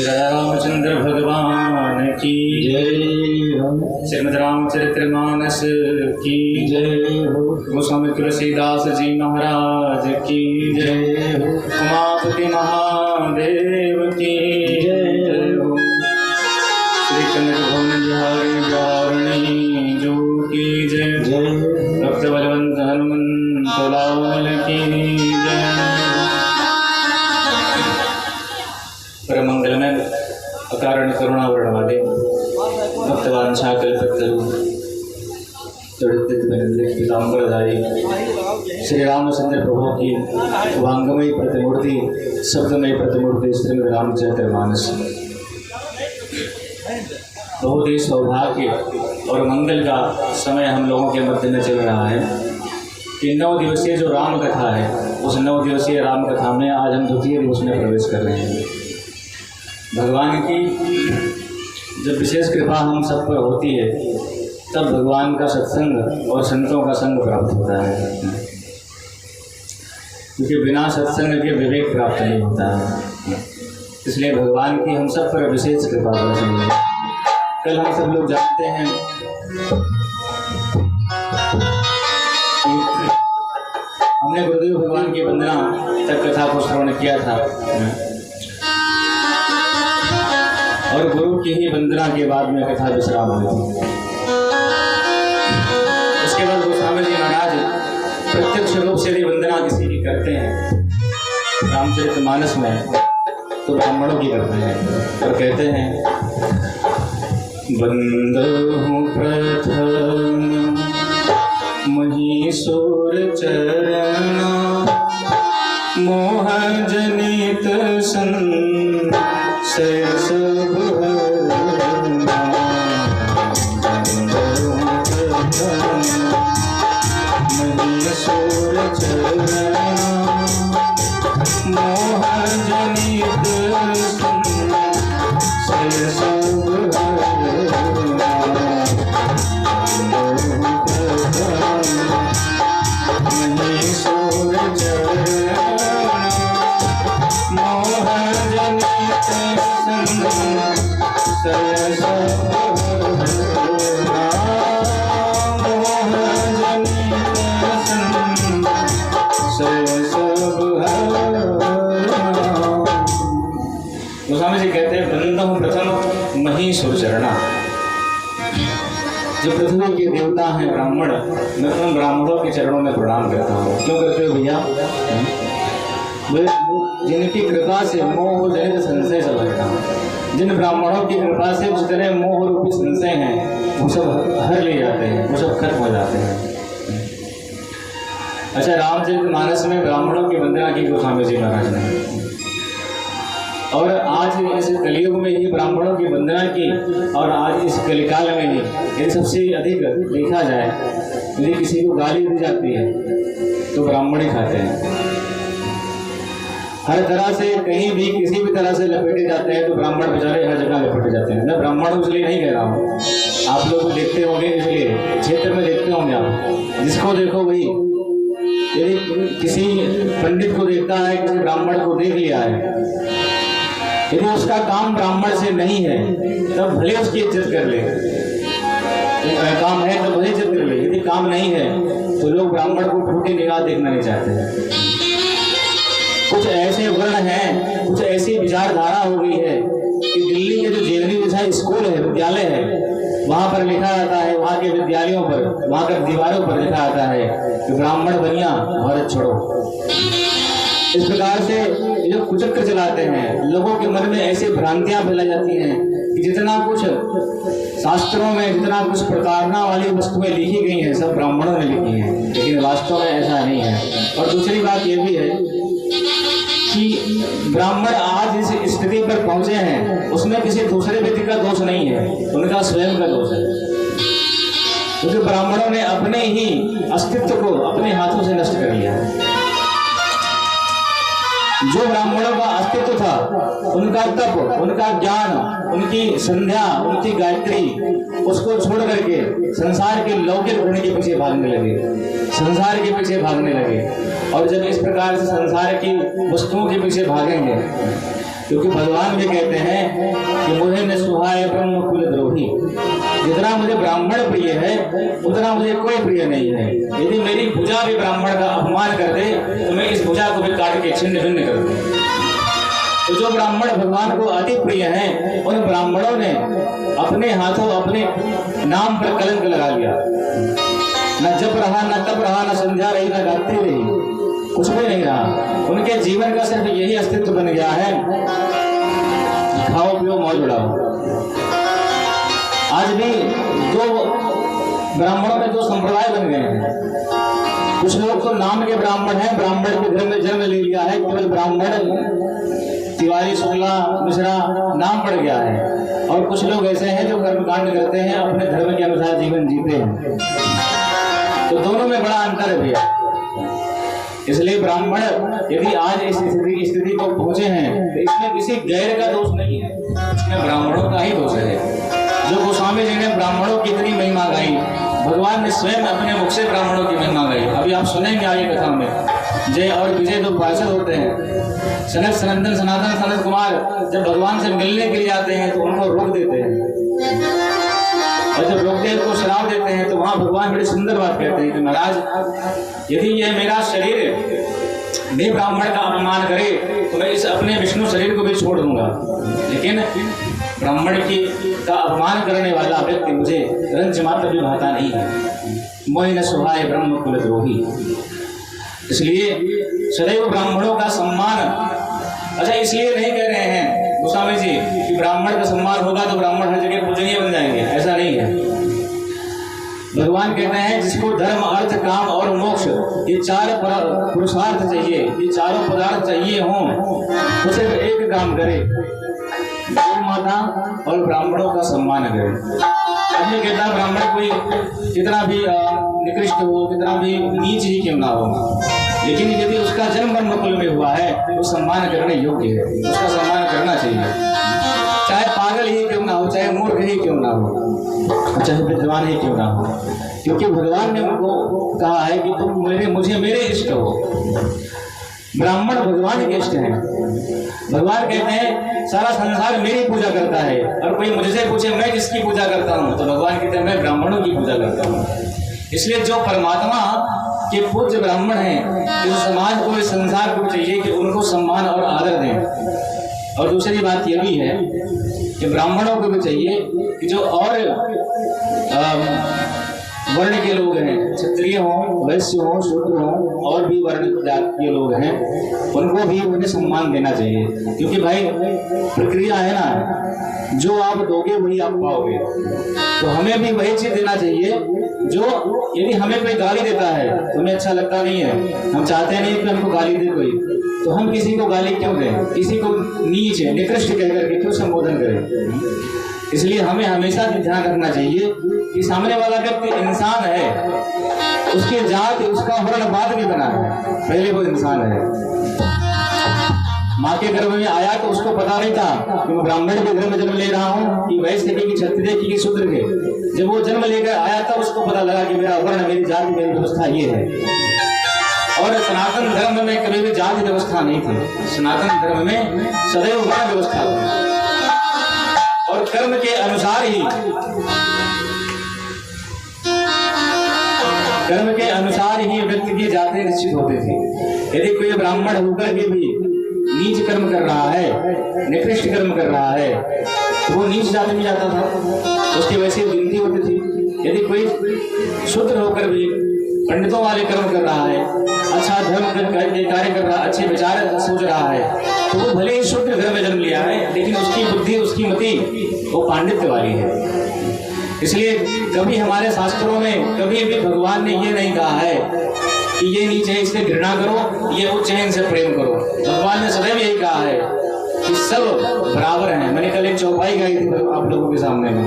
रामचंद्र भगवान की जय। श्रीमद् रामचरितमानस की जय। गोस्वामी तुलसीदास जी महाराज की जय। उमापति महादेव की जय। श्री कनक भवन बिहारी बिहारणी जो की जय। भक्त बलवंत हनुमंत लाल की जय। परम मंगलमय अकारण करुणा वर्ण वाले भक्तवांछा कल्पतरुदारी श्री रामचंद्र प्रभु की वांगमयी प्रतिमूर्ति शब्दमयी प्रतिमूर्ति श्रीमद् रामचरितमानस बहुत ही सौभाग्य और मंगल का समय हम लोगों के मध्य में चल रहा है कि 9 दिवसीय जो राम कथा है उस 9 दिवसीय राम कथा में आज हम द्वितीय दिवस में प्रवेश कर रहे हैं। भगवान की जब विशेष कृपा हम सब पर होती है तब भगवान का सत्संग और संतों का संग प्राप्त होता है, क्योंकि बिना सत्संग के विवेक प्राप्त नहीं होता है। इसलिए भगवान की हम सब पर विशेष कृपा होनी है। कल हम सब लोग जानते हैं हमने गुरुदेव भगवान की वंदना तक कथा को श्रवण किया था और गुरु की ही वंदना के बाद में कथा विश्राम हुई। उसके बाद गोस्वामी जी महाराज प्रत्यक्ष रूप से भी वंदना किसी की करते हैं रामचरितमानस में तो ब्राह्मणों की करते हैं और कहते हैं बंदहु प्रथम महीसुर चरण मोह जनित सन गोस्वामी जी कहते हैं वंदम प्रथम महीसुर चरणा। जो पृथ्वी के देवता हैं ब्राह्मण, मैं उन ब्राह्मणों के चरणों में प्रणाम करता हूँ। क्यों करते हो भैया? जिनकी कृपा से मोह जनित संशय सब हटा। जिन ब्राह्मणों की कृपा से जितने मोह रूपी संशय हैं वो सब हर ले जाते हैं, वो सब खत्म हो जाते हैं। अच्छा, रामचरितमानस में ब्राह्मणों की वंदना की गोस्वामी जी महाराज ने, और आज इस कलयुग में ही ब्राह्मणों की वंदना की, और आज इस कलिकाल में ही यदि सबसे अधिक देखा जाए, यदि किसी को गाली दी जाती है तो ब्राह्मण ही खाते हैं। हर तरह से कहीं भी किसी भी तरह से लपेटे जाते हैं तो ब्राह्मण बेचारे हर जगह लपेटे जाते हैं। मैं ब्राह्मण इसलिए नहीं कह रहा हूँ, आप लोग देखते होंगे, इसलिए क्षेत्र में देखते होंगे आप, जिसको देखो वही, यदि किसी पंडित को देखता है, किसी ब्राह्मण को देख लिया है, यदि उसका काम ब्राह्मण से नहीं है तब भले उसकी इज्जत कर ले, काम है तो भले इज्जत कर ले, यदि काम नहीं है तो लोग ब्राह्मण को फूटी निगाह देखना नहीं चाहते। कुछ ऐसे वर्ण हैं, कुछ ऐसी विचारधारा हो गई है कि दिल्ली के जो जेनरी जैसा स्कूल है, विद्यालय है, वहाँ पर लिखा जाता है, वहाँ के विद्यालयों पर, वहाँ के दीवारों पर लिखा जाता है कि ब्राह्मण बनिया भारत छोड़ो। इस प्रकार से जो कुचक्र चलाते हैं, लोगों के मन में ऐसी भ्रांतियां फैलाई जाती हैं कि जितना कुछ शास्त्रों में, जितना कुछ प्रताड़ना वाली वस्तुएं लिखी गई हैं सब ब्राह्मणों ने लिखी हैं, लेकिन वास्तव में ऐसा नहीं है। और दूसरी बात ये भी है कि ब्राह्मण आज जिस स्थिति पर पहुंचे हैं उसमें किसी दूसरे व्यक्ति का दोष नहीं है, उनका स्वयं का दोष है, क्योंकि ब्राह्मणों ने अपने ही अस्तित्व को अपने हाथों से नष्ट कर लिया है। जो ब्राह्मणों का अस्तित्व था, उनका तप, उनका ज्ञान, उनकी संध्या, उनकी गायत्री, उसको छोड़ करके संसार के लौकिक गुण के पीछे भागने लगे, संसार के पीछे भागने लगे। और जब इस प्रकार से संसार की वस्तुओं के पीछे भागेंगे, क्योंकि भगवान भी कहते हैं कि मुझे न सुहाए ब्रह्म कुल द्रोही, जितना मुझे ब्राह्मण प्रिय है उतना मुझे कोई प्रिय नहीं है। यदि मेरी भुजा भी ब्राह्मण का अपमान कर दे तो मैं इस भुजा को भी काट के छिन्न भिन्न कर दूं। तो जो ब्राह्मण भगवान को अति प्रिय हैं, उन ब्राह्मणों ने अपने हाथों अपने नाम पर कलंक लगा लिया। न जप रहा, न तप रहा, न संध्या रही, न गायत्री रही, कुछ भी नहीं रहा। उनके जीवन का सिर्फ यही अस्तित्व बन गया है, खाओ पियो मौज उड़ाओ। आज भी दो ब्राह्मणों में दो संप्रदाय बन गए हैं। कुछ लोग तो नाम के ब्राह्मण हैं, ब्राह्मण के घर में जन्म ले लिया है, केवल ब्राह्मण तिवारी, शुक्ला, मिश्रा नाम पड़ गया है। और कुछ लोग ऐसे हैं जो कर्मकांड करते हैं, अपने धर्म के अनुसार जीवन जीते हैं। तो दोनों में बड़ा अंतर है भैया। इसलिए ब्राह्मण यदि आज इस स्थिति को पहुंचे हैं तो इसमें किसी गैर का दोष नहीं है, इसमें ब्राह्मणों का ही दोष है। जो गोस्वामी जी ने ब्राह्मणों की इतनी महिमा गाई, भगवान ने स्वयं अपने मुख से ब्राह्मणों की महिमा गाई। अभी आप सुनेंगे आगे कथा में, जय और विजय दो पार्षद होते हैं। सनक, सनंदन, सनातन, सनत कुमार जब भगवान से मिलने के लिए आते हैं तो उनको रोक देते हैं, और जब रोकते हैं तो श्राप देते हैं। तो वहाँ भगवान बड़ी सुंदर बात कहते हैं कि महाराज यदि ये मेरा शरीर भी ब्राह्मण का अपमान करे तो मैं इस अपने विष्णु शरीर को भी छोड़ दूंगा, लेकिन ब्राह्मण की का अपमान करने वाला व्यक्ति मुझे रंज मात्र भी भाता नहीं है। मोहि न सुहाए ब्रह्म कुल द्रोही। इसलिए सदैव ब्राह्मणों का सम्मान, अच्छा इसलिए नहीं कह रहे हैं गोस्वामी जी कि ब्राह्मण का सम्मान होगा तो ब्राह्मण हर जगह पूजनीय बन जाएंगे, ऐसा नहीं है। भगवान कहते हैं जिसको धर्म, अर्थ, काम और मोक्ष ये चार पुरुषार्थ चाहिए, ये चारों पदार्थ चाहिए हों, तो सिर्फ एक काम करे माता और ब्राह्मणों का सम्मान करें। अब ये कहता है ब्राह्मण कोई कितना भी निकृष्ट हो, कितना भी नीच ही क्यों ना हो, लेकिन यदि उसका जन्म ब्रह्मकुल में हुआ है तो सम्मान करने योग्य है, उसका सम्मान करना चाहिए। चाहे पागल ही क्यों ना हो, चाहे मूर्ख ही क्यों ना हो, चाहे विद्वान ही क्यों ना हो, क्योंकि भगवान ने उनको कहा है कि तुम मेरे इष्ट हो। ब्राह्मण भगवान के इष्ट हैं। भगवान कहते हैं सारा संसार मेरी पूजा करता है, और कोई मुझसे पूछे मैं किसकी पूजा करता हूँ, तो भगवान कहते हैं मैं ब्राह्मणों की पूजा करता हूँ। इसलिए जो परमात्मा के पूज्य ब्राह्मण हैं, इस समाज को, इस संसार को चाहिए कि उनको सम्मान और आदर दें। और दूसरी बात यह भी है कि ब्राह्मणों को भी चाहिए कि जो और वर्ण के लोग हैं, क्षत्रिय हों, वैश्य हों, शूद्र हों, और भी वर्ण जाति के लोग हैं, उनको भी उन्हें सम्मान देना चाहिए। क्योंकि भाई प्रक्रिया है ना, जो आप दोगे वही आप पाओगे। तो हमें भी वही चीज देना चाहिए जो, यदि हमें कोई गाली देता है तो हमें अच्छा लगता नहीं है, हम चाहते नहीं कि हमको गाली दे कोई, तो हम किसी को गाली क्यों दें, किसी को नीच निकृष्ट कहकर के क्यों संबोधन करें। इसलिए हमें हमेशा ध्यान रखना चाहिए कि सामने वाला व्यक्ति इंसान है, उसकी जात, उसका वर्ण बाद में बना है, पहले वो इंसान है। माँ के गर्भ में आया तो उसको पता नहीं था कि मैं ब्राह्मण के घर में जन्म ले रहा हूँ कि वैश्य की, क्षत्रिय की, शूद्र के। जब वो जन्म लेकर आया था उसको पता लगा कि मेरा वर्ण, मेरी जाति, मेरी व्यवस्था ये है। और सनातन धर्म में कभी भी जाति व्यवस्था नहीं थी, सनातन धर्म में सदैव वर्ण व्यवस्था थी, और कर्म के अनुसार ही व्यक्ति की जातें निश्चित होती थी। यदि कोई ब्राह्मण होकर के भी नीच कर्म कर रहा है, निकृष्ट कर्म कर रहा है, तो वो नीच जाति में जाता था, उसकी वैसी गिनती होती थी। यदि कोई शूद्र होकर भी पंडितों वाले कर्म कर रहा है, अच्छा धर्म कार्य कर रहा है, अच्छे विचार सोच रहा है, तो वो भले ही शूद्र घर में जन्म लिया है, लेकिन उसकी बुद्धि, उसकी मति वो पांडित्य वाली है। इसलिए कभी हमारे शास्त्रों में कभी भी भगवान ने ये नहीं कहा है कि ये नीच है इससे घृणा करो, ये उच्च है इनसे प्रेम करो। भगवान ने सदैव यही कहा है कि सब बराबर हैं। मैंने कल एक चौपाई गाई थी आप लोगों के सामने में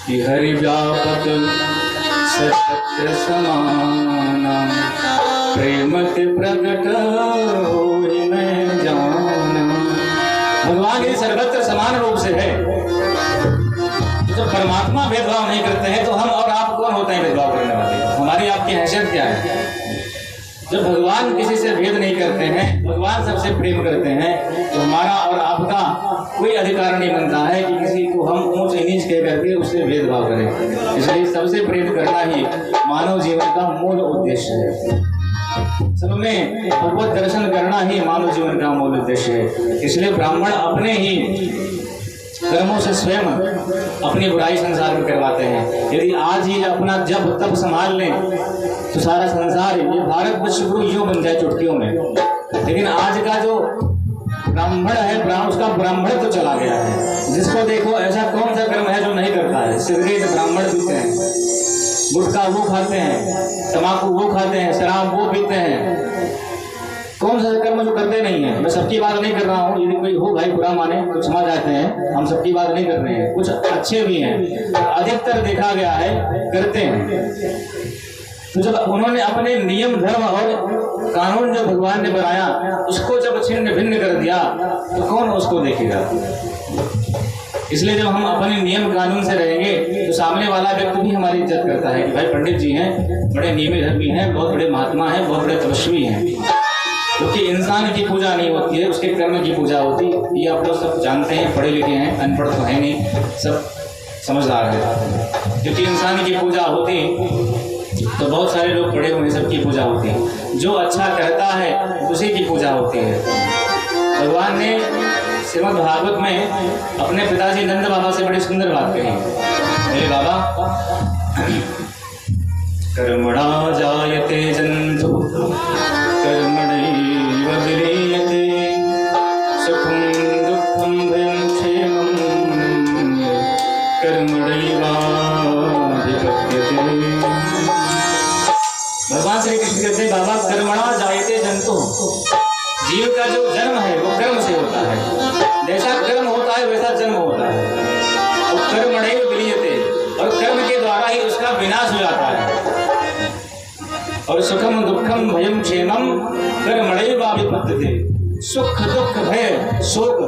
कि हरि व्यापक सत्य समान, प्रेमति प्रकट होई मैं जाना। भगवान यदि सर्वत्र समान रूप से है, तो परमात्मा भेदभाव नहीं करते हैं, तो हम और आप कौन होते हैं भेदभाव करने वाले? हमारी आपकी हैसियत क्या है? जब भगवान किसी से भेद नहीं करते हैं, भगवान सबसे प्रेम करते हैं, तो हमारा और आपका कोई अधिकार नहीं बनता है कि किसी को हम ऊंच नीच कह करके उससे भेदभाव करें। इसलिए सबसे प्रेम करना ही मानव जीवन का मूल उद्देश्य है। सब में भगवत दर्शन करना ही मानव जीवन का मूल उद्देश्य है। इसलिए ब्राह्मण अपने ही कर्मों से स्वयं अपनी बुराई संसार में करवाते हैं। यदि आज ही अपना जब तब संभाल लें तो सारा संसार, ये भारत विश्व यूं बन जाए चुटकियों में। लेकिन आज का जो ब्राह्मण है, उसका ब्राह्मण तो चला गया है। जिसको देखो ऐसा कौन सा कर्म है जो नहीं करता है? सिगरेट ब्राह्मण पीते हैं, गुटखा वो खाते हैं, तम्बाकू वो खाते हैं, शराब वो पीते हैं। कौन सा कर्म जो करते नहीं है? मैं सबकी बात नहीं कर रहा हूँ, यदि कोई हो भाई बुरा माने तो क्षमा चाहते हैं, हम सबकी बात नहीं कर रहे हैं। कुछ अच्छे भी हैं, अधिकतर देखा गया है करते हैं। तो जब उन्होंने अपने नियम, धर्म और कानून जो भगवान ने बनाया उसको जब छिन्न भिन्न कर दिया तो कौन उसको देखेगा? इसलिए जब हम अपने नियम कानून से रहेंगे तो सामने वाला व्यक्ति भी हमारी इज्जत करता है कि भाई पंडित जी हैं, बड़े नियमित धर्मी हैं, बहुत बड़े महात्मा हैं, बहुत बड़े तपस्वी हैं। क्योंकि इंसान की पूजा नहीं होती है, उसके कर्म की पूजा होती है। ये आप लोग सब जानते हैं, पढ़े लिखे हैं, अनपढ़ तो है नहीं, सब समझदार है। क्योंकि इंसान की पूजा होती तो बहुत सारे लोग पढ़े हुए, सबकी पूजा होती है। जो अच्छा कहता है उसी की पूजा होती है। भगवान ने श्रीमद् भागवत में अपने पिताजी नंद बाबा से बड़ी सुंदर बात कही। मेरे बाबा, कर्मणा जायते जन्तु कर्मणैव विलीयते, सुखं दुःखं भयं क्षेमं कर्मणैवाधिपत्यते। भगवान श्री कृष्ण कहते हैं, बाबा कर्मणा जायते जन्तु, जीव का जो जन्म है वो कर्म से होता है। और सुखम दुखम भयम क्षेमम कर्मणैवाभिपद्यते। सुख दुख भय शोक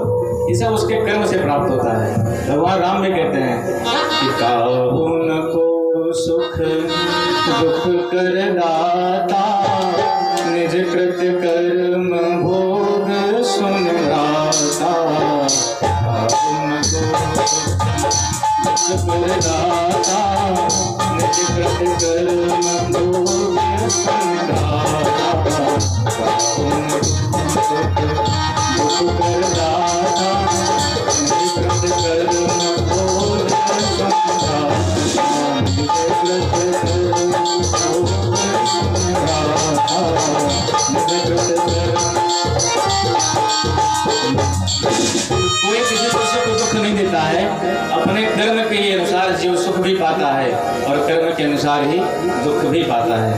ये सब उसके कर्म से प्राप्त होता है। भगवान राम भी कहते हैं कि काहू न को सुख दुख कर दाता, निज कृत्य कर्म भोग सुन राता। काहू न को सुख कर दाता, निज कृत्य कर्म भोग सुन राता। काहू न दुख कर दाता, निज कृत्य कर्म भोग सुन राता। कोई किसी को सुख दुख नहीं देता है, अपने कर्म के अनुसार जीव सुख भी पाता है और कर्म के अनुसार ही दुख भी पाता है।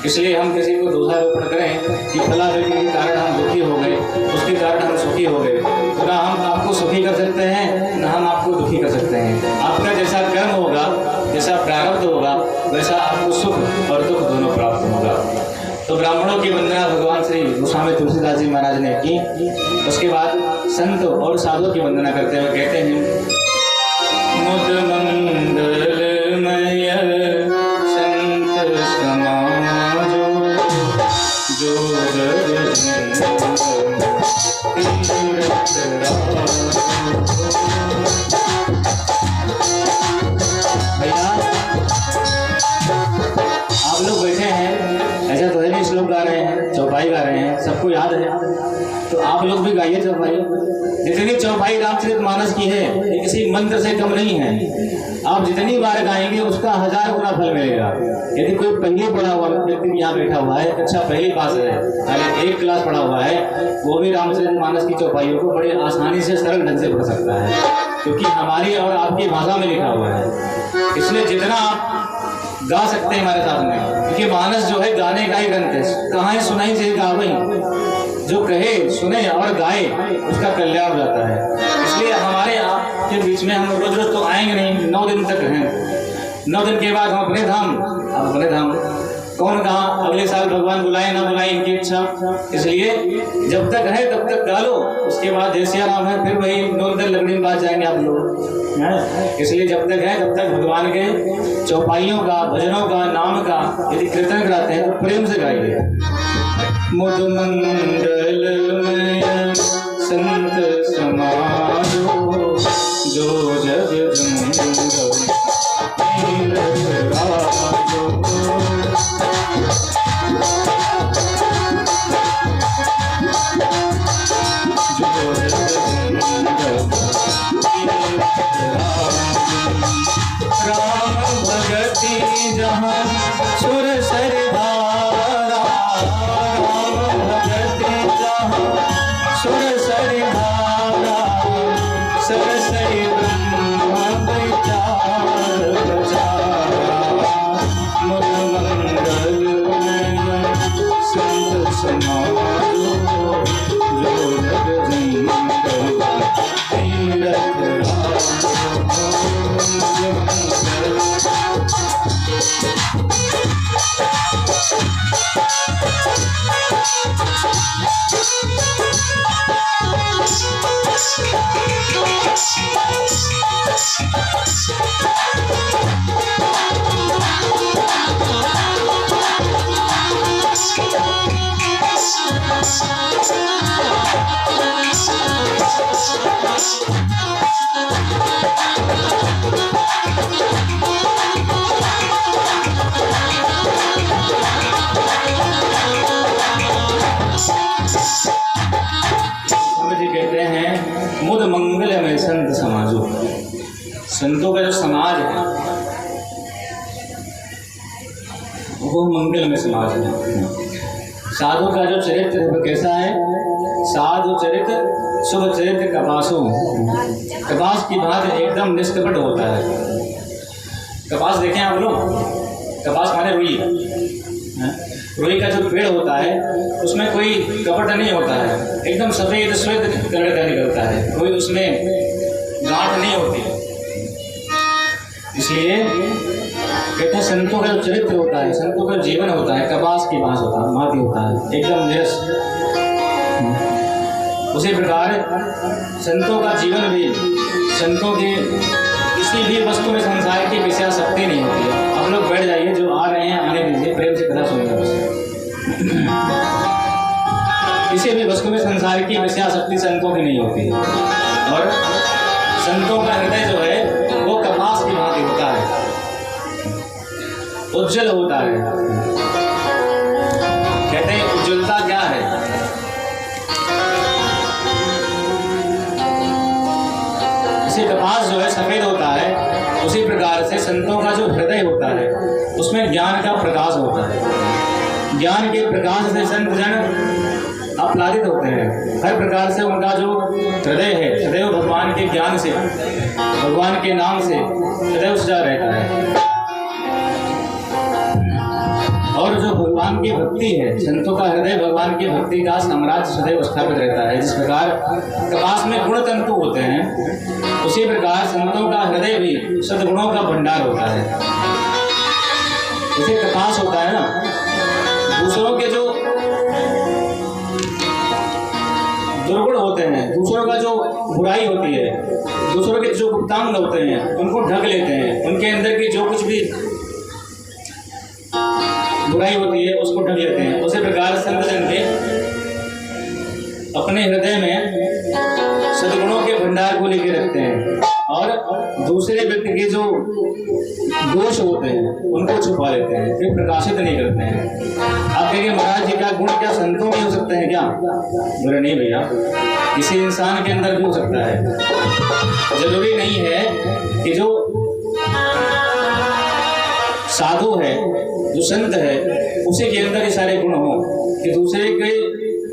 इसलिए हम किसी को दोषारोपण करें कि फला व्यक्ति के कारण हम दुखी हो गए, उसके कारण हम सुखी हो गए, तो ना हम आपको सुखी कर सकते हैं ना हम आपको दुखी कर सकते हैं। आपका जैसा कर्म होगा, जैसा प्रारब्ध होगा, वैसा आपको सुख और दुख दोनों प्राप्त होगा। तो ब्राह्मणों की वंदना भगवान श्री गोस्वामी तुलसीदास जी महाराज ने की। उसके बाद संत और साधु की वंदना करते हुए कहते हैं मुद मंगलमय संत समाजो, जो जग भैया आप लोग बैठे हैं, ऐसा तो है नहीं श्लोक गा रहे हैं, चौपाई गा रहे हैं, सबको याद है, तो आप लोग भी गाइए चौपाई। जितनी चौपाई रामचरितमानस की है ये किसी मंत्र से कम नहीं है। आप जितनी बार गाएंगे उसका 1000 गुना फल मिलेगा। यदि कोई पहले पढ़ा हुआ व्यक्ति यहाँ बैठा हुआ है, अच्छा पहली पास है, अगर 1 क्लास पढ़ा हुआ है, वो भी रामचरितमानस की चौपाइयों को बड़े आसानी से सरल ढंग से पढ़ सकता है, क्योंकि हमारी और आपकी भाषा में लिखा हुआ है। इसलिए जितना आप गा सकते हैं हमारे साथ में, क्योंकि मानस जो है गाने का ही ग्रंथ है। कहाँ सुनाई से गावई, जो कहे सुने और गाए उसका कल्याण हो जाता है। इसलिए हमारे आपके बीच में हम रोज रोज तो आएंगे नहीं, 9 दिन तक हैं। 9 दिन के बाद हम अपने धाम, अब अपने धाम कौन कहाँ अगले साल भगवान बुलाए ना बुलाए इनकी इच्छा। इसलिए जब तक है तब तक गा लो, उसके बाद जय सिया राम है, फिर वही 9 दिन लगने के बाद जाएंगे आप लोग। इसलिए जब तक है तब तक भगवान के चौपाइयों का, भजनों का, नाम का यदि कीर्तन कराते हैं तो प्रेम से गाइए। मुद मंगलमय संत समाजो, जो जग राम भगति जहाँ सुर सरदारा, राम भगति जहाँ सुर सरदारा, सरसई ब्रह्म विचार बचारा। मुद मंगलमय संत समाजो, जो जग जंगल तीरथ मुद मंगलमय संत समाजो। संतों का जो समाज है वो मंगलमय समाज है। साधु का जो चरित्र है वो कैसा है? साधु चरित्र शुभ चरित्र कपासो, कपास की भांति एकदम निष्कपट होता है। कपास देखें आप लोग, कपास माने रुई, रुई का जो पेड़ होता है उसमें कोई कपट नहीं होता है, एकदम सफेद श्वेत कलर का निकलता है, कोई उसमें गांठ नहीं होती। इसलिए कहते हैं संतों का जो चरित्र होता है, संतों का जीवन होता है, कपास की बांस होता है, माटी होता है, एकदम निरस। उसी प्रकार संतों का जीवन भी, संतों की किसी भी वस्तु में संसार की विषयासक्ति नहीं होती है। आप लोग बैठ जाइए, जो आ रहे हैं आने दीजिए, प्रेम से कथा सुनिए बस। किसी भी वस्तु में संसार की विषयासक्ति संतों की नहीं होती है। और संतों का हृदय जो है वो कपास की भांति होता है, उज्जवल होता है। कहते हैं उज्जवलता क्या है? जैसे कपास जो है सफेद होता है, उसी प्रकार से संतों का जो हृदय होता है उसमें ज्ञान का प्रकाश होता है। ज्ञान के प्रकाश से संत जन आह्लादित होते हैं। हर प्रकार से उनका जो हृदय है सदैव भगवान के ज्ञान से, भगवान के नाम से सदैव सजा रहता है। और जो भगवान की भक्ति है, संतों का हृदय भगवान की भक्ति का साम्राज्य सदैव स्थापित रहता है। जिस प्रकार कपास में गुण तंतु होते हैं, उसी प्रकार संतों का हृदय भी सद्गुणों का भंडार होता है। जैसे कपास होता है ना, दूसरों के जो दुर्गुण होते हैं, दूसरों का जो बुराई होती है, दूसरों के जो गुप्तांग होते हैं, उनको ढक लेते हैं। उनके अंदर की जो कुछ भी बुराई होती है उसको ढक लेते हैं। उसी प्रकार संत जन भी अपने हृदय में सद्गुणों के भंडार को लेकर रखते हैं और दूसरे व्यक्ति के जो दोष होते हैं उनको छुपा लेते हैं, फिर प्रकाशित नहीं करते हैं। आप कहेंगे महाराज जी का गुण क्या संतों में हो सकते हैं क्या? बोले नहीं भैया, किसी इंसान के अंदर भी हो सकता है। जरूरी नहीं है कि जो साधु है, जो संत है, उसी के अंदर ये सारे गुण हो कि दूसरे के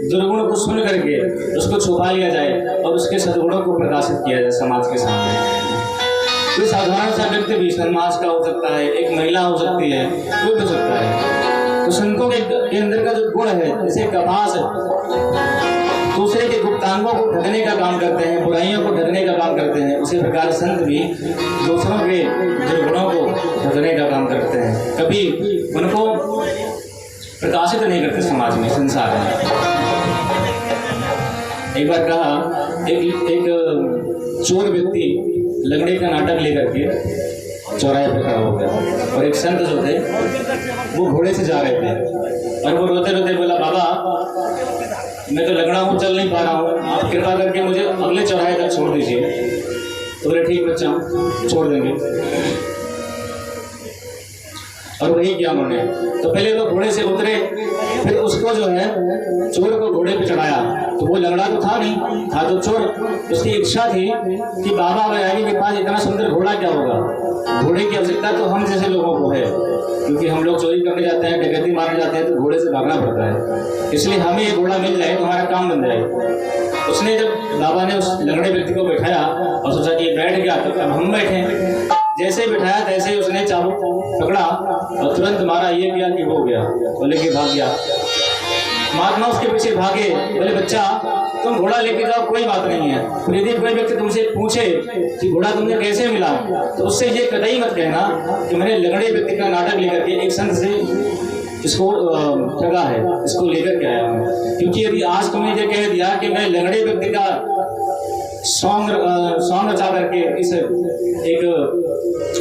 दुर्गुण को सुन करके उसको छुपा लिया जाए और उसके सद्गुणों को प्रकाशित किया जाए समाज के सामने। कोई साधारण सा व्यक्ति भी समाज का हो सकता है, एक महिला हो सकती है, कोई भी हो सकता है। तो संतों के अंदर का जो गुण है, जैसे कपास दूसरे के गुप्तांगों को ढकने का काम करते हैं, बुराइयों को ढकने का काम करते हैं, उसी प्रकार संत भी दूसरों के दुर्गुणों को ढकने का काम करते हैं, कभी उनको प्रकाशित नहीं करते समाज में, संसार में। एक बार कहा, एक चोर व्यक्ति लंगड़े का नाटक लेकर के चौराहे पर खड़ा हो गया और एक संत जो थे वो घोड़े से जा रहे थे और वो रोते रोते बोला, बाबा मैं तो लंगड़ा हूँ, चल नहीं पा रहा हूँ, आप कृपा करके मुझे अगले चौराहे तक छोड़ दीजिए। तो बोले ठीक बच्चा, छोड़ देंगे। और वही किया उन्होंने। तो पहले वो घोड़े से उतरे, फिर उसको जो है चोर को घोड़े पे चढ़ाया। तो वो लंगड़ा तो था नहीं, था तो चोर। उसकी इच्छा थी कि बाबा वैरागी के पास इतना सुंदर घोड़ा क्या होगा। घोड़े की आवश्यकता तो हम जैसे लोगों को है, क्योंकि हम लोग चोरी करने जाते हैं, डकैती मारने जाते हैं तो घोड़े से भागना पड़ता है। इसलिए हमें ये घोड़ा मिल जाए तो हमारा काम बन जाए। उसने जब बाबा ने उस लंगड़े व्यक्ति को बैठाया और सोचा कि बैठ गया तो अब हम बैठे, जैसे ही बिठाया तैसे ही उसने चाबुक पकड़ा और तुरंत मारा, ये किया कि हो गया, वो लेके भाग गया। महात्मा उसके पीछे भागे, बोले बच्चा तुम घोड़ा लेके जाओ, कोई बात नहीं है। फिर यदि कोई व्यक्ति तुमसे पूछे कि घोड़ा तुमने कैसे मिला, तो उससे ये कतई मत कहना कि मैंने लंगड़े व्यक्ति का नाटक लेकर के एक संत से इसको ठगा है, इसको लेकर के आया हूँ। क्योंकि यदि आज तुमने ये कह दिया कि मैं लंगड़े व्यक्ति का सॉन्ग रचा करके इस एक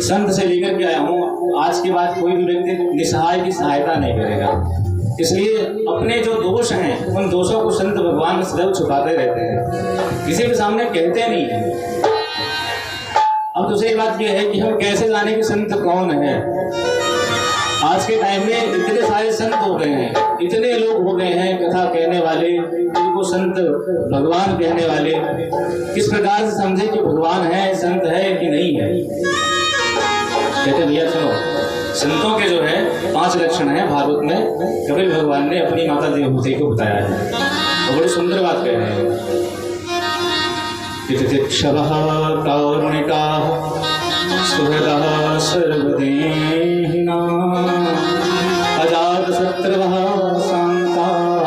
संत से लेकर के आया हूँ, आज के बाद कोई भी व्यक्ति निसहाय की सहायता नहीं करेगा। इसलिए अपने जो दोष हैं उन दोषों को संत भगवान सदैव छुपाते रहते हैं, किसी के सामने कहते नहीं है। अब दूसरी बात यह है कि हम कैसे जाने कि संत कौन है। आज के टाइम में इतने सारे संत हो गए हैं, इतने लोग हो गए हैं कथा कहने वाले, जिनको संत भगवान कहने वाले। किस प्रकार से समझे कि भगवान है, संत है कि नहीं है। कहते भैया सुनो, संतों के जो है 5 लक्षण है भागवत में, कपिल भगवान ने अपनी माता देवहूति को बताया है और बड़ी सुंदर बात कह रहे हैं। तितिक्षवः कारुणिकाः सुहृदः सर्वदेहिनां अजातशत्रवः शान्ताः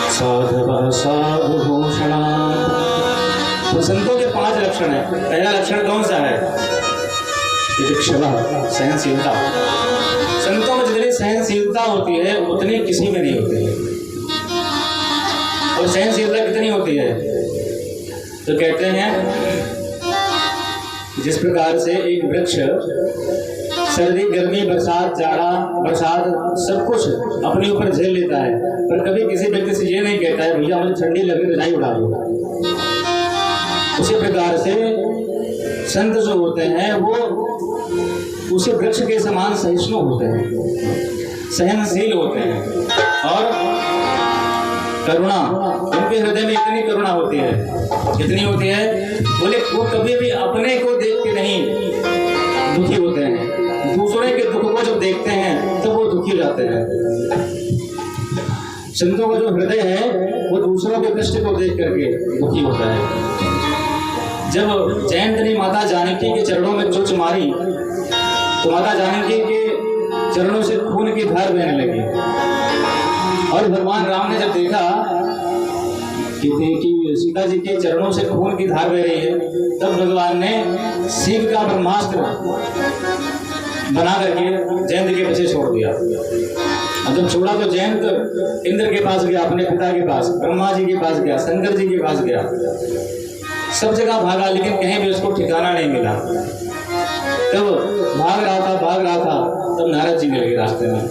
साधवः साधुभूषणाः संतों के 5 लक्षण है। पहला लक्षण कौन सा है? सहनशीलता। संतों में जितनी सहनशीलता होती है उतनी किसी में नहीं होती है। और सहनशीलता कितनी होती है? तो कहते हैं जिस प्रकार से एक वृक्ष सर्दी, गर्मी, बरसात, जाड़ा, बरसात सब कुछ अपने ऊपर झेल लेता है, पर कभी किसी व्यक्ति से ये नहीं कहता है भैया मुझे ठंडी लगे तो नहीं उड़ा दो। उसी प्रकार से संत जो होते हैं वो उसी वृक्ष के समान सहिष्णु होते हैं, सहनशील होते हैं। और करुणा, उनके हृदय में इतनी करुणा होती है, कितनी होती है? बोले वो कभी भी अपने को देख के नहीं दुखी होते हैं, दूसरे के दुख को जब देखते हैं तो वो दुखी हो जाते हैं। संतों का जो हृदय है वो दूसरों के कष्ट को देख करके दुखी होता है। जब जयंत ने माता जानकी के चरणों में चोट मारी तो माता जानकी के चरणों से खून की धार बहने लगी, और भगवान राम ने जब देखा कि सीता जी के चरणों से खून की धार बह रही है, तब भगवान ने सींग का ब्रह्मास्त्र बना करके जयंत के पीछे छोड़ दिया। और जब छोड़ा तो जयंत इंद्र के पास गया, अपने पिता के पास, ब्रह्मा जी के पास गया, शंकर जी के पास गया, सब जगह भागा लेकिन कहीं भी उसको ठिकाना नहीं मिला। तब भाग रहा था तब नारद जी मिल गए रास्ते में,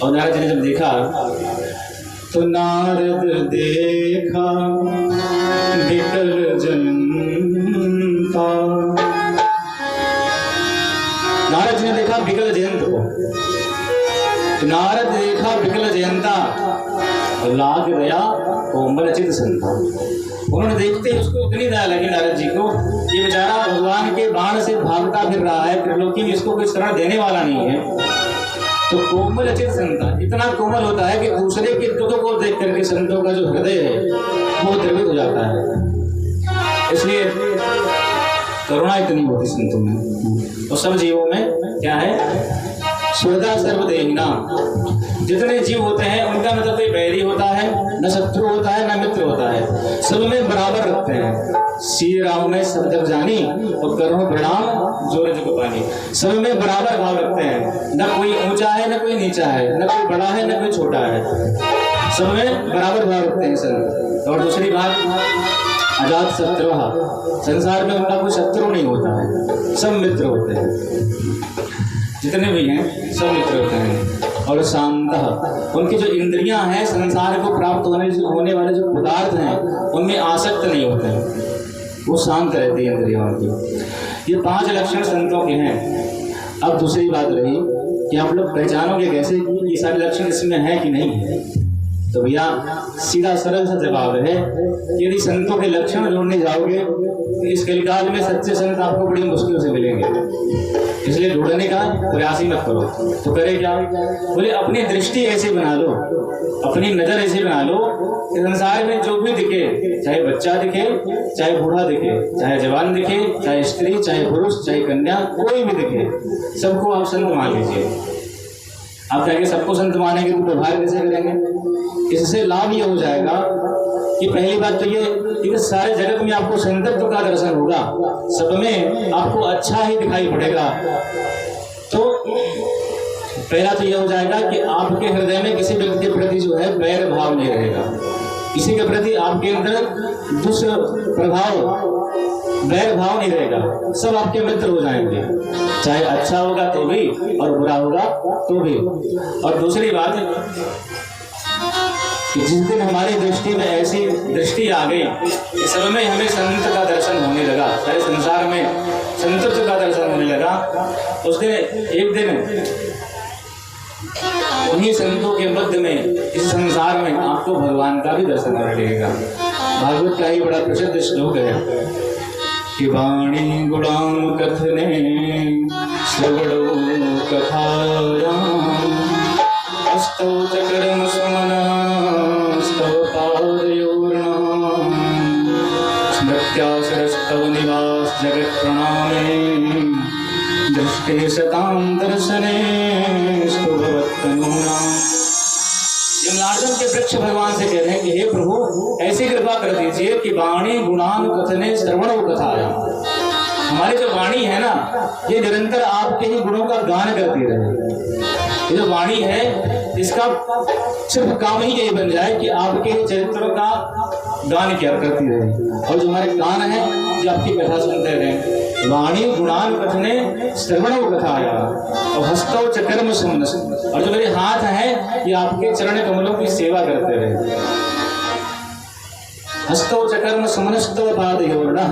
और नारद जी ने जब देखा तो नारद देखा विकल जयंता, नारद जी ने देखा विकल जयंत को, नारद देखा विकल जयंता लाग गया कोमल चित संता। उन्होंने देखते ही उसको इतनी दया लगी नारद जी को, ये बेचारा भगवान के बाण से भागता फिर रहा है, त्रिलोकी में इसको कोई शरण देने वाला नहीं है। तो कोमल अचित संता इतना कोमल होता है कि दूसरे के दुख को देख करके संतों का जो हृदय है वो द्रवित हो जाता है। इसलिए करुणा इतनी होती संतों में। और सब जीवों में क्या है? स्वर्धा सर्वदेहिना। जितने जीव होते हैं उनका मतलब कोई बैरी होता है, न शत्रु होता है, न मित्र होता है, सब में बराबर रखते हैं। श्री राम में सब जग जानी और करो प्रणाम जोर जग पानी। सब में बराबर भाव रखते हैं, न कोई ऊंचा है न कोई नीचा है, न कोई बड़ा है न कोई छोटा है, सब में बराबर भाव रखते हैं संत। और दूसरी बात, अजात शत्रु, संसार में उनका कोई शत्रु नहीं होता है, सब मित्र होते हैं, जितने भी हैं सब मित्र होते हैं। और शांत, उनकी जो इंद्रियां हैं संसार को प्राप्त होने वाले जो पदार्थ हैं उनमें आसक्त नहीं होते हैं, वो शांत रहती है इंद्रियों की। ये 5 लक्षण संतों के हैं। अब दूसरी बात रही कि आप लोग पहचानोगे कैसे कि ये सारे लक्षण इसमें है कि नहीं है? तो भैया सीधा सरल सा जवाब है, यदि संतों के लक्षण ढूंढने जाओगे तो इस कलिकाल में सच्चे संत आपको बड़ी मुश्किल से मिलेंगे। इसलिए ढूंढने का प्रयास ही मत करो। तो करे क्या? बोले अपनी दृष्टि ऐसी बना लो, अपनी नजर ऐसी बना लो कि संसार में जो भी दिखे, चाहे बच्चा दिखे, चाहे बूढ़ा दिखे, चाहे जवान दिखे, चाहे स्त्री, चाहे पुरुष, चाहे कन्या, कोई भी दिखे, सबको आप संत मान लीजिए। आप कहेंगे सबको संत मानेंगे तो व्यवहार कैसे करेंगे? इससे लाभ ये हो जाएगा कि पहली बात तो ये कि सारे जगत में आपको संतत्व का दर्शन होगा, सब में आपको अच्छा ही दिखाई पड़ेगा। तो पहला तो यह हो जाएगा कि आपके हृदय में किसी व्यक्ति के प्रति जो है वैर भाव नहीं रहेगा, किसी के प्रति आपके अंदर दुष्प्रभाव, वैर भाव नहीं रहेगा, सब आपके मित्र हो जाएंगे, चाहे अच्छा होगा तो भी और बुरा होगा तो भी। और दूसरी बात कि जिस दिन हमारी दृष्टि में ऐसी दृष्टि आ गई कि सब में हमें संत का दर्शन होने लगा, सारे संसार में संतत्व का दर्शन होने लगा, उस दिन एक दिन उन्हीं संतों के मध्य में इस संसार में आपको भगवान का भी दर्शन होने लगेगा। भागवत का ही बड़ा प्रसिद्ध श्लोक है कि वाणी गुणाम कथने श्रवणो कथायाम अस्तौ च कर्म सुमना स्तव पादयोर्नाम स्मृत्यासरस्तव निवास जगत् प्रणामे दृष्टे सतां दर्शने स्तुभवत्तनूनाम्। जमनार्दन के वृक्ष भगवान से कह रहे हैं कि हे प्रभु ऐसी कृपा कर दीजिए कि वाणी गुणान कथने श्रवण कथाया, हमारी जो वाणी है ना ये निरंतर आपके ही गुणों का गान करती रहे। ये जो वाणी है इसका सिर्फ काम ही यही बन जाए कि आपके चरित्र का गान क्या करती रहे, और जो हमारे कान है जो आपकी कथा सुनते रहे। वाणी गुणान कथने श्रवण कथाया और हस्तौ चकर्म सुमनस, और जो मेरे हाथ हैं ये आपके चरण कमलों की सेवा करते रहे। हस्तौ चकर्म सुमनस्तव पादयोर्णः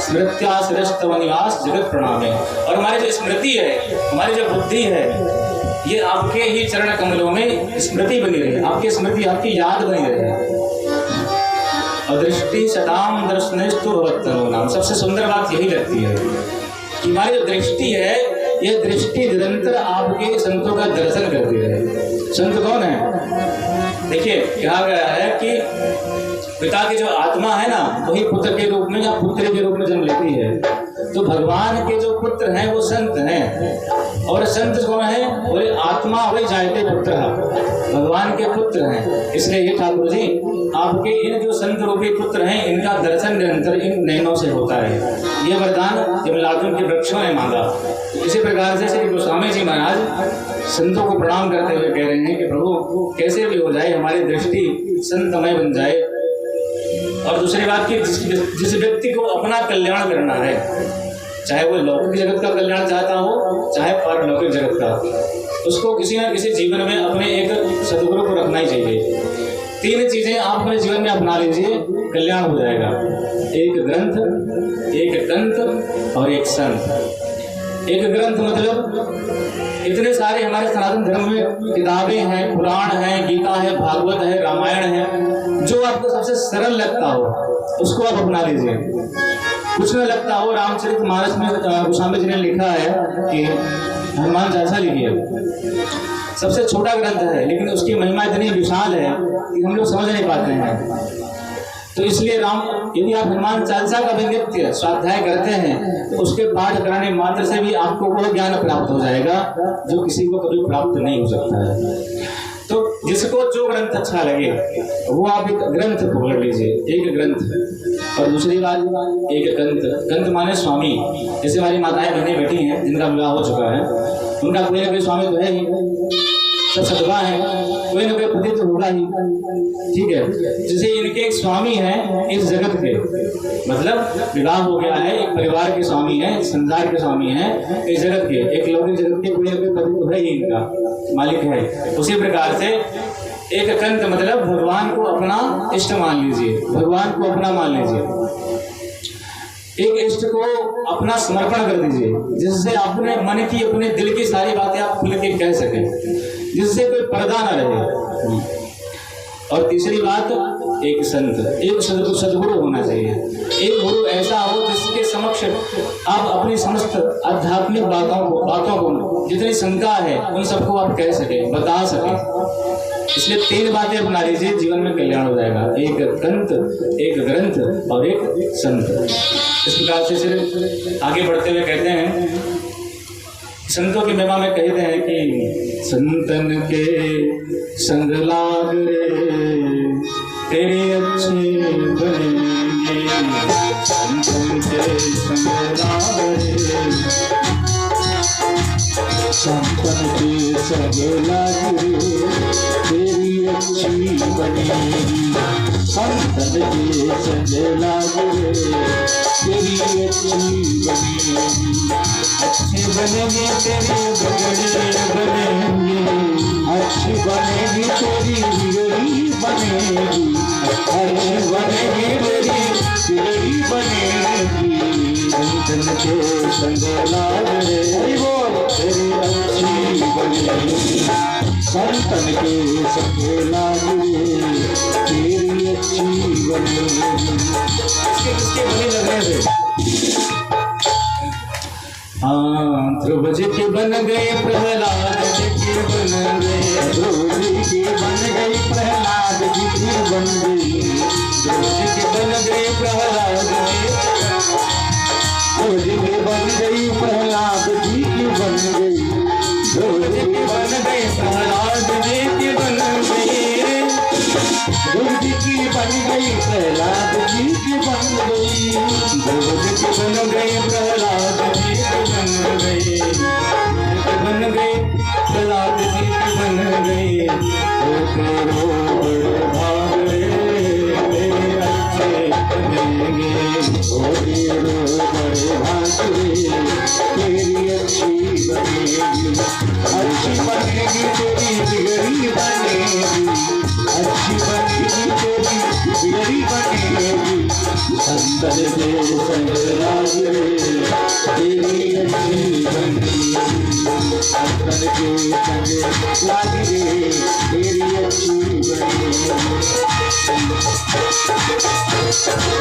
स्मृत्या शिरस्तव निवास जगत प्रणामे, और हमारी जो स्मृति है हमारी जो बुद्धि है ये आपके ही चरण कमलों में स्मृति बनी रहे, आपकी स्मृति आपकी याद बनी रहे। और दृष्टि सदाम दर्शनेस्तु भवत्तनो नाम, सबसे सुंदर बात यही लगती है कि हमारी जो दृष्टि है यह दृष्टि निरंतर आपके संतों का दर्शन करती रहे। संत कौन है? देखिए कहा गया है कि पिता की जो आत्मा है ना वही पुत्र के रूप में या पुत्री के रूप में जन्म लेती है। तो भगवान के जो पुत्र हैं वो संत हैं, और संत कौन है? बोले आत्मा वही जायते पुत्र, भगवान के पुत्र हैं। इसलिए ये ठाकुर जी आपके इन जो संत रूपी पुत्र हैं इनका दर्शन निरंतर इन नयनों से होता है। ये वरदान जमनार्दन के वृक्षों ने मांगा। इसी प्रकार से श्री गोस्वामी जी महाराज संतों को प्रणाम करते हुए कह रहे हैं कि प्रभु कैसे भी हो जाए हमारी दृष्टि संतमय बन जाए। और दूसरी बात कि जिस व्यक्ति को अपना कल्याण करना है, चाहे वो लौकिक जगत का कल्याण चाहता हो चाहे पारलौकिक जगत का, उसको किसी न किसी जीवन में अपने एक सदगुरु को रखना ही चाहिए। तीन चीजें आप अपने जीवन में अपना लीजिए, कल्याण हो जाएगा। एक ग्रंथ, एक तंत्र और एक संत। एक ग्रंथ मतलब इतने सारे हमारे सनातन धर्म में किताबें हैं, पुराण हैं, गीता है, भागवत है, रामायण है। जो आपको सबसे सरल लगता हो उसको आप अपना लीजिए। कुछ न लगता हो, रामचरितमानस में गोस्वामी जी ने लिखा है कि हनुमान चालीसा लिखिए, सबसे छोटा ग्रंथ है लेकिन उसकी महिमा इतनी विशाल है कि हम लोग समझ नहीं पाते हैं। तो इसलिए यदि आप हनुमान चालीसा का भी नित्य स्वाध्याय करते हैं तो उसके पाठ कराने मात्र से भी आपको वो ज्ञान प्राप्त हो जाएगा जो किसी को कभी प्राप्त नहीं हो सकता है। तो जिसको जो ग्रंथ अच्छा लगे वो आप एक ग्रंथ पकड़ लीजिए, एक ग्रंथ। और दूसरी बात एक कंत, कंत माने स्वामी। जैसे हमारी माताएं बहनें बैठी हैं जिनका विवाह हो चुका है, उनका कोई ना कोई स्वामी तो है ही, सब सदवा है, कोई ना कोई पति तो होगा ही, ठीक है। जैसे इनके एक स्वामी हैं इस जगत के, मतलब विवाह हो गया है, एक परिवार के स्वामी हैं, संसार के स्वामी हैं इस जगत के, एक लौकिक जगत के कोई ना कोई पति तो है ही, इनका मालिक है। उसी प्रकार से एक कंत मतलब भगवान को अपना इष्ट मान लीजिए, भगवान को अपना मान लीजिए। एक इष्ट को अपना समर्पण कर दीजिए जिससे अपने मन की अपने दिल की सारी बातें आप खुल के कह सकें, जिससे कोई पर्दा न रहे। और तीसरी बात एक संत, एक सदगुरु होना चाहिए। एक गुरु ऐसा हो जिसके समक्ष आप अपनी समस्त आध्यात्मिक बातों को जितनी शंका है उन सबको आप कह सकें, बता सकें। इसलिए तीन बातें अपना लीजिए, जीवन में कल्याण हो जाएगा। एक कंत, एक ग्रंथ और एक संत। इस प्रकार से सिर्फ आगे बढ़ते हुए कहते हैं, संतों की महिमा में कहते हैं कि संतन के संग लाग रे तेरे अच्छे बनेंगे, संतन के संग लाग रे, संतन के संग लाग रे तेरी अच्छी बनेगी, संतन के संग लाग रे तेरी अच्छी बनेगी। अच्छे बनेंगे तेरे बगड़े बनेंगे, अच्छी बनेगी तेरी बिगड़ी बनेगी, अच्छी बनेगी तेरी बिगड़ी बनेगी, संतन के संग लाग रे तेरी अच्छी बनेगी, संतन के संग लाग रे तेरी अच्छी बनेगी। किसके बने लग रहे थे? हाँ, ध्रुव जी के बन गए प्रहलाद जी के बन गए, ध्रुव जी के बन गए प्रहलाद जी के बन गई, ध्रुव जी के बन गए प्रहलाद जी, ध्रुव जी के बन गई प्रहलाद जी की बन गई, ध्रुव जी के बन गए प्रहलाद जी की बन गई। दुर्ग की बन गई प्रहलाद जी की बन गई, दुर्ग की बन गई प्रहलाद जी की बन गई, बन गई प्रहलाद जी की बन गई। ओ तेरो बड़े भाग रे तेरे अच्छे बनेंगे, ओ तेरो बड़े भाग रे तेरी अच्छी बनेगी, अच्छी बनेगी तेरी बिगड़ी बनेगी, अच्छी बनेगी तेरी बिगड़ी बनेगी। अंदर दे संग लाग रे तेरी अच्छी बनेगी, अंदर के संग लाग रे तेरी अच्छी बनेगी। शंकर के संग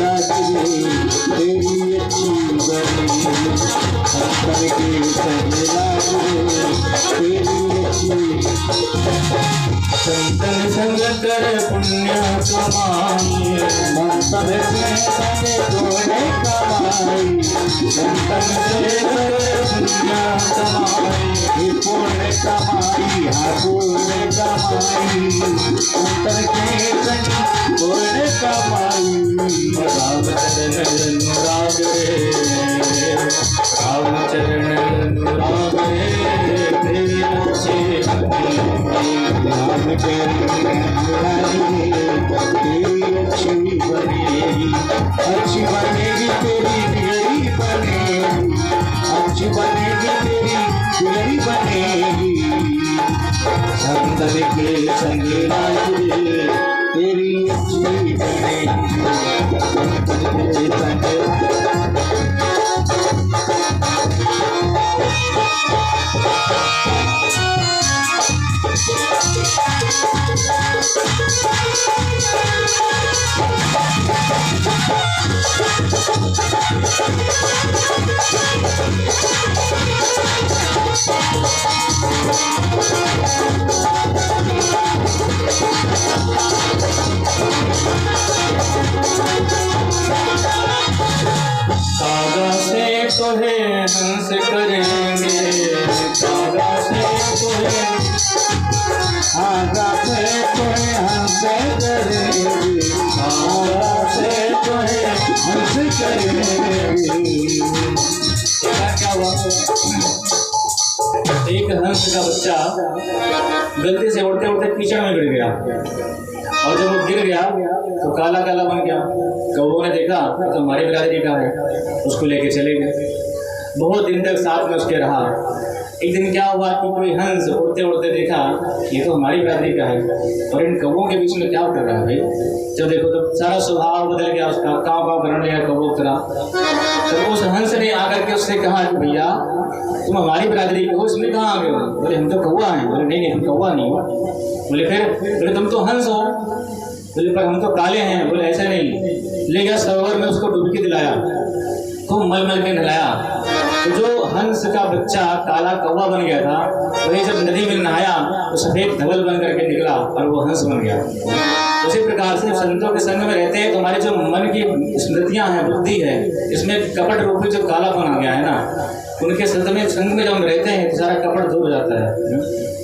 लाग रे तेरी अच्छी बनेगी, शंकर के संग लाग रे तेरी अच्छी। संतन संग कर पुण्य कमाई, संतन से संग तोड़े कमाई, संतन से कर पुण्य कमाई, पुण्य कमाई हाँ पुण्य कमाई, संतन के संग पुण्य कमाई। रामचरण अनुराग रे रामचरण अनुराग रे तेरी अच्छी राम के तेरी अच्छी बनेगी, अच्छी बनेगी तेरी बिगड़ी बनेगी, अच्छी बनेगी तेरी बिगड़ी बनेगी। संतन के संग लाग रे तेरी अच्छी बनेगी, संतन के संग कागा से तो है हंस करेंगे, कागा से तो है आगा से कोई हमसे करेगी, आगा से कोई हमसे करेगी। क्या हुआ? एक हंस का बच्चा गलती से उड़ते उड़ते कीचड़ में गिर गया, और जब वो गिर गया तो काला काला बन गया। कौवों ने देखा तो हमारी बिरादरी का है, उसको लेके चले गए। बहुत दिन तक साथ में उसके रहा। एक दिन क्या हुआ कि कोई हंस उड़ते उड़ते देखा ये तो हमारी बिरादरी का है, और इन कौवों के बीच में क्या कर रहा है भाई। जब देखो तो सारा स्वभाव बदल गया उसका, काँव काँव करने लगा कौवों की तरह। तब उस हंस ने आकर के उससे कहा कि भैया तुम हमारी बिरादरी के हो, इसमें कहाँ आ गए हो? बोले हम तो कौवा हैं। बोले नहीं नहीं तुम कौवा नहीं हो। बोले फिर? बोले तुम तो हंस हो। बोले पर हम तो काले हैं। बोले ऐसा नहीं। ले गया सरोवर में, उसको डुबकी दिलाया, खूब मल मल के नहलाया। तो जो हंस का बच्चा काला कौवा बन गया था, वही जब नदी में नहाया तो सफेद धवल बन करके निकला और वो हंस बन गया। उसी प्रकार से संतों के संग में रहते हैं तो हमारी जो मन की स्मृतियाँ हैं, बुद्धि है, इसमें कपट रूपी जो कालापन आ गया है ना, उनके संग में जब हम रहते हैं तो सारा कपट दूर हो जाता है।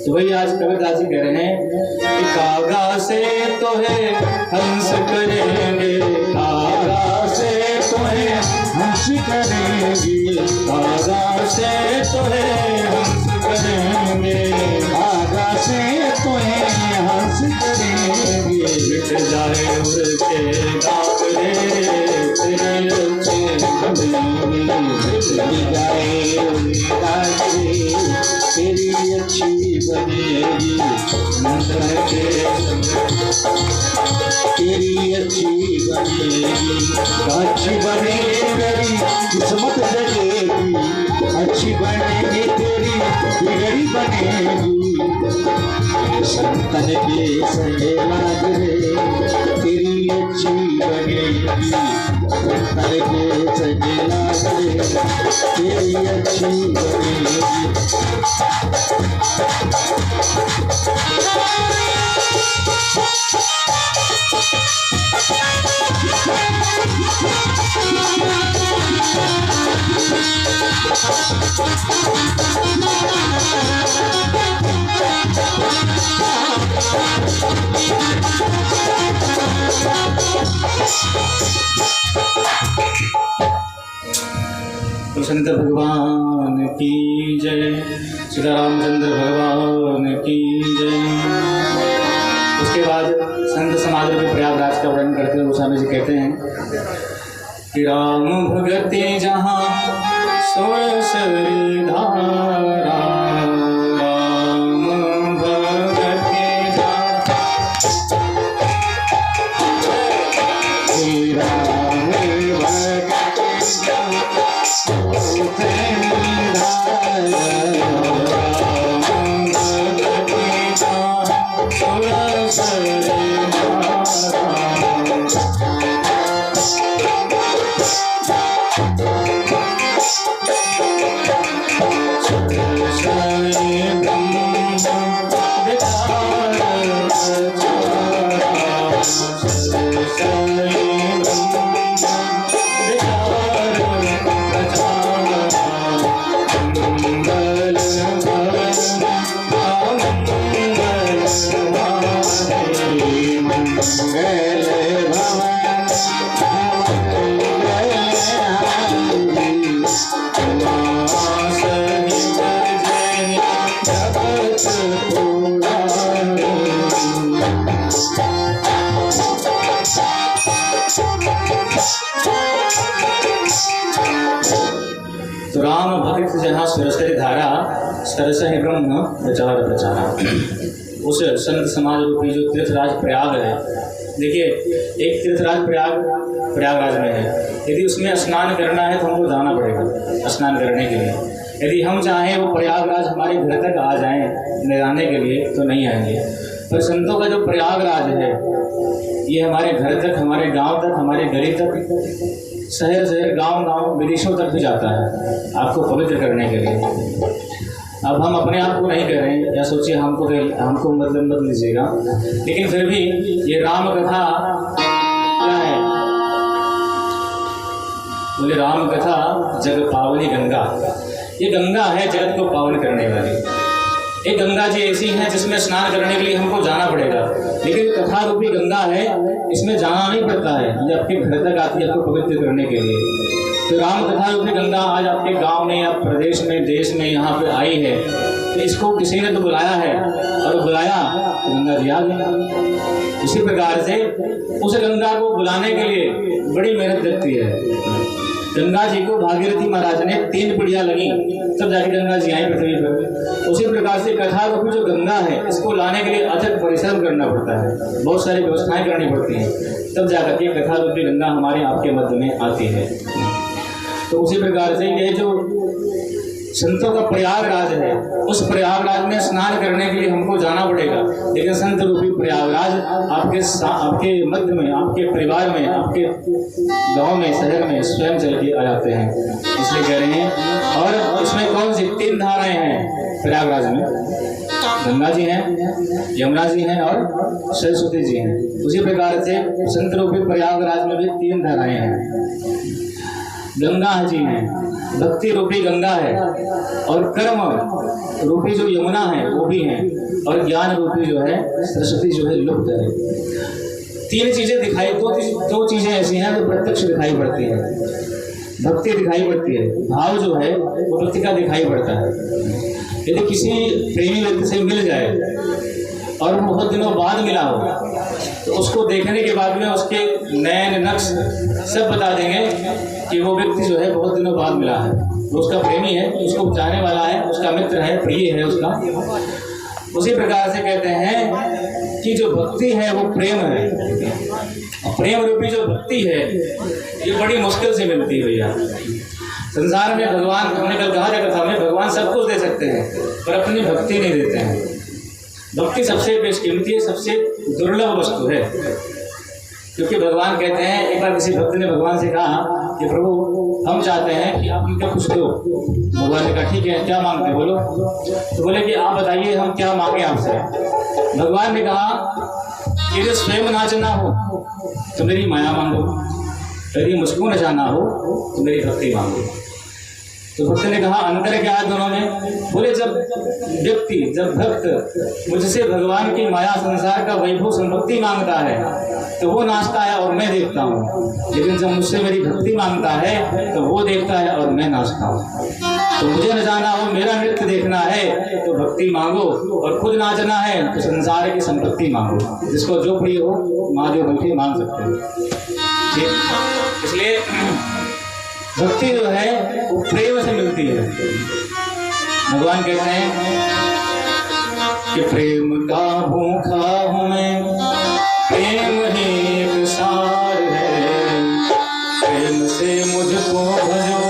तो वही आज कबीरदास जी कह रहे हैं कि कागा से तो है हंस करेंगे, कागा से तो है हंस करेंगी, कागा से तो है हंस करेंगे, कागा से तो है हंस करेंगी। मिट जाए उड़ के दाग रे तेरे अच्छे बनेंगे, मिट जाए दाग रे तेरी अच्छी बनेगी, मंत्र के तेरी अच्छी बनेगी। अच्छी बनेगी तेरी किस्मत जगेगी, अच्छी बनेगी तेरी बिगड़ी बनेगी संतन के संगे लाग रे तेरी अच्छी बनेगी संतन के संगे लाग रे तेरी अच्छी बनेगी। संत भगवान की जय, सीता रामचंद्र भगवान की जय। उसके बाद संत समाज में प्रयागराज का वर्णन करते हुए गोस्वामी जी कहते हैं कि राम भगति जहाँ सोसरी धारा, राम भगति जहाँ तो राम भक्त जहाँ सरस्वती धारा सरस ही ब्रह्म प्रचार प्रचारा। उस संत समाज रूपी जो तीर्थराज प्रयाग है, देखिए एक तीर्थराज प्रयागराज में है। यदि उसमें स्नान करना है तो हमको जाना पड़ेगा स्नान करने के लिए। यदि हम चाहें वो प्रयागराज हमारे घर तक आ जाएं नहलाने के लिए तो नहीं आएंगे। पर संतों का जो प्रयागराज है ये हमारे घर तक, हमारे गांव तक, हमारे गली तक, शहर शहर, गांव गांव, विदेशों तक भी जाता है आपको पवित्र करने के लिए। अब हम अपने आप को नहीं कह रहे हैं या सोचिए हमको मतलब मत लीजिएगा, लेकिन फिर भी ये राम कथा क्या है? बोले राम कथा जग पावनी गंगा। ये गंगा है जगत को पावन करने वाली। एक गंगा जी ऐसी है जिसमें स्नान करने के लिए हमको जाना पड़ेगा, लेकिन कथा रूपी गंगा है इसमें जाना नहीं पड़ता है, ये आपके घर तक आती है आपको पवित्र करने के लिए। तो राम कथा रूपी गंगा आज आपके गांव में या प्रदेश में, देश में यहाँ पे आई है, तो इसको किसी ने तो बुलाया है और बुलाया तो गंगा जी आ गई। इसी प्रकार से उस गंगा को बुलाने के लिए बड़ी मेहनत लगती है। गंगा जी को भागीरथी महाराज ने 3 पीढ़ियां लगी तब जाके गंगा जी आई पृथ्वी पर। उसी प्रकार से कथा रूपी जो गंगा है इसको लाने के लिए अथक परिश्रम करना पड़ता है, बहुत सारी व्यवस्थाएं करनी पड़ती हैं, तब जाकर के कथा रूपी गंगा हमारे आपके मध्य में आती है। तो उसी प्रकार से ये जो संतों का प्रयागराज है, उस प्रयागराज में स्नान करने के लिए हमको जाना पड़ेगा, लेकिन संत रूपी प्रयागराज आपके मध्य में, आपके परिवार में, आपके गांव में, शहर में स्वयं चल के आ जाते हैं। इसलिए कह रहे हैं। और इसमें कौन सी 3 धाराएं हैं प्रयागराज में? गंगा जी हैं, यमुना जी हैं और सरस्वती जी हैं। उसी प्रकार से संत रूपी प्रयागराज में भी 3 धाराएं हैं। गंगा जी हैं, भक्ति रूपी गंगा है, और कर्म रूपी जो यमुना है वो भी है, और ज्ञान रूपी जो है सरस्वती जो है लुप्त है। 3 चीजें दिखाई, 2 चीजें ऐसी हैं जो प्रत्यक्ष दिखाई पड़ती हैं। भक्ति दिखाई पड़ती है, भाव जो है वो भक्ति का दिखाई पड़ता है। यदि किसी प्रेमी व्यक्ति से मिल जाए और वो बहुत दिनों बाद मिला हो तो उसको देखने के बाद में उसके नैन नक्श सब बता देंगे कि वो व्यक्ति जो है बहुत दिनों बाद मिला है, वो उसका प्रेमी है, उसको जाने वाला है, उसका मित्र है, प्रिय है उसका। उसी प्रकार से कहते हैं कि जो भक्ति है वो प्रेम है। प्रेम रूपी जो भक्ति है ये बड़ी मुश्किल से मिलती है भैया। संसार में भगवान, हमने कल कहा था कथा में, भगवान सब कुछ दे सकते हैं पर अपनी भक्ति नहीं देते हैं। भक्ति सबसे बेशकीमती है, सबसे दुर्लभ वस्तु है। क्योंकि भगवान कहते हैं, एक बार किसी भक्त ने भगवान से कहा कि प्रभु हम चाहते हैं कि आप हमको कुछ दो। भगवान ने कहा ठीक है, क्या मांगते हैं बोलो। तो बोले कि आप बताइए हम क्या मांगे आपसे। भगवान ने कहा कि यदि स्वयं नाचना हो तो मेरी माया मांगो, यदि मुझको नचाना हो तो मेरी भक्ति मांगो। तो भक्त ने कहा अंतर क्या है दोनों में। बोले जब भक्त मुझसे भगवान की माया, संसार का वैभव, संपत्ति मांगता है तो वो नाचता है और मैं देखता हूँ, लेकिन जब मुझसे मेरी भक्ति मांगता है तो वो देखता है और मैं नाचता हूँ। तो मुझे नचाना हो, मेरा नृत्य देखना है तो भक्ति मांगो, और खुद नाचना है तो संसार की संपत्ति मांगो। जिसको जो प्रिय हो महादेव बैठे मांग सकते हो। ठीक, इसलिए भक्ति जो है वो प्रेम से मिलती है। भगवान कहते हैं कि प्रेम का भूखा हूँ मैं, प्रेम ही एक सार है। प्रेम से मुझको भजो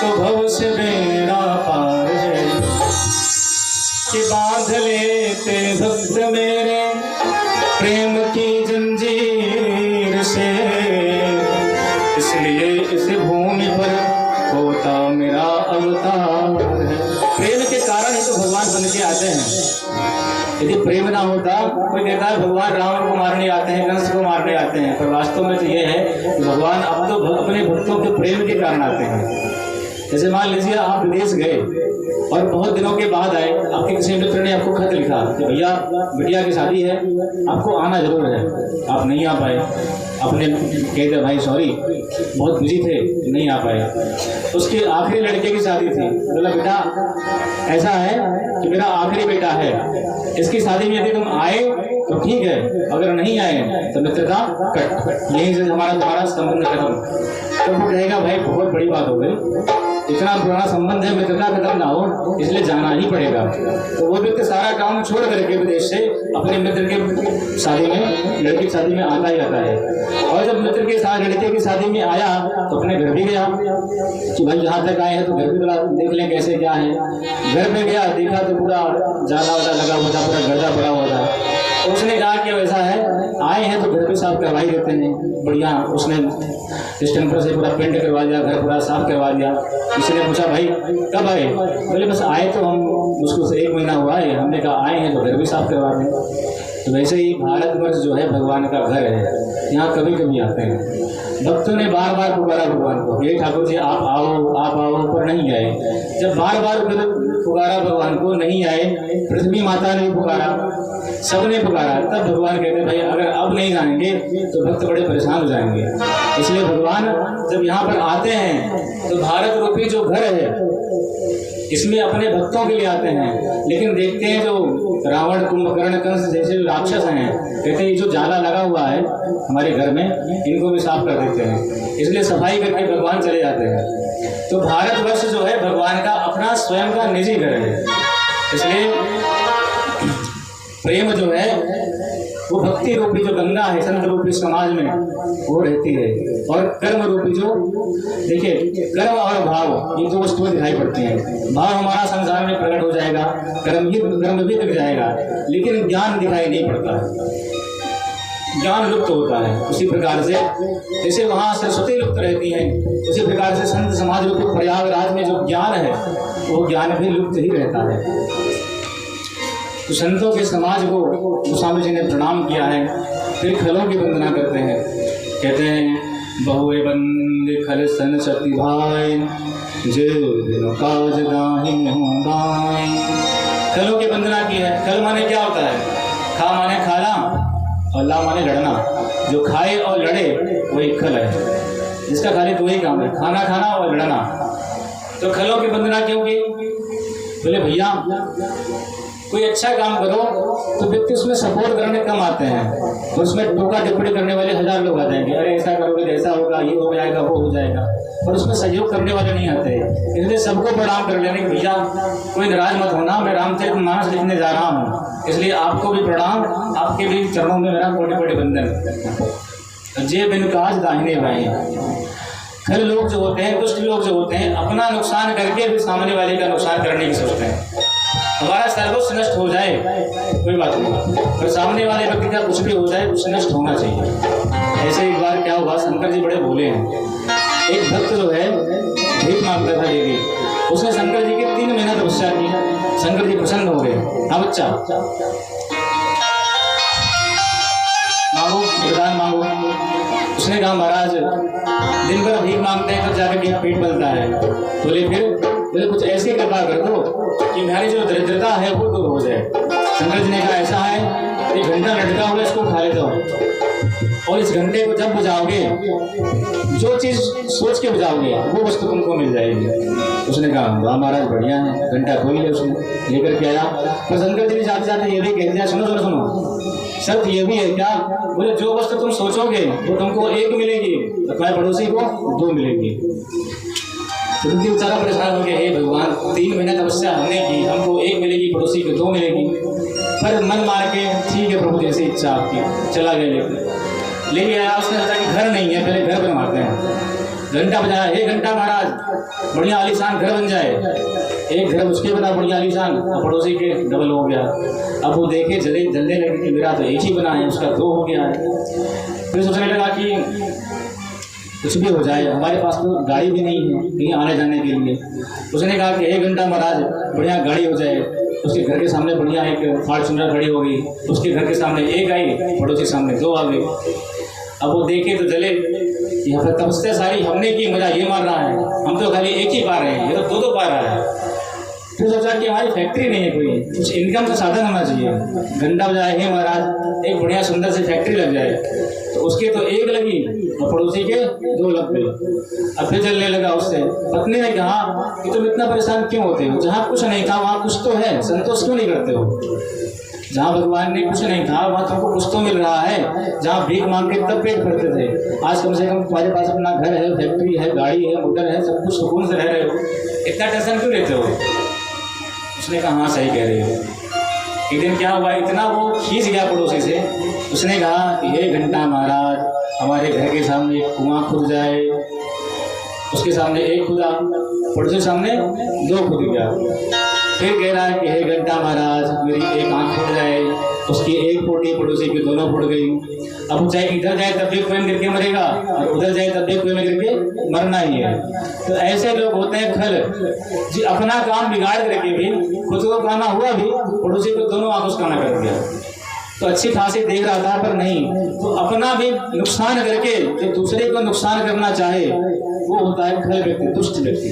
तो भव से बेड़ा पार है। कि बांध लेते भक्त मेरे प्रेम की जंजीर से, इसलिए इस भूमि पर होता मेरा अवतार है। प्रेम के कारण ही तो भगवान बन के आते हैं। यदि प्रेम ना होता, कोई कहता है भगवान रावण को मारने आते हैं, कंस को मारने आते हैं, पर वास्तव में तो ये है कि भगवान अब तो अपने भक्तों के प्रेम के कारण आते हैं। जैसे मान लीजिए आप विदेश गए और बहुत दिनों के बाद आए, आपके किसी मित्र ने आपको खत लिखा कि भैया बिटिया की शादी है, आपको आना जरूर है, आप नहीं आ पाए। आपने कह दिया भाई सॉरी बहुत बिजी थे नहीं आ पाए। उसकी आखिरी लड़के की शादी थी, बोला बेटा ऐसा है कि मेरा आखिरी बेटा है, इसकी शादी में यदि तुम आए तो ठीक है, अगर नहीं आए तो मित्रता कट, यहीं से हमारा तुम्हारा संबंध खत्म। तो वो कहेगा भाई बहुत बड़ी बात हो गई, इतना पुराना संबंध है, मित्रता खत्म ना हो इसलिए जाना ही पड़ेगा। तो वो व्यक्ति सारा काम छोड़ करके विदेश से अपने मित्र के शादी में, लड़की की शादी में आता ही आता है। और जब मित्र के साथ लड़के की शादी में आया तो अपने घर भी गया कि भाई यहाँ तक आए हैं तो घर भी थोड़ा देख लें कैसे क्या है। घर में गया, देखा तो पूरा जाला वाला लगा हुआ था, पूरा गर्दा पड़ा हुआ था। तो उसने कहा कि वैसा है, आए हैं तो घर भी साफ करवा ही देते हैं, बढ़िया। उसने स्टैम्पर से पूरा पेंट करवा दिया, घर पूरा साफ करवा दिया। किसी ने पूछा भाई कब आए, बोले बस आए तो हम मुश्किल से 1 महीना हुआ है। हमने कहा आए हैं तो घर भी साफ करवा दें। तो वैसे ही भारतवर्ष जो है भगवान का घर है, यहाँ कभी कभी आते हैं। भक्तों ने बार बार पुकारा भगवान को, हे ठाकुर जी आप आओ, पर नहीं आए। जब बार बार पुकारा भगवान को, नहीं आए, पृथ्वी माता ने पुकारा, सबने पुकारा, तब भगवान कहते भाई अगर अब नहीं जाएंगे तो भक्त बड़े परेशान हो जाएंगे। इसलिए भगवान जब यहाँ पर आते हैं तो भारत रूपी जो घर है इसमें अपने भक्तों के लिए आते हैं। लेकिन देखते हैं जो रावण, कुंभकर्ण, कंस जैसे राक्षस हैं, कहते हैं जो जाला लगा हुआ है हमारे घर में इनको भी साफ कर देते हैं, इसलिए सफाई करके भगवान चले जाते हैं। तो भारतवर्ष जो है भगवान का अपना स्वयं का निजी घर है। इसलिए प्रेम जो है वो भक्ति रूपी जो गंगा है संत रूपी समाज में वो रहती है। और कर्म रूपी जो, देखिए कर्म और भाव ये 2 वस्तुएं दिखाई पड़ती हैं। भाव हमारा संसार में प्रकट हो जाएगा, कर्म भी दिख जाएगा, लेकिन ज्ञान दिखाई नहीं पड़ता है, ज्ञान लुप्त होता है। उसी प्रकार से जैसे वहाँ सरस्वती लुप्त रहती है, उसी प्रकार से संत समाज रूपी प्रयागराज में जो ज्ञान है वो ज्ञान भी लुप्त ही रहता है। तो संतों के समाज को गोस्वामी जी ने प्रणाम किया है, फिर खलों की वंदना करते हैं। कहते हैं बहुए बंदे खल सन सती भाई, जे दिनों काज दाहिन हूँ दाई। खलों की वंदना की है। खल माने क्या होता है? खा माने खाना और ला माने लड़ना। जो खाए और लड़े वही खल है, जिसका खाली 2 ही काम है, खाना खाना और लड़ना। तो खलों की वंदना क्यों की? बोले भैया कोई अच्छा काम करो तो व्यक्ति उसमें सपोर्ट करने कम आते हैं, तो उसमें टोका टिप्पणी करने वाले 1000 लोग आ जाएंगे, अरे ऐसा करोगे तो ऐसा होगा, ये हो जाएगा, वो हो जाएगा, पर उसमें सहयोग करने वाले नहीं आते। इसलिए सबको प्रणाम कर लेने भैया कोई नाराज मत होना, मैं रामचरितमानस लिखने जा रहा हूँ, इसलिए आपको भी प्रणाम, आपके भी चरणों में मेरा कोटि कोटि वंदन। जे बिन काज दाहिने भाई, खल लोग जो होते हैं, दुष्ट लोग जो होते हैं, अपना नुकसान करके भी सामने वाले का नुकसान करने की सोचते हैं। हमारा सर्वस्व नष्ट हो जाए कोई बात नहीं, पर सामने वाले व्यक्ति का कुछ भी हो जाए कुछ नष्ट होना चाहिए। ऐसे एक बार क्या हुआ, शंकर जी बड़े भोले हैं। एक भक्त जो है भीख मांगता था डेली, उसने शंकर जी की 3 महीना तपस्या की। शंकर जी प्रसन्न हो गए। हाँ बच्चा मांगो, वरदान मांगो। उसने कहा महाराज दिन भर भीख मांगते हैं तो जाकर के पेट बनता है। बोले फिर कुछ ऐसी कृपा कर दो कि मेरी जो दरिद्रता है वो दूर हो जाए। शंकर जी ने कहा ऐसा है, एक घंटा लटका हुआ इसको खा लेता हूँ, और इस घंटे को जब बुझाओगे, जो चीज सोच के बुझाओगे वो वस्तु तुमको मिल जाएगी। उसने कहा वाह महाराज बढ़िया है। घंटा खोल लिया, उसने लेकर के आया। तो शंकर जी ने जाते जाते ये भी कह दिया, सुनो सुनो सुनो, शर्त ये भी है क्या? बोले जो वस्तु तुम सोचोगे वो तुमको 1 मिलेगी, तुम्हारे पड़ोसी को 2 मिलेगी। तो उनकी बेचारा परेशान हो गया, हे भगवान 3 महीने तपस्या हमने की, हमको 1 मिलेगी, पड़ोसी को 2 मिलेगी। पर मन मार के ठीक है प्रभु जैसी इच्छा आपकी, चला गया लेके आया। उसने सोचा कि घर नहीं है, पहले घर बनवाते हैं। घंटा बजाया, 1 घंटा महाराज बढ़िया आलीशान घर बन जाए। एक घर उसके बना बढ़िया आलीशान, पड़ोसी के डबल हो गया। अब वो देखे जलने लगे कि मेरा तो 1 ही बना है, उसका 2 हो गया है। फिर सोचने लगा कि कुछ भी हो जाए, हमारे पास तो गाड़ी भी नहीं है कहीं आने जाने के लिए। उसने कहा कि 1 घंटा महाराज बढ़िया गाड़ी हो जाए। उसके घर के सामने बढ़िया एक फॉर्च्यूनर खड़ी हो गई, उसके घर के सामने 1 आई, पड़ोसी सामने 2 आ गई। अब वो देखे तो जले, यहाँ पर तपस्या सारी हमने की, मजा ये मार रहा है, हम तो खाली 1 ही पा रहे हैं, ये तो 2 पा रहा है। फिर सोचा कि हमारी फैक्ट्री नहीं है, कोई कुछ इनकम का साधन होना चाहिए। घंटा बजाए, हे महाराज एक बढ़िया सुंदर सी फैक्ट्री लग जाए। तो उसके तो 1 लगी और पड़ोसी के 2 लग गए। अब फिर जलने लगा उससे। पत्नी ने कहा कि तुम इतना परेशान क्यों होते हो, जहाँ कुछ नहीं था वहाँ कुछ तो है, संतोष क्यों नहीं करते हो? जहाँ भगवान ने कुछ नहीं था वहाँ तुमको कुछ तो मिल रहा है। जहाँ भीख मांग के तब पेट भरते थे, आज कम से कम तुम्हारे पास अपना घर है, फैक्ट्री है, गाड़ी है, मोटर है, सब कुछ सुकून से रह रहे हो, इतना टेंशन क्यों लेते हो? उसने कहा हाँ सही कह रहे हो। एक दिन क्या हुआ, इतना वो खींच गया पड़ोसी से। उसने कहा ये घंटा महाराज हमारे घर के सामने एक कुआं खुद जाए। उसके सामने 1 खुदा, पड़ोसी सामने 2 खुद गया। फिर कह रहा है कि हे घंटा महाराज मेरी 1 आँख फूट जाए। उसकी 1 फूटी, पड़ोसी की 2 फूट गई। अब वो चाहे इधर जाए तब भी कोई गिर के मरेगा, और उधर जाए तब भी कोई गिर के मरना ही है। तो ऐसे लोग होते हैं खल, जी अपना काम बिगाड़ करके भी, खुद को काना हुआ भी, पड़ोसी को दोनों आंखों से काना कर दिया। तो अच्छी खासी देख रहा था पर नहीं, तो अपना भी नुकसान करके जो दूसरे को नुकसान करना चाहे वो होता है खल व्यक्ति, दुष्ट व्यक्ति।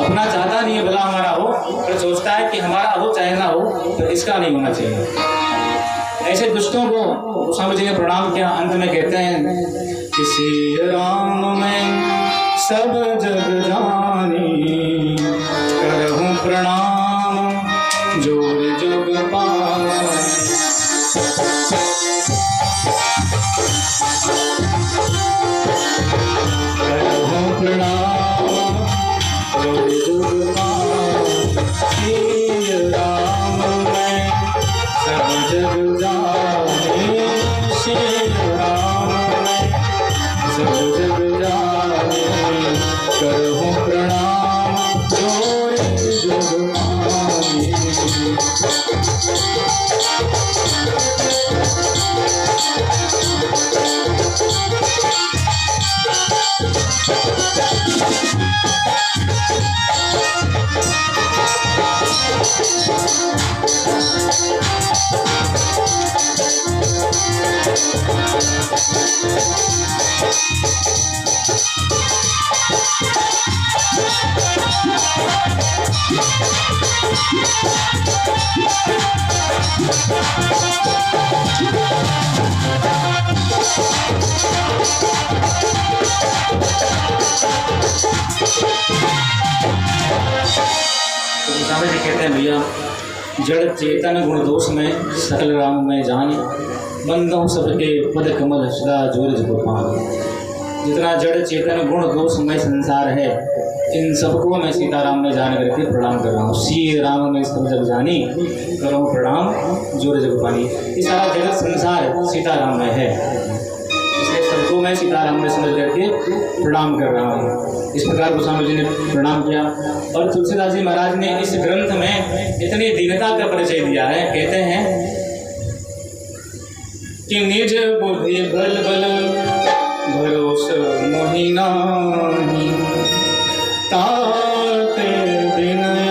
अपना चाहता नहीं है भला हमारा हो, पर सोचता है कि हमारा हो चाहे ना हो, तो इसका नहीं होना चाहिए। ऐसे दुष्टों को स्वामी जी ने प्रणाम किया। अंत में कहते हैं कि श्री राम में सब जग जानी, करहूं प्रणाम जोर जुग पानी। करहूं प्रणाम जोर जुग पानी, श्री राम में सब जग जाने, श्री राम में सब जग जाने, करहूं प्रणाम जोर जुग पानी। स्वामी जी कहते हैं भैया, जड़ चेतन गुण दोष में सकल राम में जानी, बंदों सबके पद कमल सदा जोर जुग पानी। जितना जड़ चेतन गुण दोष में संसार है, इन सबको मैं सीताराम में जान करके प्रणाम कर रहा हूँ। श्री राम में सब जग जानी, करो प्रणाम जोर जग पानी। ये सारा जगत संसार सीताराम में है, इसलिए सबको मैं सीताराम में समझ करके प्रणाम कर रहा हूँ। इस प्रकार गोस्वामी जी ने प्रणाम किया। और तुलसीदास जी महाराज ने इस ग्रंथ में इतनी दीनता का परिचय दिया है। कहते हैं कि निज बुद्धि बल बल भरोस मोहि नाहि, तात विनय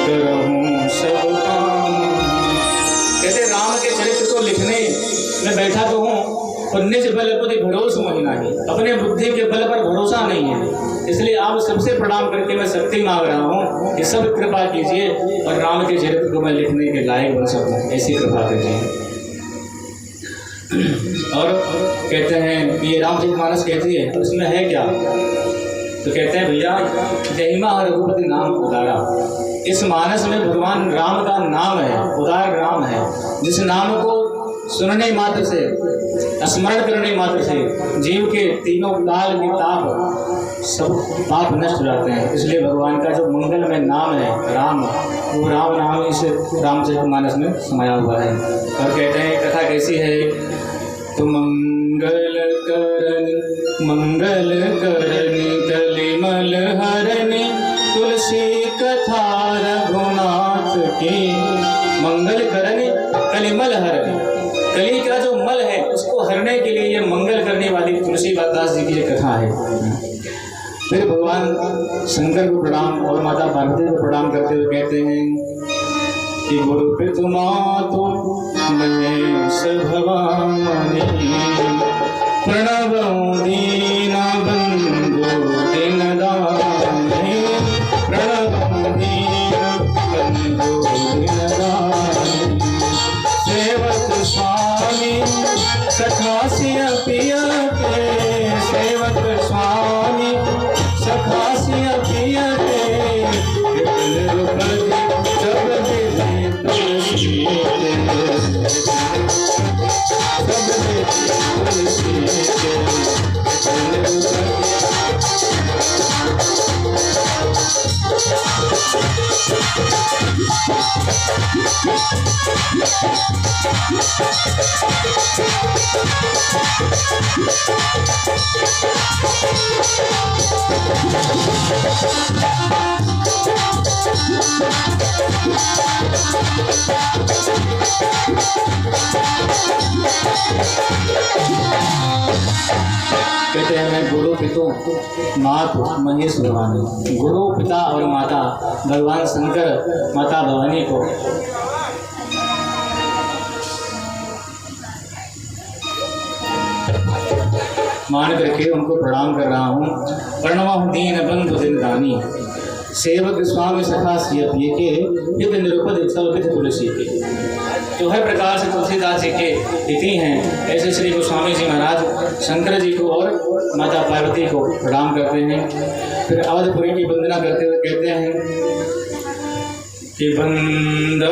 करहूँ सब काम। कहते राम के चरित्र को लिखने में बैठा तो हूँ, पर निज बल बुद्धि भरोस मोहि नाहि, अपने बुद्धि के बल पर भरोसा नहीं है। इसलिए आप सबसे प्रणाम करके मैं शक्ति मांग रहा हूँ कि सब कृपा कीजिए और राम के चरित्र को मैं लिखने के लायक बन सकूँ, ऐसी कृपा कीजिए। और कहते हैं कि ये रामचरितमानस कहती है, उसमें है क्या? तो कहते हैं भैया, जहिमा रघुपति नाम उदारा। इस मानस में भगवान राम का नाम है, उदार नाम है, जिस नाम को सुनने मात्र से, स्मरण करने मात्र से जीव के तीनों काल के ताप सब पाप नष्ट हो जाते हैं। इसलिए भगवान का जो मंगलमय नाम है राम, वो राम नाम इस रामचरितमानस में समाया हुआ है। और कहते हैं कथा कैसी है? तो मंगल करनी कलिमल हरनी, तुलसी कथा रघुनाथ की। मंगल करनी कलिमल हरनी, कली का जो मल है उसको हरने के लिए ये मंगल करने वाली तुलसी दास जी की ये कथा है। फिर भगवान शंकर को प्रणाम और माता पार्वती को प्रणाम करते हुए कहते हैं कि गुरु पितु मातु महेश भवानी, प्रणव दीन बंधु दिन दानी, प्रणव दीन बंधु दिन दानी। सेवक स्वामी सखासिया पिया के, सेवक स्वामी सखासिया पिया के, कहते हैं मैं गुरु पितु मातु महेश भवानी। गुरु पिता और माता भगवान शंकर माता भवानी को मान करके उनको प्रणाम कर रहा हूँ। प्रणव दीन बंधु दिन दानी, सेवक स्वामी सखा सिय पिय के, युद्ध निरुपद सब विध तुलसी के। जो हर प्रकार से तुलसीदास जी के हिति हैं, ऐसे श्री गोस्वामी जी महाराज शंकर जी को और माता पार्वती को प्रणाम करते हैं। फिर अवधपुरी की वंदना करते हुए कहते हैं कि बंद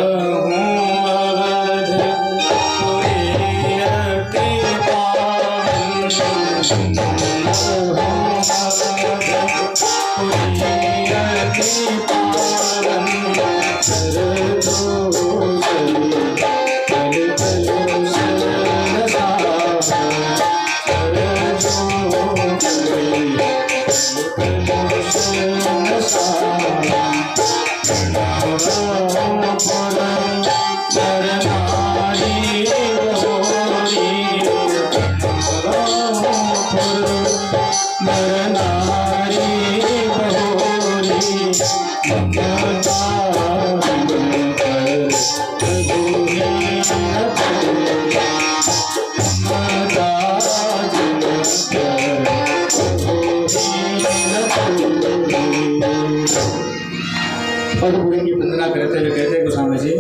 पदपुरी की वंदना करते हुए कहते हैं गोस्वामी जी,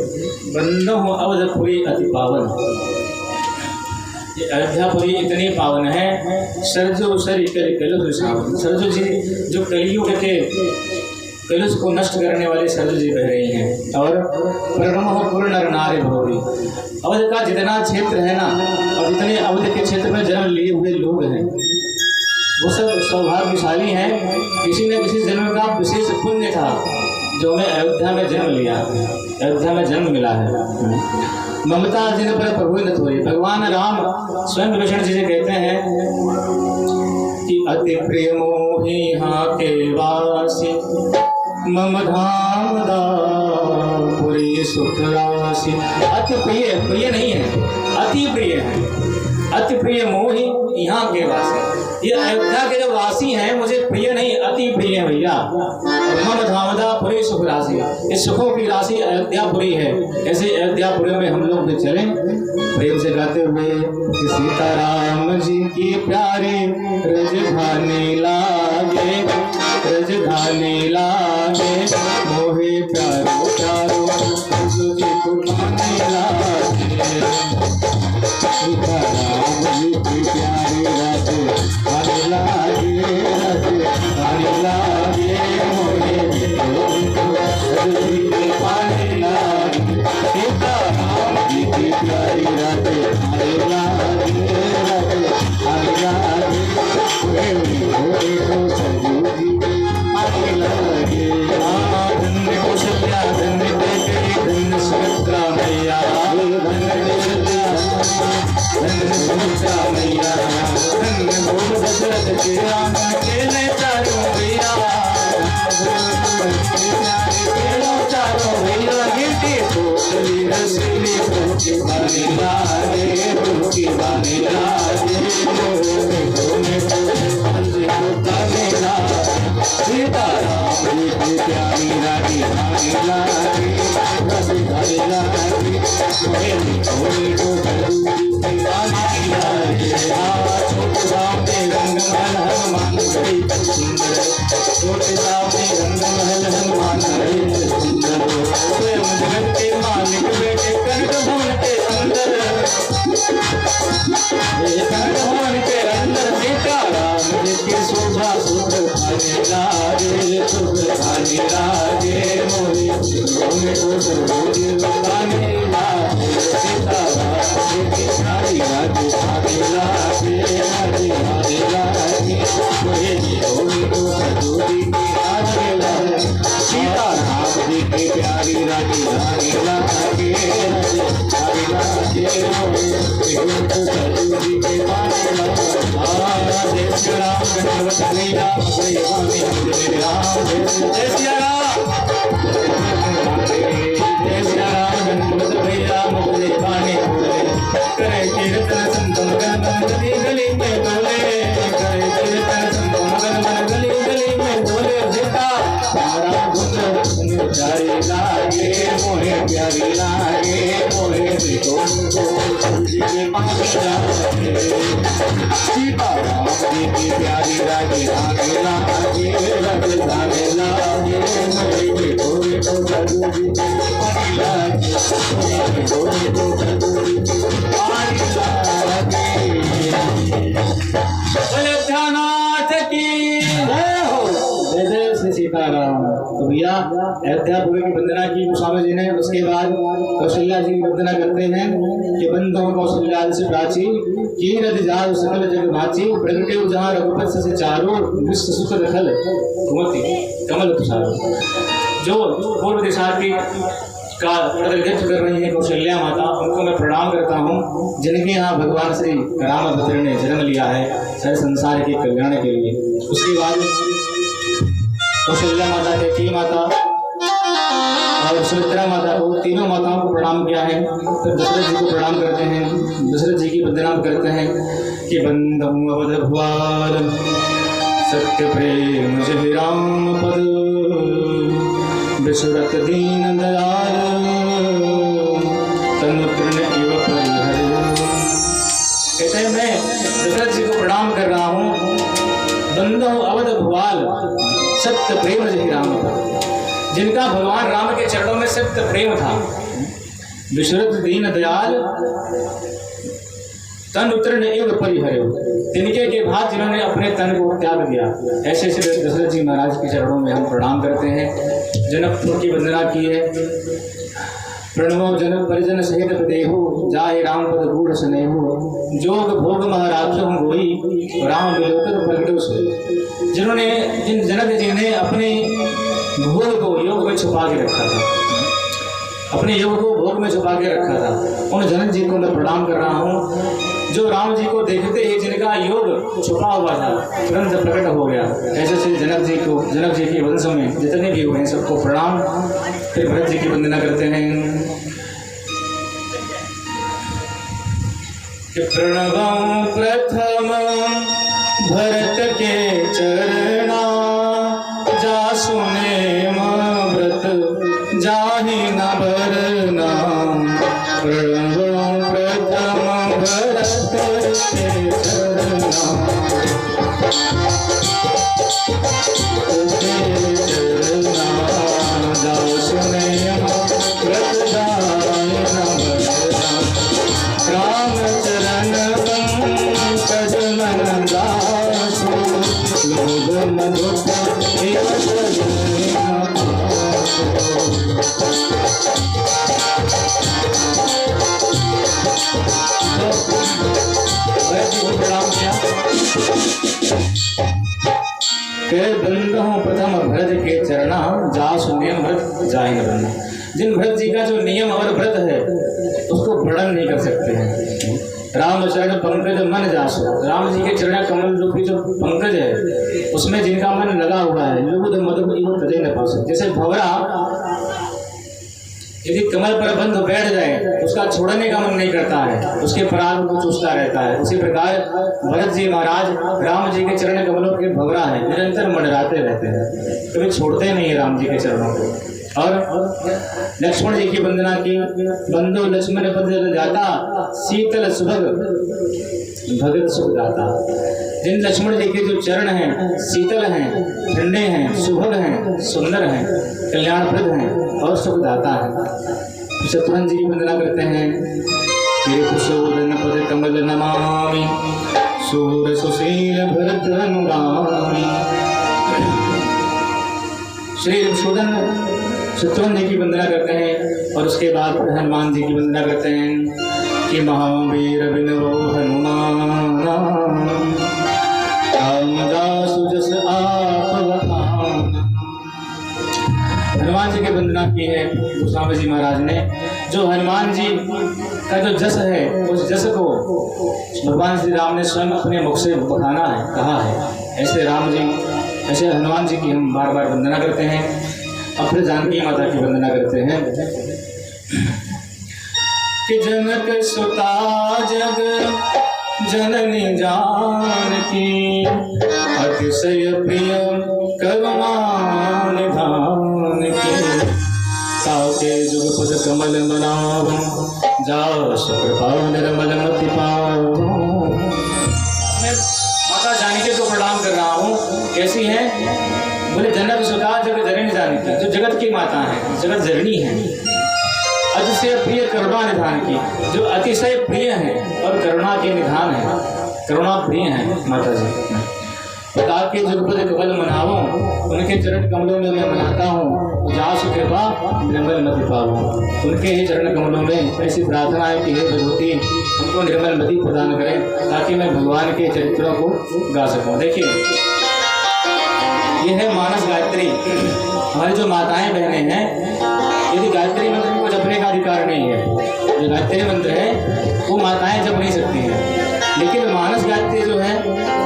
बंदो अवधपुरी अति पावन। ये अयोध्यापुरी इतनी पावन है, सरजो सर कलुष सावन। सरजू जी जो कलियुग के कलुष को नष्ट करने वाले सरजू जी बह रही हैं। और परम पूर्ण नर नारी भोरी। अवध का जितना क्षेत्र है ना, और जितने अवध के क्षेत्र में जन्म लिए हुए लोग हैं, वो सब सौभाग्यशाली हैं। किसी न किसी जन्म का विशेष पुण्य था जो मैं अयोध्या में जन्म लिया, अयोध्या में जन्म मिला है, ममता जिन पर प्रभु न थोड़ी। भगवान राम स्वयं विभीषण जी से कहते हैं कि अति प्रिय मोहि यहाँ के वासी, मम धाम पुरी सुख राशि। अति प्रिय, प्रिय नहीं है, अति प्रिय है। अति प्रिय मोहि यहाँ के वासी, ये अयोध्या के जो वासी हैं मुझे प्रिय नहीं, अति प्रिय है भैया। मम धामदा पुरी सुख राशि, इस सुखों की राशि अयोध्यापुरी है। ऐसे अयोध्यापुरी में हम लोग भी चलें प्रेम से गाते हुए कि सीताराम जी की प्यारी रजधानी लागे, रजधानी लागे मोहे प्यारो प्यारो तुझे कुर्बानी लागे। सीताराम जी की प्यारी रजधानी लागे, रजधानी लागे मोहे कुर्बानी लागे। सीताराम जी की प्यारी रजधानी लागे, रजधानी लागे मोहे धन्य कौशल्या धन्य कैकेयी धन्य सुमित्रा मैया, धन्य कौशल्या धन्य सुमित्रा मैया, धन्य भोग दशरथ के आंगन केले चारों भैया, चारों भैया गिरती पोटली रसीली भूखी बानी लागे, भूखी बानी लागे सीताराम जी की प्यारी रानी रानी लागे, रजधानी लागे मोहे को दीवानी लागे। छोटे दाम में रंग महल हनुमान गढ़ी सुंदर, छोटे दाम में रंग महल हनुमान गढ़ी सुंदर, स्वयं जगत के मालिक बेटे कनक भवन के अंदर, कनक भवन के अंदर सीताराम जी की शोभा सुख खाने लागे, सुख खाने लागे मोहे को सर्वोदय लगाने लागे। सीताराम जी की प्यारी रानी खाने लागे, खाने लागे मोहे को सर्वोदय लगाने लागे। सीताराम जी की प्यारी रानी खाने लागे, खाने लागे मोहे को सर्वोदय लगाने लागे। जय श्री राम गणपत भैया जय राम, जय सिया राम, जय सिया राम गणपत भैया मुझे पाने करे कीर्तन संतम गण मन गली गली में बोले, करे कीर्तन संतम गण मन गली गली में बोले। सीता मारा धुन प्यारी लागे मोहे प्यारी लागे मोहे सीताराम जी की प्यारी रानी रानी लागे, रजधानी लागे मोहे को जरूरी पानी लागे, मोहे को जरूरी पानी लागे। अयोध्यानाथ की जय हो, जय जय श्री सीताराम। तो भैया अयोध्यापुरी की वंदना की गोस्वामी जी ने, उसके बाद कौशल्या जी की वंदना करते हैं कि बंधो कौशल्या से प्राची कीरत जाल सकल जग भाची, प्रगटे जहाँ रघुपत से चारों विश्व सुख रखल घुमति कमल तुषारो। जो पूर्व दिशार्थी का प्रतिनिधित्व कर रही है कौशल्या माता, उनको मैं प्रणाम करता हूँ, जिनके यहाँ भगवान श्री रामभद्र ने जन्म लिया है सारे संसार के कल्याण के लिए। उसके बाद कौशल्या माता के की माता और सुमित्रा माता को, तीनों माताओं को प्रणाम किया है। फिर दशरथ जी को प्रणाम करते हैं, दशरथ जी की वंदना करते हैं कि बंधम अवध भुआर सत्य प्रेम जय राम पद, विश्वरत दीन दयाल तनु तृण इव परिहर। कहते हैं मैं दशरथ जी को प्रणाम कर रहा हूँ, बंधो अवध भुआल सत्य प्रेम जय राम पद, जिनका भगवान राम के चरणों में सत्य प्रेम था। विश्वरत दीन दयाल तन उत्तरण एवं परिहर, तिनके के बाद जिन्होंने अपने तन को त्याग दिया। ऐसे ऐसे दशरथ जी महाराज के चरणों में हम प्रणाम करते हैं। जनकपुर की वंदना की है। प्रणवो जनक परिजन सहित देहु, जाय राम पद गूढ़ स्नेहु, जोग भोग महाराज गोई, राम विलोकन प्रगटो से। जिन्होंने, जिन जनक जी ने अपने भोग को योग में छुपा के रखा था, अपने योग को भोग में छुपा के रखा था। उन जनक जी को मैं प्रणाम कर रहा हूँ जो राम जी को देखते ही जिनका योग छुपा हुआ था तुरंत प्रकट हो गया। ऐसे से जनक जी को, जनक जी के वंश में जितने भी हुए हैं सबको प्रणाम। फिर भरत जी की वंदना करते हैं कि प्रणवं प्रथम भरत के चरणा, जा सुने व्रत जाहि न बरना। प्रणवं प्रथम भरत के चरणा, जा सुने व्रत जाहि न बरना। राम चरण पंकज मन दासु, लोग मधुप प्रणाम किया। बंदों प्रथम भरत के चरणा, जासु नियम व्रत जाहि न बरना। जिन भरत जी का जो नियम और व्रत है उसको वर्णन नहीं कर सकते हैं। राम चरण पंकज मन जासु, राम जी के चरण कमल रूपी जो पंकज है उसमें जिनका मन लगा हुआ है, लोग मधुर तजय न पास। जैसे भंवरा यदि कमल पर बंध बैठ जाए उसका छोड़ने का मन नहीं करता है, उसके पराग को चूसता रहता है। उसी प्रकार भरत जी महाराज राम जी के चरण कमलों के भंवरा है, निरंतर मंडराते रहते हैं, कभी छोड़ते नहीं है राम जी के चरणों को। और लक्ष्मण जी की वंदना की, बंधु लक्ष्मण पद जाता, शीतल सुभग भगत सुख दाता। जिन लक्ष्मण जी के जो चरण हैं शीतल हैं, ठंडे हैं, सुभग हैं, सुंदर हैं, कल्याणप्रद हैं और सुखदाता है। शत्रुघ्न जी की वंदना करते हैं, तेरे कुशोदन पद कमल नमामि, सूर सुशील भरत अनुगामी। श्री शत्रुघ्न जी की वंदना करते हैं और उसके बाद हनुमान जी की वंदना करते हैं कि महावीर बिनवो हनुमान, रामदासु जस आप बखान। हनुमान जी की वंदना की है गोस्वामी जी महाराज ने। जो हनुमान जी का जो जस है उस जस को भगवान श्री राम ने स्वयं अपने मुख से बखाना है, कहा है। ऐसे राम जी, ऐसे हनुमान जी की हम बार बार वंदना करते हैं। अब फिर जानकी माता की वंदना करते हैं कि जनक सुता जग जननी जानकी, अतिशय प्रिय करुणा निधान की। ताके जुग पद कमल मनावं, जासु कृपा निर्मल मति पावं। मैं माता जानकी को प्रणाम कर रहा हूँ। कैसी है? बोले जनक सुता जग जननी जानकी, जो जगत की माता है, जगत जननी है। अतिशय प्रिय करुणा निधान की, जो अतिशय प्रिय है और करुणा के निधान है, करुणा प्रिय है माता जी। ताकि जुगपद कमल मनावो, उनके चरण कमलों में मैं मनाता हूँ। जासु कृपा निर्मल मति पावो, उनके ही चरण कमलों में ऐसी प्रार्थना है कि हे भगवती हमको निर्मल मति प्रदान करें ताकि मैं भगवान के चरित्रों को गा सकूँ। देखिए ये है मानस गायत्री। हमारी जो माताएं बहनें हैं, यदि गायत्री मंत्र को जपने का अधिकार नहीं है, जो गायत्री मंत्र है वो माताएं जप नहीं सकती हैं, लेकिन मानस गायत्री जो है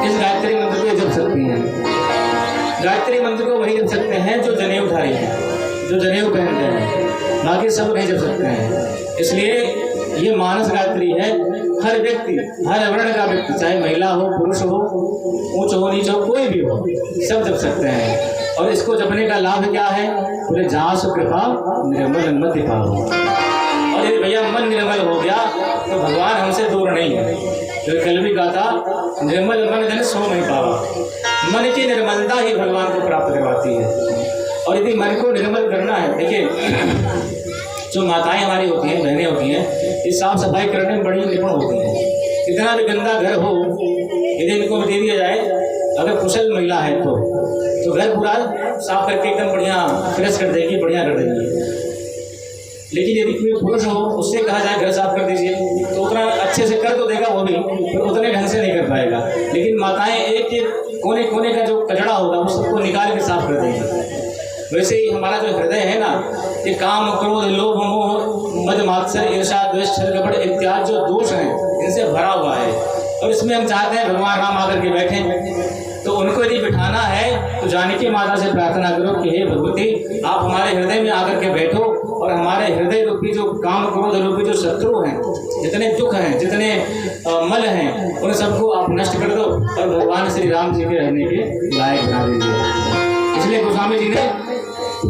इस गायत्री मंत्र को जप सकती हैं। गायत्री मंत्र को वही जप सकते हैं जो जनेऊधारी हैं, जो जनेऊ पहनते हैं, बाकी सब नहीं जप सकते हैं। इसलिए ये मानस गायत्री है। हर व्यक्ति, हर वर्ण का व्यक्ति, चाहे महिला हो, पुरुष हो, ऊंच हो, नीच हो, कोई भी हो, सब जप सकते हैं। और इसको जपने का लाभ क्या है? बोले जासु कृपा निर्मल मति पावो। और यदि भैया मन निर्मल हो गया तो भगवान हमसे दूर नहीं है। तो कल भी कहा था, निर्मल मन जन सो नहीं पावा। मन की निर्मलता ही भगवान को प्राप्त करवाती है। और यदि मन को निर्मल करना है, देखिए जो माताएं हमारी होती हैं, बहनें होती हैं, ये साफ सफाई करने में बड़ी निपुण होती हैं। कितना भी गंदा घर हो, यदि इनको दे दिया जाए, अगर कुशल महिला है तो घर पूरा साफ करके एकदम बढ़िया फ्रेश कर देगी, बढ़िया कर देगी। लेकिन यदि कोई पुरुष हो, उससे कहा जाए घर साफ कर दीजिए, तो उतना अच्छे से कर तो देगा वो भी, पर उतने ढंग से नहीं कर पाएगा। लेकिन माताएं एक एक कोने कोने का जो कचरा होगा वो सबको निकाल के साफ कर देंगी। वैसे ही हमारा जो हृदय है ना, ये काम, क्रोध, लोभ, मोह, मद, मात्सर्य, ईर्ष्या, द्वेष, छल, कपट इत्यादि जो दोष हैं, इनसे भरा हुआ है। और इसमें हम चाहते हैं भगवान राम आकर के बैठें। तो उनको यदि बिठाना है तो जानकी माता से प्रार्थना करो कि हे भगवती, आप हमारे हृदय में आकर के बैठो और हमारे हृदय रूपी जो काम, क्रोध रूपी जो शत्रु हैं, जितने दुख हैं, जितने मल हैं, उन सबको आप नष्ट कर दो और भगवान श्री राम जी के रहने के लायक बना दीजिए। इसलिए गोस्वामी जी ने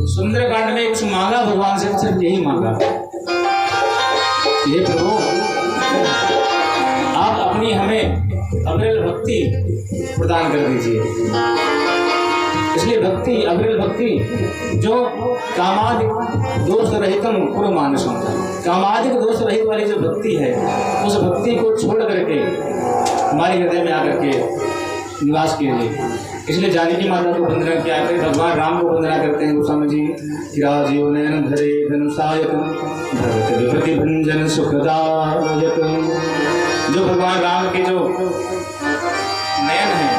सुंदरकांड में कुछ मांगा भगवान से, सिर्फ यही मांगा, हे प्रभु आप अपनी हमें अविरल भक्ति प्रदान कर दीजिए। इसलिए भक्ति, अविरल भक्ति जो कामादिक दोष रहितम कुरु मानसम, कामादिक दोष रहित वाली जो भक्ति है, उस भक्ति को छोड़ करके हमारे हृदय में आकर के निवास कीजिए। इसलिए जानकी माता को वंदना किया करते, भगवान राम को वंदना करते हैं गोस्वामी जी। जीव नयन धरे धनुषायक भगवत विपत्ति भंजन सुखदायक। जो भगवान राम के जो नयन है,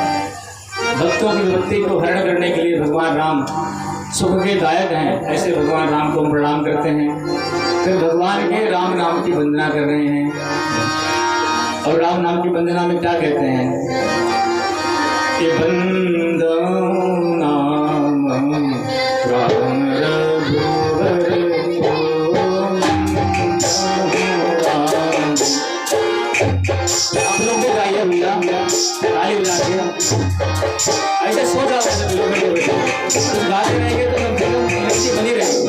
भक्तों की विपत्ति को हरण करने के लिए भगवान राम सुख के दायक हैं, ऐसे भगवान राम को हम प्रणाम करते हैं। फिर भगवान के राम नाम की वंदना कर रहे हैं। और राम नाम की वंदना में क्या कहते हैं कि वंदो नाम राम रघुवर आप लोग भी गाइए भैया, ताली बजा के ऐसे सो जाओ, ऐसे गाते रहेंगे तो कम से कम एनर्जी बनी रहेगी।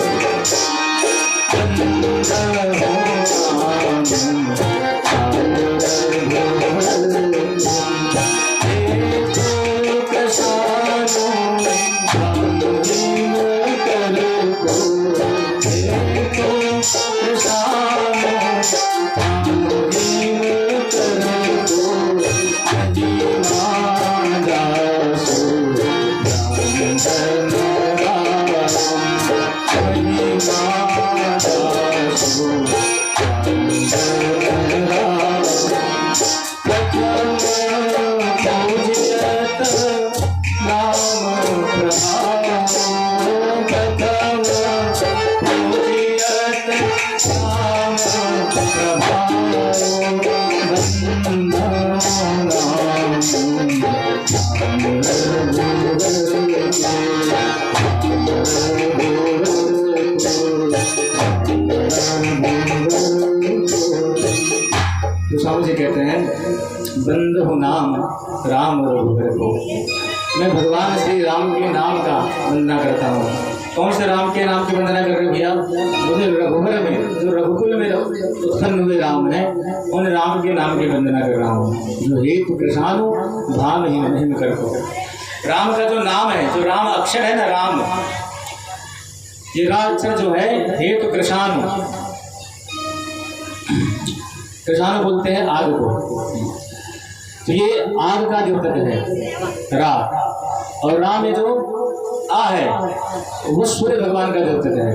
स्वामी जी कहते हैं बंद हो नाम राम रघुवर को। मैं भगवान श्री राम के नाम का वंदना करता हूँ। कौन से राम के नाम की वंदना कर रहे हो भैया? मुझे रघुवर में, जो रघुकुल में उत्पन्न हुए राम हैं, उन राम के नाम की वंदना कर रहा हूँ। जो हेतु कृषाणु भाव हिम कर को। राम का जो नाम है, जो राम अक्षर है ना, राम, ये राम अक्षर जो है हेतु कृषाणु, कृषाणु बोलते हैं आग को। तो ये आग का द्योतक है रा, और राम में जो आ है वो सूर्य भगवान का द्योतक है।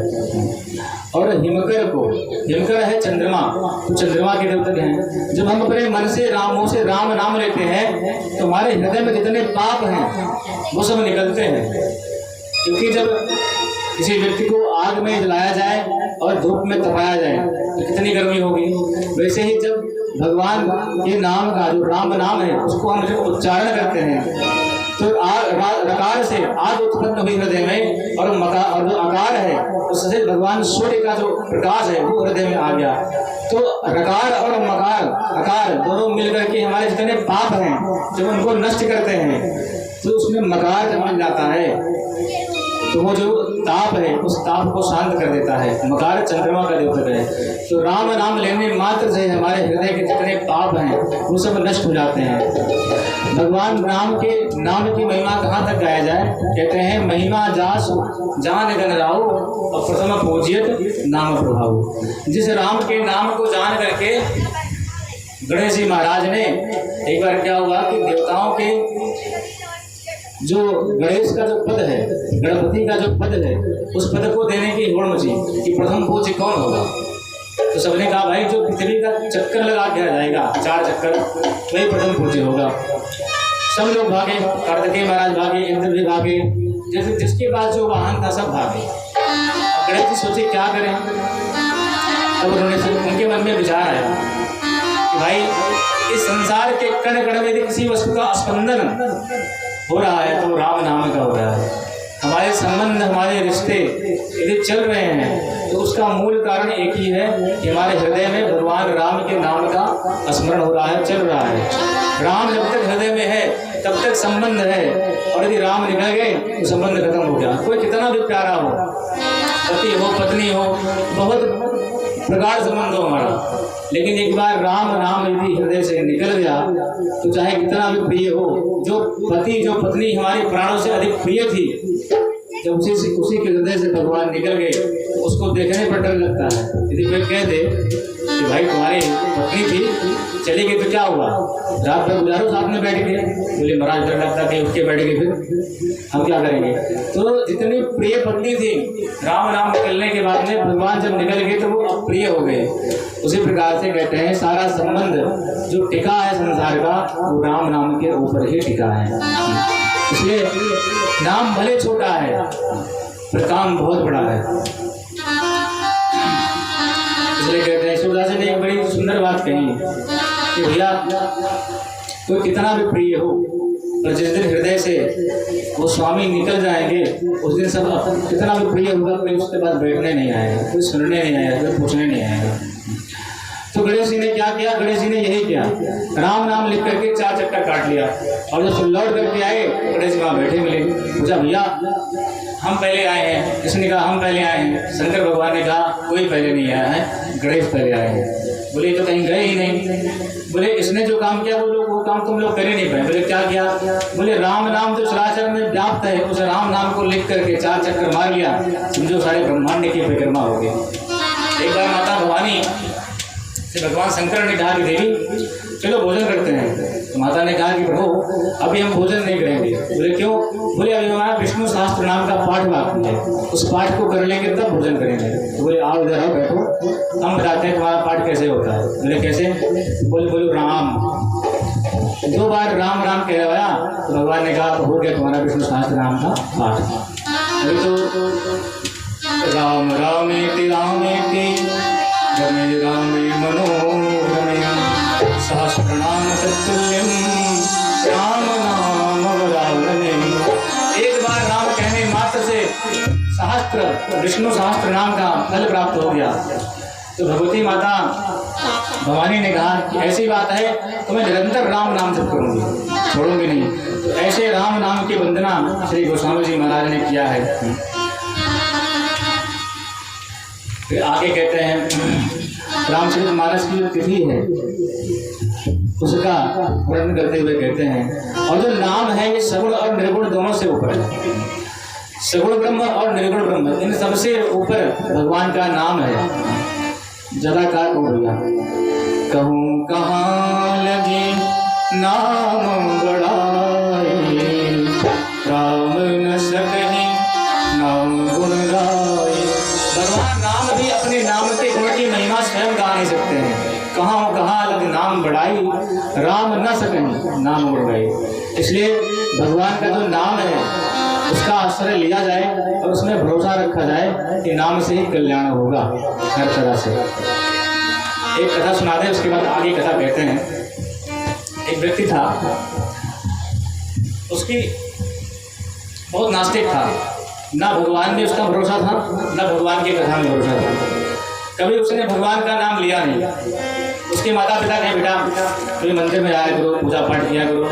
और हिमकर को, हिमकर है चंद्रमा, तो चंद्रमा के द्योतक हैं। जब हम अपने मन से रामों से राम नाम लेते हैं तो हमारे हृदय में जितने पाप हैं वो सब निकलते हैं। क्योंकि जब किसी व्यक्ति को आग में जलाया जाए और धूप में तपाया जाए तो कितनी गर्मी होगी। वैसे ही जब भगवान के नाम का, जो राम नाम है, उसको हम जब उच्चारण करते हैं तो रकार से आग उत्पन्न हुई हृदय में, और जो आकार है उससे भगवान सूर्य का जो प्रकाश है वो हृदय में आ गया। तो रकार और मकार, आकार दोनों मिलकर के हमारे जितने पाप हैं जब उनको नष्ट करते हैं तो उसमें मकार जब मिल जाता है तो वो जो ताप है उस ताप को शांत कर देता है। मकार चंद्रमा का द्योतक है। तो राम नाम लेने मात्र से हमारे हृदय के जितने पाप हैं वो सब नष्ट हो जाते हैं। भगवान राम के नाम की महिमा कहाँ तक गाया जाए? कहते हैं महिमा जास जान गण राहु और प्रथम पूजियत नाम प्रभाव। जिस राम के नाम को जान करके गणेश जी महाराज ने, एक बार क्या हुआ कि देवताओं के जो गणेश का जो पद है, गणपति का जो पद है, उस पद को देने की होड़ मची कि प्रथम पूज्य कौन होगा। तो सबने कहा भाई जो पृथ्वी का चक्कर लगा के आ जाएगा, 4 चक्कर, वही प्रथम पूज्य होगा। सब लोग भागे, कार्तिकेय महाराज भागे, इंद्र भी भागे, जैसे जिसके पास जो वाहन था सब भागे। गणेश जी सोचे क्या करें। तब उनके मन में विचार आया कि भाई इस संसार के कण कण में यदि किसी वस्तु का स्पंदन हो रहा है तो राम नाम का हो रहा है। हमारे संबंध, हमारे रिश्ते यदि चल रहे हैं तो उसका मूल कारण एक ही है कि हमारे हृदय में भगवान राम के नाम का स्मरण हो रहा है, चल रहा है। राम जब तक हृदय में है तब तक संबंध है, और यदि राम निकल गए तो संबंध खत्म हो गया। कोई कितना भी प्यारा हो, पति हो, पत्नी हो, बहुत प्रगाढ़ संबंध हो हमारा, लेकिन एक बार राम नाम यदि हृदय से निकल गया तो चाहे कितना भी प्रिय हो, जो पति जो पत्नी हमारे प्राणों से अधिक प्रिय थी, जब उसी के हृदय से भगवान निकल गए तो उसको देखने पर डर लगता है। यदि कोई कह दे कि भाई तुम्हारी पत्नी थी चली गई तो क्या हुआ, रात भर गुजारो साथ में बैठ के, बोले महाराज डर लगता कि उठ के बैठ गए फिर हम क्या करेंगे। तो जितनी प्रिय पत्नी थी, राम नाम निकलने के बाद में भगवान जब निकल गए तो वो अप्रिय हो गए। उसी प्रकार से कहते हैं सारा संबंध जो टिका है संसार का वो राम नाम के ऊपर ही टिका है। इसलिए नाम भले छोटा है पर काम बहुत बड़ा है। इसलिए कहते हैं शिवदास जी ने एक बड़ी सुंदर बात कही कि भैया कोई कितना भी प्रिय हो, पर जिस दिन हृदय से वो स्वामी निकल जाएंगे उस दिन सब कितना भी प्रिय होगा कोई उसके पास बैठने नहीं आएगा, कोई सुनने नहीं आएगा, कोई पूछने नहीं आएगा। तो गणेश जी ने क्या किया, गणेश जी ने यही किया, राम नाम लिख करके 4 चक्कर काट लिया, और जब लौट करके आए गणेश जी वहाँ बैठे मिले। पूछा भैया हम पहले आए हैं, इसने कहा हम पहले आए हैं। शंकर भगवान ने कहा कोई पहले नहीं आया है, गणेश पहले आए हैं। बोले तो कहीं गए ही नहीं। बोले इसने जो काम किया वो काम तुम लोग कर ही नहीं पाए। बोले क्या किया। बोले राम नाम जो चराचर में व्याप्त है उस राम नाम को लिख करके 4 चक्कर मार लिया, समझो सारे ब्रह्मांड की परिक्रमा हो गई। एक बार माता भवानी से भगवान शंकर ने कहा कि देवी चलो भोजन करते हैं। तो माता ने कहा कि प्रभु अभी हम भोजन नहीं करेंगे। बोले क्यों। बोले अभी हमारा विष्णु सहस्त्र नाम का पाठ बाकी है, उस पाठ को कर लेंगे तब भोजन करेंगे। तो बोले आओ इधर आओ बैठो, हम बताते हैं तुम्हारा पाठ कैसे होता है। बोले कैसे। बोले बोलो राम। 2 बार राम राम कहवाया तो भगवान ने कहा तो हो गया तुम्हारा विष्णु सहस्त्र नाम का पाठ। अभी तो राम रामेति रामेति रमे रामे मनोरमे सहस्रनाम तत्तुल्यम राम नाम वरानने। एक बार राम कहने मात्र से सहस्त्र विष्णु सहस्त्र नाम का फल प्राप्त हो गया। तो भगवती माता भवानी ने कहा कि ऐसी बात है तो मैं निरंतर राम नाम जप करूंगी, छोड़ूंगी नहीं। तो ऐसे राम नाम की वंदना श्री गोस्वामी जी महाराज ने किया है। फिर आगे कहते हैं रामचरितमानस की जो तिथि है उसका वर्णन करते हुए कहते हैं, और जो नाम है ये सगुण और निर्गुण दोनों से ऊपर है। सगुण ब्रह्म और निर्गुण ब्रह्म इन सबसे ऊपर भगवान का नाम है। जलाकार हो गया कहूँ कहाँ लगे नाम बड़ाई, राम न सकहि नाम गुण गाए। भगवान राम भी अपने नाम के गुण की महिमा स्वयं गा नहीं सकते हैं। कहाँ लग नाम बढ़ाई, राम न सकहि नाम गुण गाए। इसलिए भगवान का जो नाम है उसका आश्रय लिया जाए और उसमें भरोसा रखा जाए कि नाम से ही कल्याण होगा हर तरह से। एक कथा सुना दे, उसके बाद आगे कथा कहते हैं। एक व्यक्ति था, उसकी बहुत नास्तिक था, ना भगवान में उसका भरोसा था ना भगवान की कथा में भरोसा था। कभी उसने भगवान का नाम लिया नहीं। उसके माता पिता कहे बेटा कभी मंदिर में आया करो, पूजा पाठ किया करो।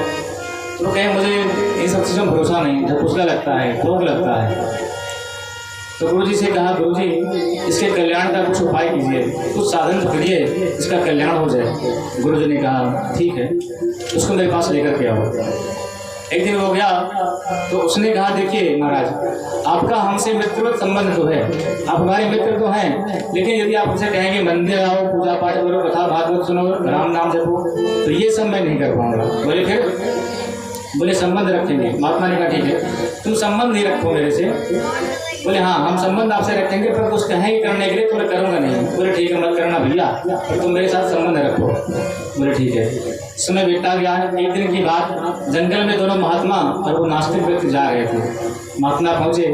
तो कहे मुझे इन सब चीज़ों में भरोसा नहीं, झपुसला लगता है, ठोक लगता है। तो गुरु जी से कहा गुरु जी इसके कल्याण का कुछ उपाय कीजिए, कुछ साधन करिए, इसका कल्याण हो जाए। गुरु जी ने कहा ठीक है, उसको मेरे पास लेकर के आओ। एक दिन हो गया तो उसने कहा देखिए महाराज आपका हमसे मित्रवत संबंध तो है, आप हमारे मित्र तो हैं, लेकिन यदि आप उनसे कहेंगे मंदिर आओ, पूजा पाठ करो, कथा भागवत सुनो, राम नाम जपो, तो ये सब मैं नहीं कर पाऊंगा। बोले फिर। बोले संबंध रखेंगे। महात्मा ने कहा ठीक है, तुम संबंध नहीं रखो मेरे से। बोले हाँ हम संबंध आपसे रखेंगे पर कुछ कहेंगे करने के लिए तो मैं करूँगा नहीं। बोले ठीक है मत करना भैया, पर तुम मेरे साथ संबंध रखो। बोले ठीक है। समय बीतता गया। एक दिन की बात, जंगल में दोनों महात्मा और वो नास्तिक व्यक्ति जा रहे थे। महात्मा पहुँचे,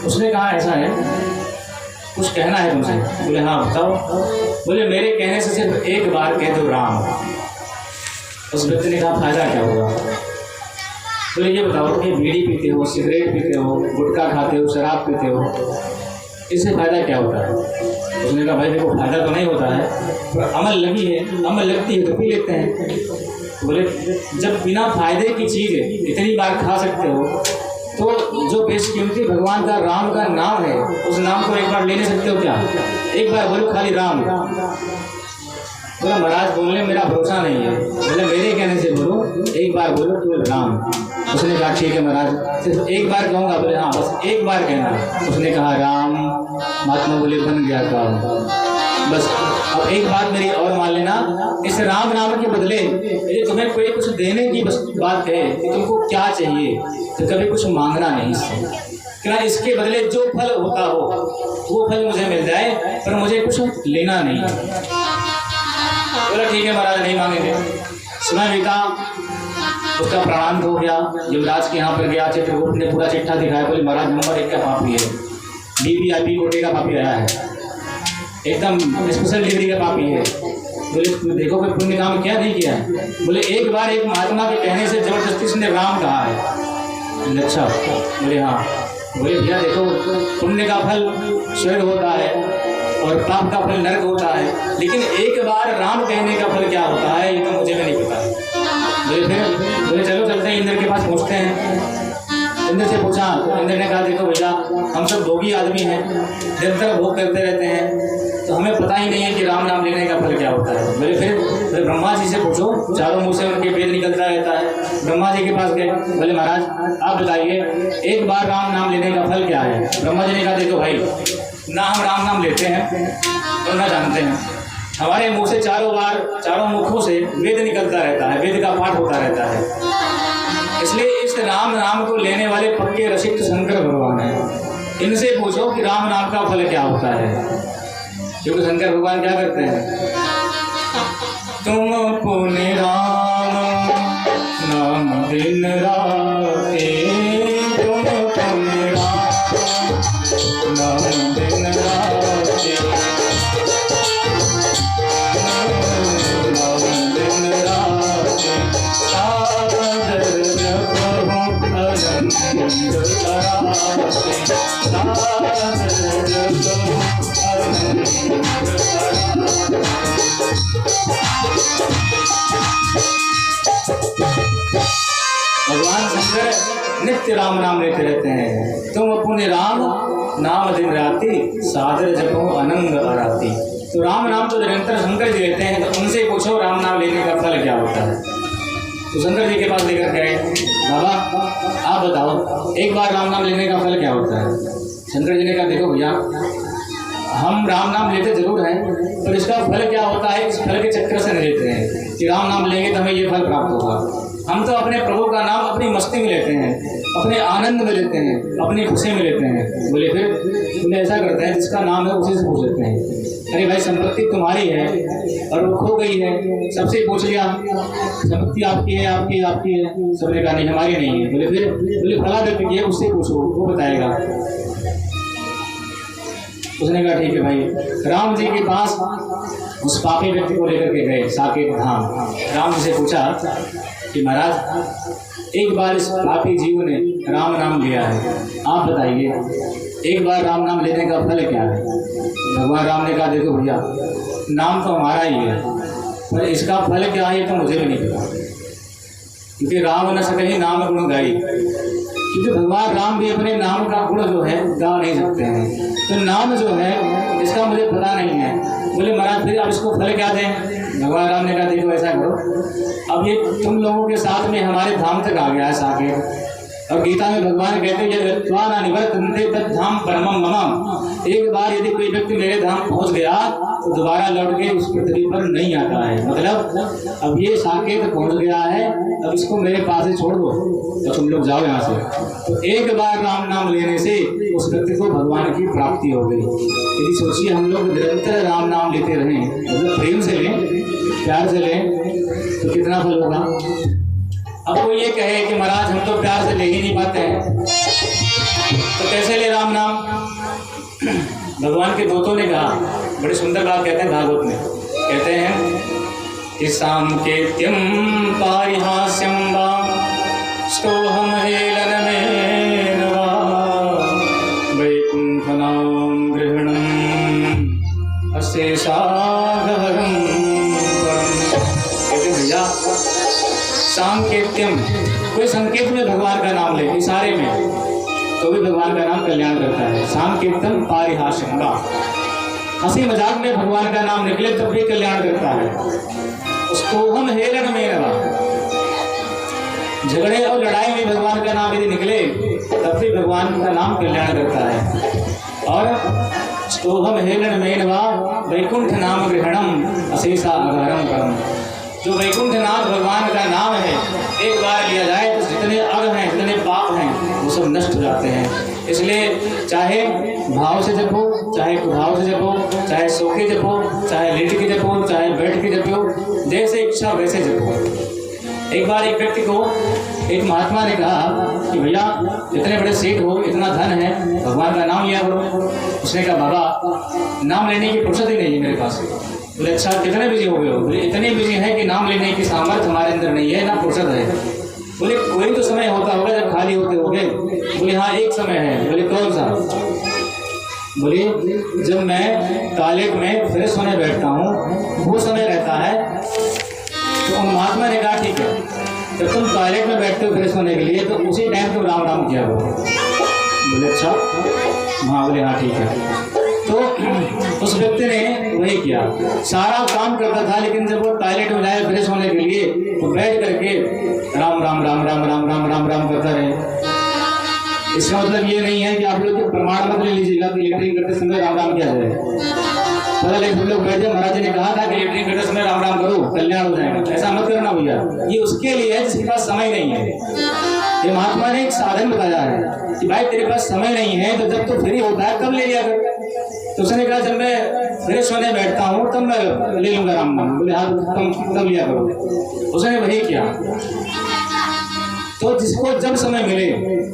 उसने कहा ऐसा है, कुछ कहना है तुमसे। बोले हाँ बताओ। बोले मेरे कहने से सिर्फ एक बार कह दो राम। उस व्यक्ति ने कहा फायदा क्या होगा? बोले ये बताओ कि बीड़ी पीते हो, सिगरेट पीते हो, गुटखा खाते हो, शराब पीते हो, इससे फायदा क्या होता है? उसने कहा भाई देखो फायदा तो नहीं होता है, पर अमल लगी है, अमल लगती है तो पी लेते हैं। बोले जब बिना फायदे की चीज़ इतनी बार खा सकते हो तो जो बेशकीमती भगवान का राम का नाम है, उस नाम को एक बार ले नहीं सकते हो क्या? एक बार बोलो खाली राम। बोला महाराज बोलने मेरा भरोसा नहीं है। बोले मेरे कहने से बोलो, एक बार बोलो केवल राम। उसने कहा ठीक है महाराज, सिर्फ एक बार कहूँगा। बोले हाँ बस एक बार कहना। उसने कहा राम। महात्मा बोले बन गया काम। बस अब एक बात मेरी और मान लेना, इस राम नाम के बदले यदि तुम्हें कोई कुछ देने की बस बात है कि तुमको क्या चाहिए, तो कभी कुछ मांगना नहीं इससे, क्या इसके बदले जो फल होता हो वो फल मुझे मिल जाए, पर मुझे कुछ लेना नहीं। बोला ठीक है महाराज नहीं मांगेंगे। समय बीता, उसका प्राणांत हो गया। यमराज के यहाँ पर गया, चित्रगुप्त ने पूरा चिट्ठा दिखाया। बोले महाराज नंबर 1 का पापी है, VIP कोटे का पापी आया है, एकदम स्पेशल डिग्री का पापी है। बोले देखो कि पुण्य काम क्या नहीं किया है? बोले एक बार एक महात्मा के कहने से जबरदस्ती उसने राम कहा है। अच्छा। बोले हाँ। बोले भैया देखो पुण्य का फल स्वर्ग होता है और पाप का फल नरक होता है, लेकिन एक बार राम कहने का फल क्या होता है ये तो मुझे भी नहीं पता। बोले चलो चलते हैं, इंद्र के पास पहुँचते हैं। इंद्र से पूछा तो इंद्र ने कहा देखो भैया हम सब भोगी आदमी हैं, निरंतर भोग करते रहते हैं, तो हमें पता ही नहीं है कि राम नाम लेने का फल क्या होता है। बोले फिर ब्रह्मा जी से पूछो, चारों मुँह से उनके वेद निकलता रहता है। ब्रह्मा जी के पास गए। बोले महाराज आप बताइए एक बार राम नाम लेने का फल क्या है? ब्रह्मा जी ने कहा देखो भाई ना हम राम नाम लेते हैं और ना जानते हैं, हमारे मुँह से चारों मुखों से वेद निकलता रहता है, वेद का पाठ होता रहता है। इसलिए इस राम नाम को लेने वाले पक्के रसिक शंकर भगवान हैं। इनसे पूछो कि राम नाम का फल क्या होता है। क्योंकि शंकर भगवान क्या करते हैं? तुम पुण्य राम नाम दिन राते, तुम पुण्य राम नाम दिन राते, नाम दिन राते, सादर जपहु अनंत कराते, सादर जपहु भगवान शंकर नित्य राम नाम लेते रहते हैं। तुम अपने राम नाम दिन राती, सादर जपो अनंग आराती। तो राम नाम तो निरंतर शंकर जी लेते हैं, तो उनसे पूछो राम नाम लेने का फल क्या होता है। तो शंकर जी के पास लेकर गए, बाबा आप बताओ एक बार राम नाम लेने का फल क्या होता है। शंकर जी ने कहा देखो भैया हम राम नाम लेते जरूर हैं, पर इसका फल क्या होता है इस फल के चक्कर से नहीं लेते हैं कि राम नाम लेंगे तो हमें ये फल प्राप्त होगा। हम तो अपने प्रभु का नाम अपनी मस्ती में लेते हैं, अपने आनंद में लेते हैं, अपनी खुशी में लेते हैं। बोले फिर तुम्हें ऐसा करते हैं जिसका नाम है उसी से पूछ लेते हैं, अरे भाई संपत्ति तुम्हारी है और वो खो गई है, सबसे पूछ लिया संपत्ति आपकी है आपकी आपकी है, सबने कहा नहीं हमारी नहीं है। बोले फला व्यक्ति है उससे पूछो वो बताएगा। उसने कहा ठीक है भाई। राम जी के पास उस पापी व्यक्ति को लेकर के गए साकेत धाम। राम जी से पूछा कि महाराज एक बार इस पापी जीव ने राम नाम लिया है, आप बताइए एक बार राम नाम लेने का फल क्या है। भगवान राम ने कहा देखो भैया नाम तो हमारा ही है, पर इसका फल क्या है तो मुझे भी नहीं पता, क्योंकि राम न सके नाम गुण गाई। क्योंकि भगवान राम भी अपने नाम का गुण जो है गा नहीं सकते हैं, तो नाम जो है इसका मुझे पता नहीं है। बोले महाराज फिर अब इसको फल क्या दें। भगवान राम ने कहा देखो ऐसा करो, अब ये तुम लोगों के साथ में हमारे धाम तक आ गया है साकेत, और गीता में भगवान कहते हैं त्वाना निवर्तन्ते तत् धाम परमम मम। एक बार यदि कोई व्यक्ति मेरे धाम पहुंच गया तो दोबारा लौट के उस पृथ्वी पर नहीं आता है। मतलब अब ये साकेत पहुंच गया है, अब इसको मेरे पास ही छोड़ दो तो तुम लोग जाओ यहाँ से। तो एक बार राम नाम लेने से उस व्यक्ति को भगवान की प्राप्ति हो गई। यदि सोचिए हम लोग निरंतर राम नाम लेते रहें, मतलब प्रेम से लें, प्यार से लें, तो कितना फल होगा। अब कोई ये कहे कि महाराज हम तो प्यार से ले ही नहीं पाते हैं, तो कैसे ले राम नाम? भगवान के दूतों ने कहा, बड़ी सुंदर बात कहते हैं भागवत में, कहते हैं कि सांकेत्यम पारिहास्यम वा स्तोहम हेलनमेन वा वैकुंठनाम गृहणम अशेषागहरम। कहते भैया सांकेत्यम, कोई संकेत में भगवान का नाम ले, इशारे में, तो भी भगवान का नाम कल्याण करता है। सांकेत्यम पारिहास्यम वा, हंसी मजाक में भगवान का नाम निकले तब भी कल्याण करता है। उसको हम हेलन में रहा, झगड़े और लड़ाई में भगवान का नाम यदि निकले तब भी भगवान का नाम कल्याण करता है। और स्तोहम हेलन में नवा वैकुंठ नाम ग्रहणम अशेषा अघहरम करम। जो वैकुंठ नाथ भगवान का नाम है, एक बार लिया जाए तो जितने अघ हैं, जितने पाप हैं, वो सब नष्ट हो जाते हैं। इसलिए चाहे भाव से जपो, चाहे कुभाव से जपो, चाहे सो के जपो, चाहे लेट के जपो, चाहे बैठ के जपो, जैसे इच्छा वैसे जपो। एक बार एक व्यक्ति को एक महात्मा ने कहा कि भैया इतने बड़े सेठ हो, इतना धन है, भगवान का नाम लिया करो। उसने कहा बाबा नाम लेने की फुर्सत ही नहीं है मेरे पास। बोले अच्छा कितने बिजी हो गए हो? बोले इतने बिजी है कि नाम लेने की सामर्थ्य हमारे अंदर नहीं है, ना फुर्सत है। बोले कोई तो समय होता होगा जब खाली होते होगे? बोले हाँ एक समय है। बोले कौन सा? बोले जब मैं टॉयलेट में फ्रेश होने बैठता हूँ वो समय रहता है। तो महात्मा ने कहा ठीक है, जब तुम टॉयलेट में बैठते हो फ्रेश होने के लिए तो उसी टाइम तुम राम राम किया करो। बोले अच्छा हाँ। बोले हाँ ठीक है। तो उस व्यक्ति ने वही किया, सारा काम करता था, लेकिन जब वो टॉयलेट में जाए फ्रेश होने के लिए तो बैठ करके राम राम राम राम राम राम राम राम करता रहे। इसका मतलब ये नहीं है कि आप लोग प्रमाण मत ले लीजिएगा कि लेटरिन करते समय राम राम किया जाए। पता लगे हम लोग बैठे, महाराज जी ने कहा था कि लेटरिन करते समय राम राम करो कल्याण हो जाएगा, ऐसा मत करना भैया। ये उसके लिए है जिसके पास समय नहीं है। ये महात्मा ने एक साधन बताया है कि भाई तेरे पास समय नहीं है तो जब तो फ्री होता है तब ले लिया कर। तो उसने कहा जब मैं फ्रेश होने बैठता हूँ तब मैं ले लूंगा राम नाम। बोले हाँ तुम तब लिया करो। उसने वही किया। तो जिसको जब समय मिले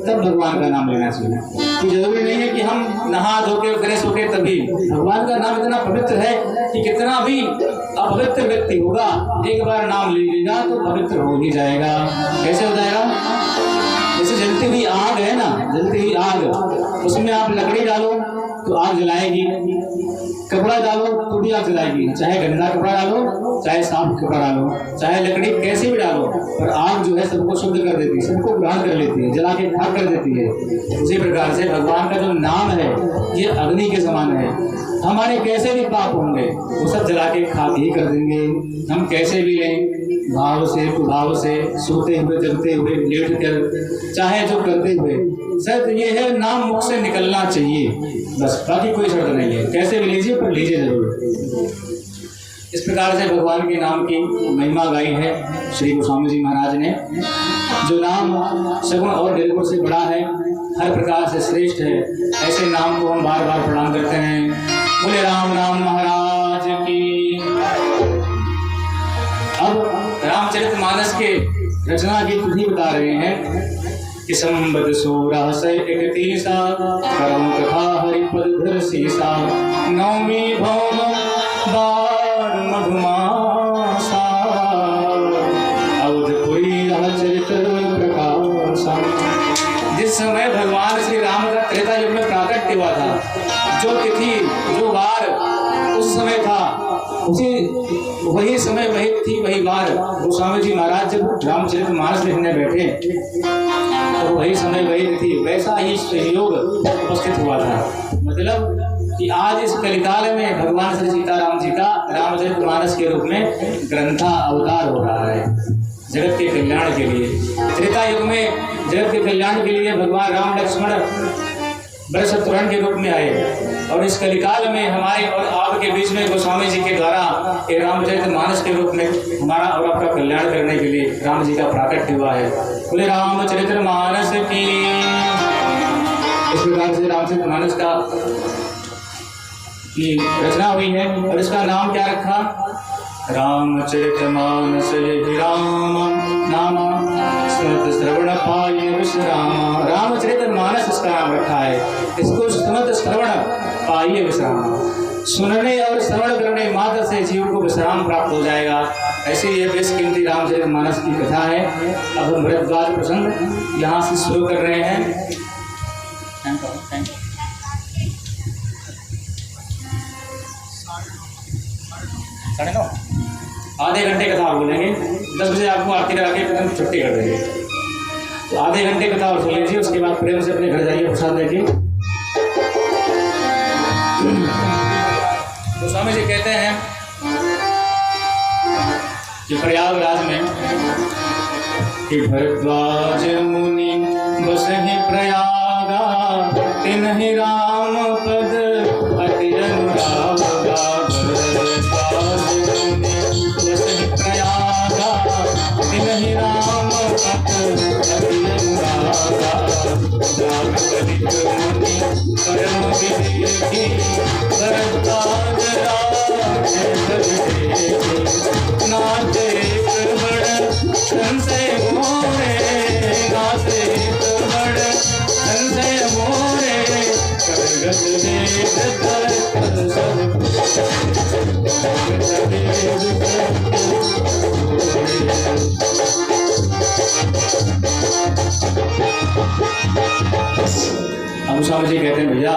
तब भगवान का नाम लेना चाहिए। तो जरूरी नहीं है कि हम नहा धो के फ्रेश होके तभी। भगवान का नाम इतना पवित्र है कि कितना भी अपवित्र व्यक्ति होगा एक बार नाम ले लेगा तो पवित्र हो ही जाएगा। कैसे हो जाएगा? जैसे जलती हुई आग है ना, जलती हुई आग, उसमें आप लकड़ी डालो तो आग जलाएगी, कपड़ा डालो तो भी आग जलाएगी। चाहे गंदा कपड़ा डालो, चाहे साफ कपड़ा डालो, चाहे लकड़ी कैसे भी डालो, पर आग जो है सबको शुद्ध कर देती है, सबको ग्रहण कर लेती है, जला के खाक कर देती है। उसी प्रकार से भगवान का जो नाम है ये अग्नि के समान है। हमारे कैसे भी पाप होंगे वो सब जला के खाक ही कर देंगे। हम कैसे भी लें, भाव से कुभाव से, सोते हुए जगते हुए, लेट कर, चाहे जो करते हुए, शर्त ये है नाम मुख से निकलना चाहिए बस, बाकी कोई शर्त नहीं है। कैसे भी लीजिए पर लीजिए जरूर। इस प्रकार से भगवान के नाम की महिमा गाई है श्री गोस्वामी जी महाराज ने। जो नाम सगुण और निर्गुण से बड़ा है, हर प्रकार से श्रेष्ठ है, ऐसे नाम को हम बार बार प्रणाम करते हैं। बोले राम राम महाराज की। अब रामचरितमानस के रचना की तिथि बता रहे हैं कि संबत 1631 करम कथा हरिपद धर सीसा, नवमी भौम बार मधुमासा, अवधपुरी चरित प्रकाशा। जिस समय भगवान श्री राम का त्रेता युग में प्राकट्य हुआ था, जो तिथि जो वार उस समय था, उसी वही समय वही तिथि वही वार गोस्वामी जी महाराज जब रामचरितमानस लिखने बैठे तो वही समय वही तिथि वैसा ही सहयोग उपस्थित हुआ था। मतलब कि आज इस कलिकाल में भगवान श्री सीताराम जी का रामचरितमानस के रूप में ग्रंथा अवतार हो रहा है जगत के कल्याण के लिए। त्रेता युग में जगत के कल्याण के लिए भगवान राम लक्ष्मण बड़े शत्रुघ्न के रूप में आए, और इस कलिकाल में हमारे और आपके बीच में गोस्वामी जी के द्वारा एक रामचरितमानस के रूप में हमारा और आपका कल्याण करने के लिए राम जी का प्राकट्य हुआ है। बोले रामचरितमानस की। इस प्रकार से रामचरितमानस का की रचना हुई है और इसका नाम क्या रखा? रामचरितमानस ये राम नाम स्मृत श्रवण पाये विश्राम। रामचरितमानस इसका नाम रखा है, इसको स्मृत श्रवण पाये विश्राम। सुनने और श्रवण करने मात्र से जीव को विश्राम प्राप्त हो जाएगा। ऐसे ये बेशकीमती रामचरितमानस की कथा है। अब हम भरद्वाज प्रसंग यहाँ से शुरू कर रहे हैं। साढ़े 9 आधे घंटे कथा और बोलेंगे। 10 बजे आपको आरती करा के छुट्टी कर देंगे। तो आधे घंटे कथा और सुन लीजिए, उसके बाद प्रेम से अपने घर जाइए प्रसाद लेके। तो स्वामी जी कहते हैं कि प्रयागराज में कि भरद्वाज मुनि बसहि प्रयागा, तिन्हि राम पद अति अनुरागा। भरद्वाज मुनि बसहि प्रयागा, तिन्हि राम पद अति अनुरागा। जाग ललित मुनि परम विवेकी, भरद्वाज राखे जग नाते बड़ संशय मोरे, नाते बड़ संशय मोरे। करगत वेद कर सब अब स्वामी जी कहते हैं भैया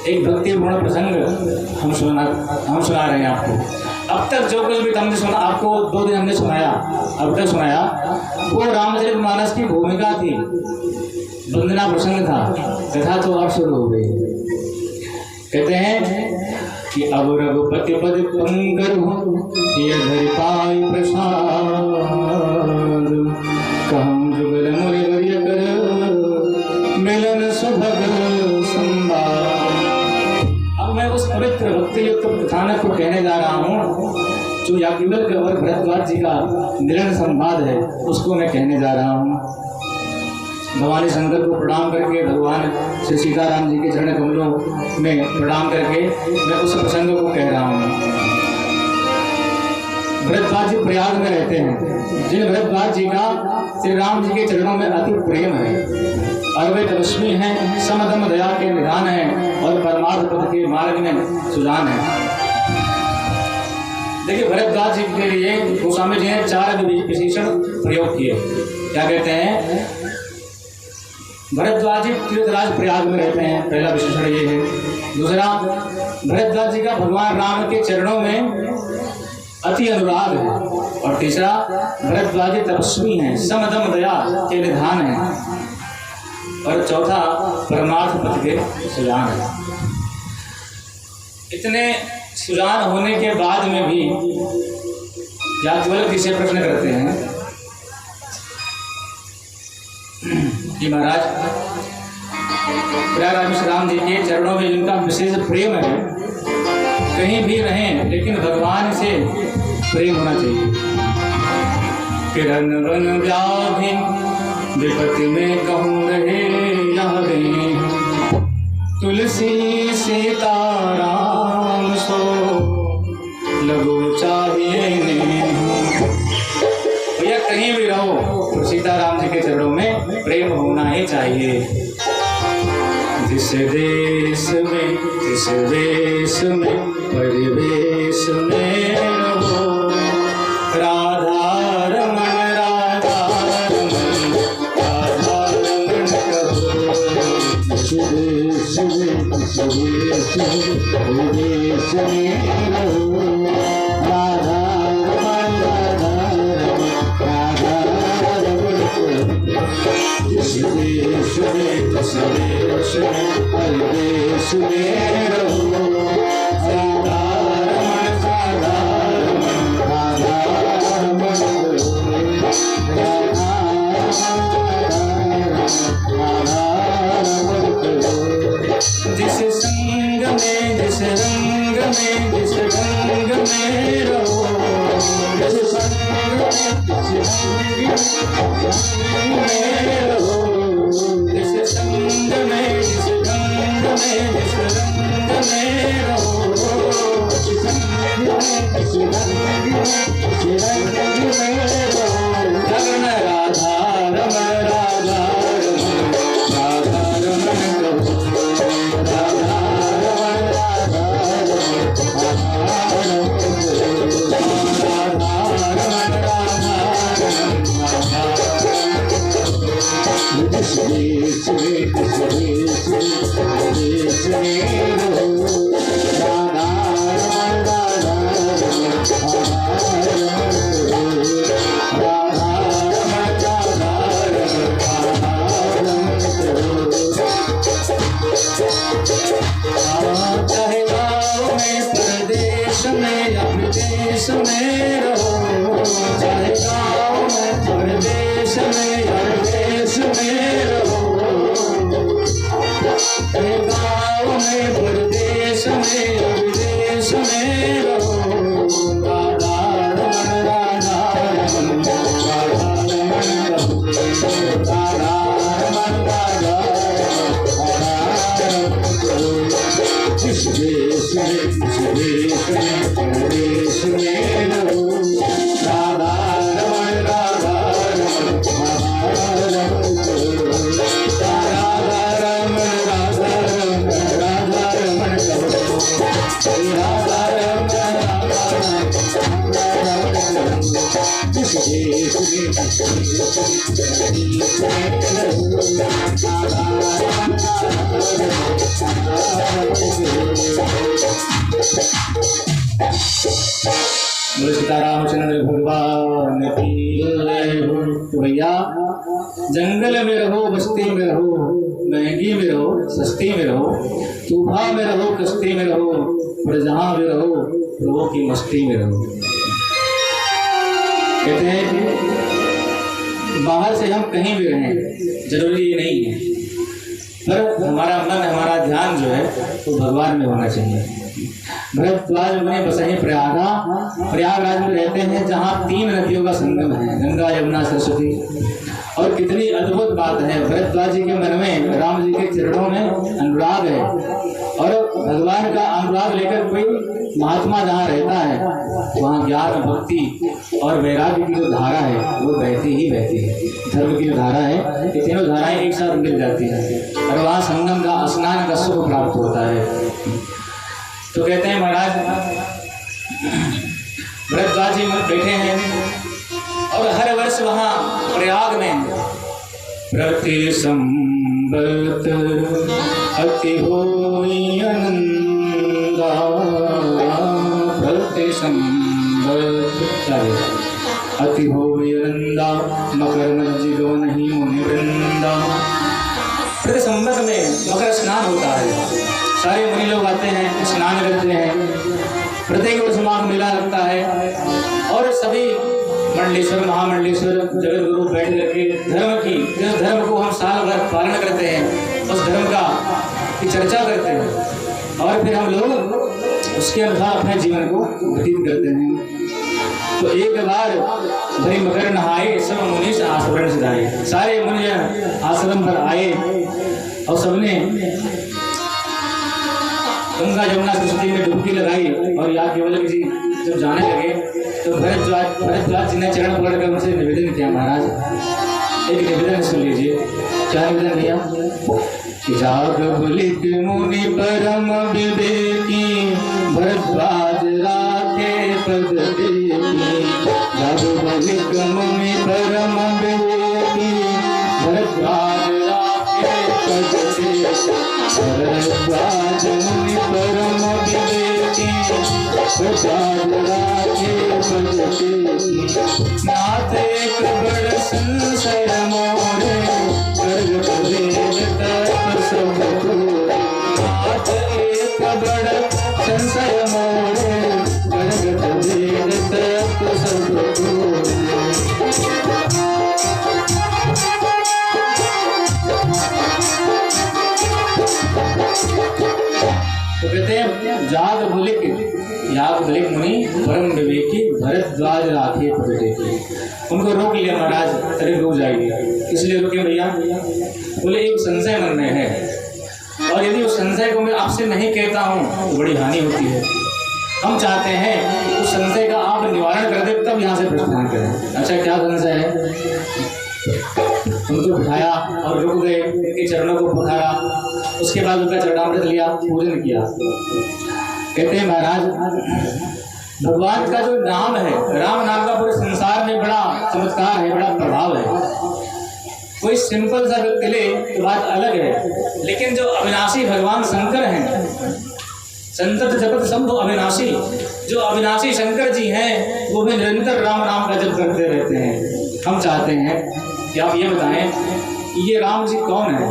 एक भक्तिपूर्ण प्रसंग हम सुना रहे हैं आपको। अब तक जो कुछ भी हमने सुना, आपको 2 दिन हमने सुनाया, अब तक सुनाया, वो रामचरितमानस की भूमिका थी, वंदना प्रसंग था। कथा तो अब शुरू हो गई। कहते हैं कि अब रघुपति पद पंकर हो, ये धरि पाई प्रसाद। कहम जुगल मुनि वर्य कर, मिलन सुभग संवाद। अब मैं उस पवित्र भक्ति युक्त कथानक को कहने जा रहा हूँ जो याज्ञवल्क्य और भरद्वाज जी का मिलन संवाद है, उसको मैं कहने जा रहा हूँ। भवानी शंकर को प्रणाम करके, भगवान श्री सीताराम जी के चरण कमलों में प्रणाम करके मैं उस प्रसंग को कह रहा हूँ। भरद्वाज जी प्रयाग में रहते हैं। जिन भरद्वाज जी का श्री राम जी के चरणों में अति प्रेम है और वे तपस्वी हैं, समदम दया के निधान हैं और परमार्थ पद के मार्ग में सुजान है। देखिए भरद्वाज जी के लिए गोस्वामी जी ने 4 विशेषण प्रयोग किए। क्या कहते हैं? भरद्वाज जी तीर्थराज प्रयाग में रहते हैं, पहला विशेषण ये है। दूसरा, भरद्वाज जी का भगवान राम के चरणों में अति अनुराग है। और तीसरा, भरद्वाज जी तपस्वी हैं, समदम दया के निधान हैं। और चौथा, परमार्थ पथ के सुजान है। इतने सुजान होने के बाद में भी याज्ञवल्क्य जी से प्रश्न करते हैं कि महाराज प्रयागराज में श्री राम जी के चरणों में जिनका विशेष प्रेम है, कहीं भी रहें लेकिन भगवान से प्रेम होना चाहिए। किरण वन व्याधि विपत्ति में कहूँ रहे यहाँ गए, तुलसी सीताराम सो लगो चाहिए ने। भैया कहीं भी रहो तो सीताराम जी के चरणों में प्रेम होना ही चाहिए। जिस देश में, जिस वेश में, परिवेश में रहो, राधा रमन, राधा रमन, राधा रमन कहो। जिस देश में, जिस वेश में, परिवेश में रहो, राधा रमन, राधा रमन, राधा रमन कहो। जिस देश में, जिस वेश में, परिवेश में रहो, राधा रमन, राधा रमन, राधा रमन कहो। राधा राधा रमन कहो। जिस संग में, जिस रंग में, जिस रंग में रहो, जिस संग में, जिस रंग में रहो, जिस संग में, जिस रंग में, जिस रंग में रहो, जिस संग में, जिस रंग रंग में रहो रमण राधा रमण राधा रमण राधा रमण कहो राधा रमण राधा चाहे गाँव में परदेश में या विदेश में रहो चाहे गाँव में परदेश में या विदेश में रहो चाहे गाँव में परदेश में या विदेश में रहो राधा रमण राधा रमण राधा रमण राधा रमण राधा जिस देश में परदेश में रहो राधा रमण राधा रमण राधा रमण राधा रमण राधा रमण राधा रमण जिस देश में बोले सीतारामचंद्र भगवान की जय हो। तो भैया जंगल में रहो बस्ती में रहो महंगी में रहो सस्ती में रहो तूफान में रहो कश्ती में रहो और जहाँ भी रहो प्रभु की मस्ती में रहो। कहते हैं कि बाहर से हम कहीं भी रहें जरूरी ये नहीं है पर हमारा मन हमारा ध्यान जो है वो भगवान में होना चाहिए। भरद्वाज मुनि बसे प्रयागराज में रहते हैं जहाँ 3 नदियों का संगम है गंगा यमुना सरस्वती। और कितनी अद्भुत बात है भरद्वाज जी के मन में राम जी के चरणों में अनुराग है और भगवान का अनुराग लेकर कोई महात्मा जहाँ रहता है वहाँ ज्ञान भक्ति और वैराग्य की जो धारा है वो बहती ही बहती है। धर्म की जो धारा है ये तीनों धाराएं एक साथ मिल जाती है और वहाँ संगम का स्नान का सुख प्राप्त होता है। तो कहते हैं महाराज भरद्वाज जी बैठे हैं और हर वर्ष वहाँ प्रयाग में प्रति संवत अति होई आनंदा प्रति संवत अति होई आनंदा मकर मज्जिगो नहीं मुनि वृंदा। प्रति संवत में मकर स्नान होता है सारे मुनि लोग आते हैं स्नान करते हैं प्रत्येक वर्ष माघ मेला लगता है और सभी मंडलेश्वर महामंडलेश्वर जगत गुरु बैठ करके धर्म की जिस धर्म को हम साल भर पालन करते हैं उस धर्म का की चर्चा करते हैं और फिर हम लोग उसके अनुसार अपने जीवन को व्यतीत करते हैं। तो एक बार भरी मकर नहाए सब मुनि आश्रम से आए सारे मुनि आश्रम पर आए और सबने गंगा यमुना सरस्वती में डुबकी लगाई और यहाँ केवल जी जब जाने लगे तो भरद्वाज जी ने चरण पकड़कर उनसे निवेदन किया महाराज एक निवेदन सुन लीजिए। क्या निवेदन भैया कि जाग बुलिक मुनि परम विवेकी भरद्वाज राखे पद देखी जाग बुलिक मुनि परम विवेकी भरद्वाज राखे पद देखी भरद्वाज मुनि परम विवेकी भरद्वाज राखे पद देखी नाथ एक बड़ संशय मोरे गर्ग वेद तप सब नाथ एक बड़ संशय मोरे गर्ग वेद तप सब तो कहते हैं जाग बुलिक मुनि परम विवेकी भरद्वाज राखे पद देखी। उनको रोक लिया महाराज शरीर रुक जाएगी इसलिए रुके भैया बोले एक संशय मन में है और यदि उस संशय को मैं आपसे नहीं कहता हूँ तो बड़ी हानि होती है। हम चाहते हैं कि उस संशय का आप निवारण कर दे, तब यहाँ से प्रस्थान करें। अच्छा, क्या संशय है? उनको बिठाया और रुक गए, उनके चरणों को पखारा, उसके बाद उनका चरणामृत लिया, पूजन किया। कहते हैं महाराज, भगवान का जो नाम है, राम नाम का पूरे संसार में बड़ा चमत्कार है, बड़ा प्रभाव है। कोई सिंपल सा व्यक्ति ले तो बात अलग है, लेकिन जो अविनाशी भगवान शंकर हैं, संतत जगत शंभु अविनाशी, जो अविनाशी शंकर जी हैं, वो भी निरंतर राम नाम का जप करते रहते हैं। हम चाहते हैं कि आप ये बताएं कि ये राम जी कौन है?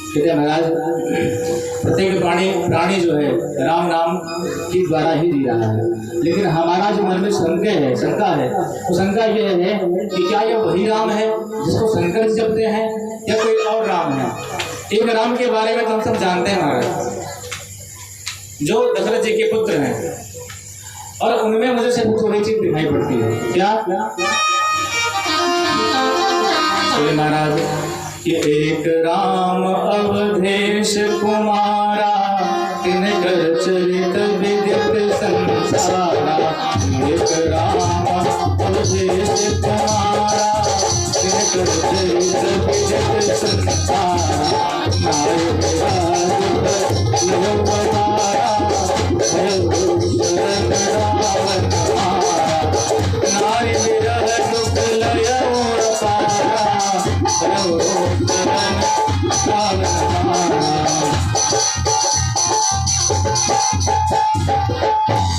कहते हैं महाराज, प्रत्येक प्राणी जो है राम नाम के द्वारा ही जी रहा है, लेकिन हमारा जो मन में शंका है, तो शंका ये है कि क्या यह वही राम है जिसको शंकर जी जपते हैं, या कोई और राम है? एक राम के बारे में तो हम सब जानते हैं महाराज, जो दशरथ जी के पुत्र हैं, और उनमें मुझे सिर्फ थोड़ी चीज दिखाई पड़ती है। क्या? महाराज कि एक राम अवधेश कुमारा, तिनकर चरित विदित संसारा। एक राम अवधेश कुमारा, तिनकर चरित विदित संसारा। नायक राज नारी विरह दुख लय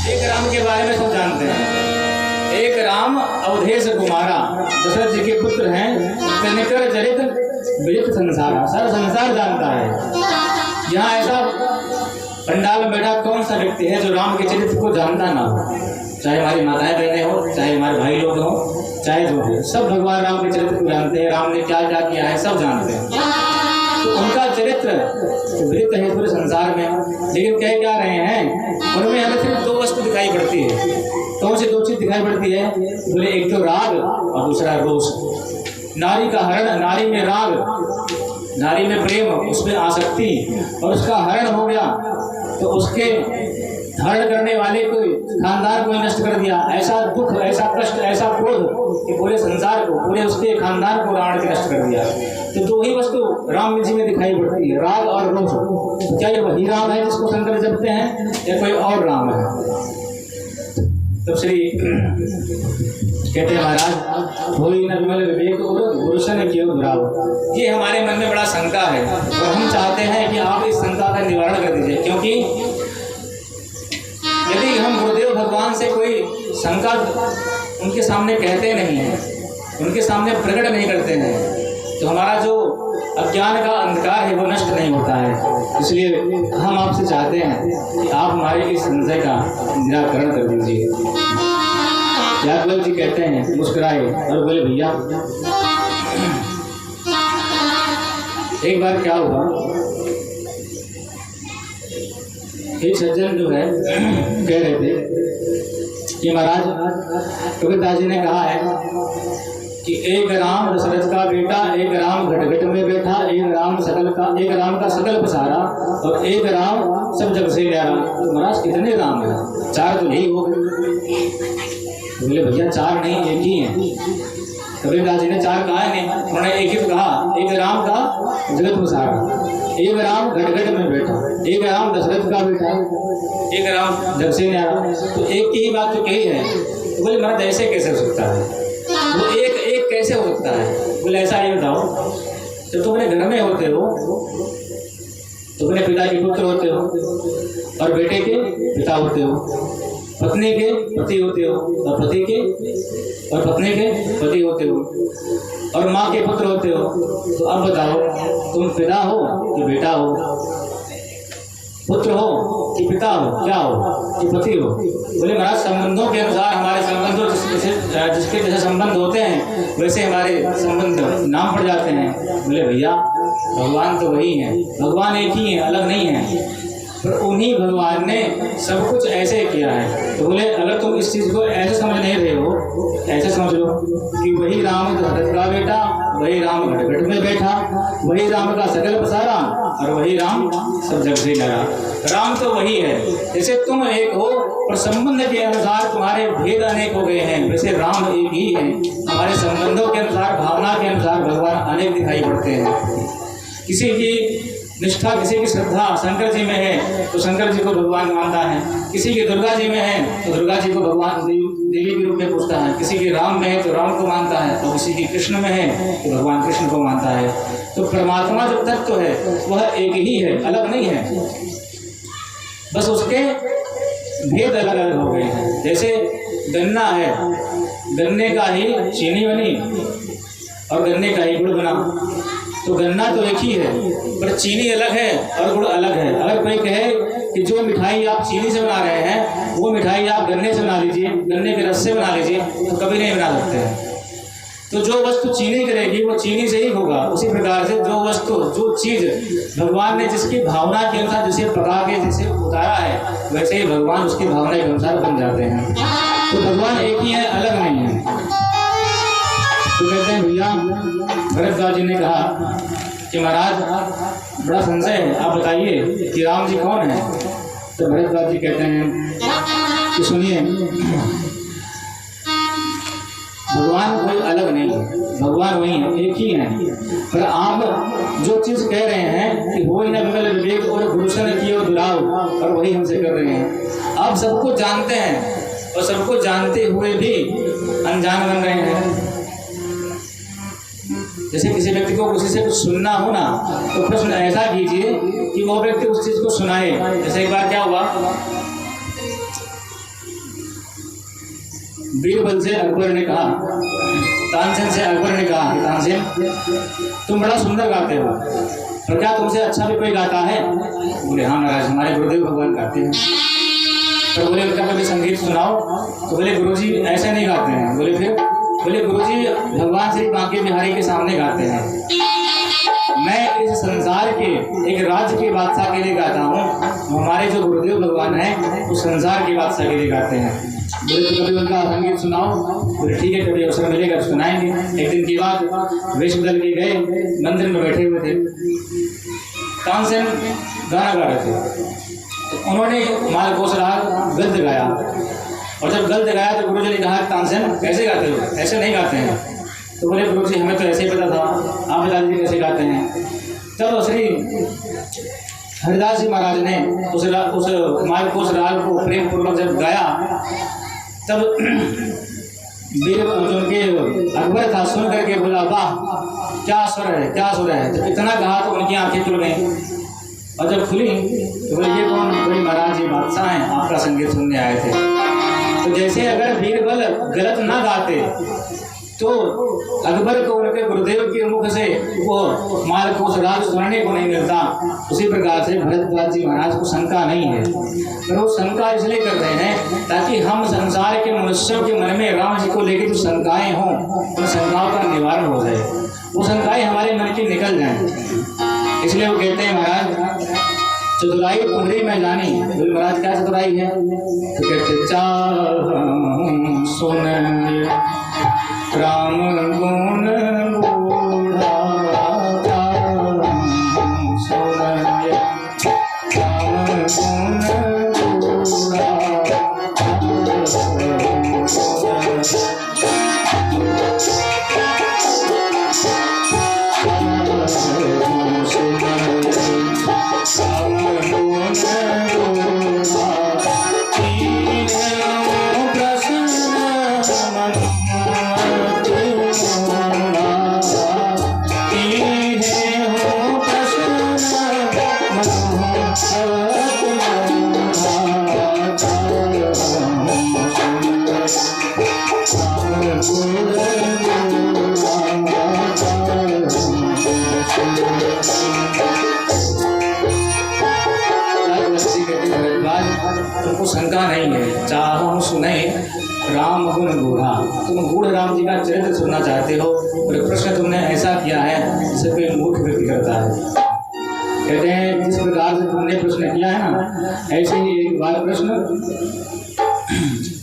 एक राम के बारे में सब जानते हैं। एक राम अवधेश कुमारा, दशरथ जी के पुत्र हैं, तिनकर चरित विदित संसारा, सारा संसार जानता है। यहाँ ऐसा पंडाल में बैठा कौन सा व्यक्ति है जो राम के चरित्र को जानता ना हो? चाहे हमारी माताएं बहनें हो, चाहे हमारे भाई लोग हों, चाहे जो भी, सब भगवान राम के चरित्र को जानते हैं। राम ने क्या क्या किया है सब जानते हैं। तो उनका चरित्र विदित है पूरे संसार में, लेकिन कह क्या रहे हैं, उनमें हमें सिर्फ दो वस्तु दिखाई पड़ती है। कौन सी दो चीज दिखाई पड़ती है? बोले एक तो राग और दूसरा रोष। नारी का हरण, नारी में राग, नारी में प्रेम, उसमें आसक्ति, और उसका हरण हो गया तो उसके धारण करने वाले को, खानदान को नष्ट कर दिया। ऐसा दुख, ऐसा कष्ट, ऐसा क्रोध कि पूरे संसार को, पूरे उसके खानदान को रावण के नष्ट कर दिया। तो दो ही वस्तु राम जी में दिखाई पड़ती है, राग और रोष। तो क्या ये वही राम है जिसको शंकर जपते हैं, या कोई और राम है? तो श्री कहते हैं महाराज, होई न विमल विवेक गुरुशन कियो दुराव। ये हमारे मन में बड़ा शंका है, और हम चाहते हैं कि आप इस शंका का निवारण कर दीजिए। क्योंकि यदि हम गुरुदेव भगवान से कोई शंका उनके सामने कहते नहीं हैं, उनके सामने प्रकट नहीं करते हैं, तो हमारा जो अज्ञान का अंधकार है वो नष्ट नहीं होता है। इसलिए हम आपसे चाहते हैं कि आप हमारे इस संशय का निराकरण कर दीजिए। यादव जी कहते हैं, मुस्कुराए और बोले, भैया एक बार क्या हुआ, एक सज्जन जो है कह रहे थे कि महाराज कबीरदास जी ने कहा है कि एक राम दशरथ का बेटा, एक राम घट घट में बैठा, एक राम का सकल पसारा, और एक राम सब जग से न्यारा। तो महाराज कितने राम है? चार तो यही हो गए। बोले भैया चार नहीं, एक ही है। कबीरदास जी ने चार कहा नहीं, उन्होंने एक ही तो कहा, एक राम का जगत पसारा, एक राम घट घट में बैठा, एक राम दशरथ का बेटा, एक राम जग से न्यारा। तो एक की ही बात तो कही है। तो बोले महाराज ऐसे कैसे हो सकता है? वो एक कैसे हो सकता है? बोले ऐसा ही बताओ, जब तुम अपने घर में होते हो तो अपने पिता के पुत्र होते हो, और बेटे के पिता होते हो, पत्नी के पति होते हो, और पति के और पत्नी के पति होते हो, और माँ के पुत्र होते हो। तो अब बताओ, तुम पिता हो कि बेटा हो, पुत्र हो कि पिता हो, क्या हो कि पति हो? बोले महाराज संबंधों के अनुसार हमारे संबंधों जिसके जैसे संबंध होते हैं वैसे हमारे संबंध नाम पड़ जाते हैं। बोले भैया भगवान तो वही है, भगवान एक ही है, अलग नहीं है, पर उन्हीं भगवान ने सब कुछ ऐसे किया है। तो बोले अगर तुम इस चीज़ को ऐसे समझ नहीं रहे हो, ऐसे समझ लो कि वही राम दशरथ का बेटा, वही राम घट घट में बैठा, वही राम का सकल पसारा, और वही राम सब जग से लड़ा। राम तो वही है। जैसे तुम एक हो और संबंध के अनुसार तुम्हारे भेद अनेक हो गए हैं, वैसे राम एक ही है। हमारे संबंधों के अनुसार, भावना के अनुसार भगवान अनेक दिखाई पड़ते हैं। किसी की निष्ठा, किसी की श्रद्धा शंकर जी में है तो शंकर जी को भगवान मानता है, किसी की दुर्गा जी में है तो दुर्गा जी को भगवान देवी के रूप में पूछता है, किसी की राम में है तो राम को मानता है, और किसी की कृष्ण में है तो भगवान कृष्ण को मानता है। तो परमात्मा जो तत्व है वह एक ही है, अलग नहीं है, बस उसके भेद अलग अलग हो गए हैं। जैसे गन्ना है, गन्ने का ही चीनी बनी और गन्ने का ही गुड़ बना, तो गन्ना तो एक ही है पर चीनी अलग है और गुड़ अलग है। अगर कोई कहे कि जो मिठाई आप चीनी से बना रहे हैं वो मिठाई आप गन्ने से बना लीजिए, गन्ने के रस से बना लीजिए, तो कभी नहीं बना सकते हैं। तो जो वस्तु चीनी करेगी वो चीनी से ही होगा। उसी प्रकार से जो वस्तु, जो चीज़ भगवान ने जिसकी भावना के अनुसार जिसे पका के जिसे उतारा है, वैसे ही भगवान उसकी भावना के अनुसार बन जाते हैं। तो भगवान एक ही है, अलग नहीं है। तो कहते हैं भैया, भरद्वाज जी ने कहा कि महाराज बड़ा संशय है, आप बताइए कि राम जी कौन है। तो भरद्वाज जी कहते हैं कि सुनिए, भगवान कोई अलग नहीं है, भगवान वही है, एक ही है। पर आप जो चीज़ कह रहे हैं कि हो न विमल विवेक और गुरुशन कियो दुराव, और वही हमसे कर रहे हैं। आप सबको जानते हैं और सबको जानते हुए भी अनजान बन रहे हैं। जैसे किसी व्यक्ति को किसी से कुछ सुनना हो ना, तो प्रश्न ऐसा कीजिए कि वो व्यक्ति उस चीज़ को सुनाए। जैसे एक बार क्या हुआ, बीरबल से अकबर ने कहा, तानसेन से अकबर ने कहा कि तानसेन तुम बड़ा सुंदर गाते हो, और क्या तुमसे अच्छा भी कोई गाता है। बोले हाँ महाराज, हमारे गुरुदेव भगवान गाते हैं। तो बोले उनका कभी संगीत सुनाओ। तो बोले गुरुजी ऐसे नहीं गाते हैं। बोले फिर? बोले गुरुजी भगवान श्री बांके बिहारी के सामने गाते हैं। मैं इस संसार के एक राज्य के बादशाह के लिए गाता हूँ, हमारे जो गुरुदेव भगवान हैं उस संसार के बादशाह के लिए गाते हैं। बोले तो कभी उनका संगीत सुनाओ। बोले ठीक है, कभी अवसर मिलेगा सुनाएंगे। एक दिन की बात, वेश बदल के गए, मंदिर में बैठे हुए थे, तानसेन गाना गा रहे थे। तो उन्होंने मालकोस राग गद्य गाया, और जब गद्य गाया तो गुरुजी ने कहा तानसेन कैसे गाते हो, ऐसे नहीं गाते हैं। तो बोले गुरुजी हमें तो ऐसे ही पता था, आप बता दीजिए कैसे गाते हैं। तब श्री हरिदास जी महाराज ने उस मालकोस राग को प्रेम पूर्वक जब गाया, तब उनके अकबर था सुन करके बोला वाह क्या स्वर है, क्या स्वर है। जब इतना कहा तो उनकी आंखें खुल गई, और जब खुली तो बोले ये कौन? बड़ी महाराज जी बादशाह हैं, आपका संगीत सुनने आए थे। तो जैसे अगर बीरबल गलत ना गाते तो अकबर को उनके गुरुदेव के मुख से वो मालकोस राग सुनने को नहीं मिलता। उसी प्रकार से भरद्वाज जी महाराज को शंका नहीं है, पर वो शंका इसलिए कर रहे हैं ताकि हम संसार के मनुष्यों के मन में राम जी को लेकर जो शंकाएं हों, उन शंकाओं का निवारण हो जाए, वो शंकाएं हमारे मन की निकल जाएं। इसलिए वो कहते हैं महाराज चतुराई तुम्हारी मैं जानी। बोले महाराज क्या चतुराई है? तो कहते चाह सुन राम गुण बूढ़ा, सुन राम गुण बूढ़ा। तुमको शंका नहीं है, चाहो सुने राम गुण बूढ़ा। तुम बूढ़ राम जी का चरित्र सुनना चाहते हो, और प्रश्न तुमने ऐसा किया है जिसे कोई मूर्ख व्यक्ति करता है। कहते हैं जिस प्रकार से तुमने प्रश्न किया है ना, ऐसे ही एक बार प्रश्न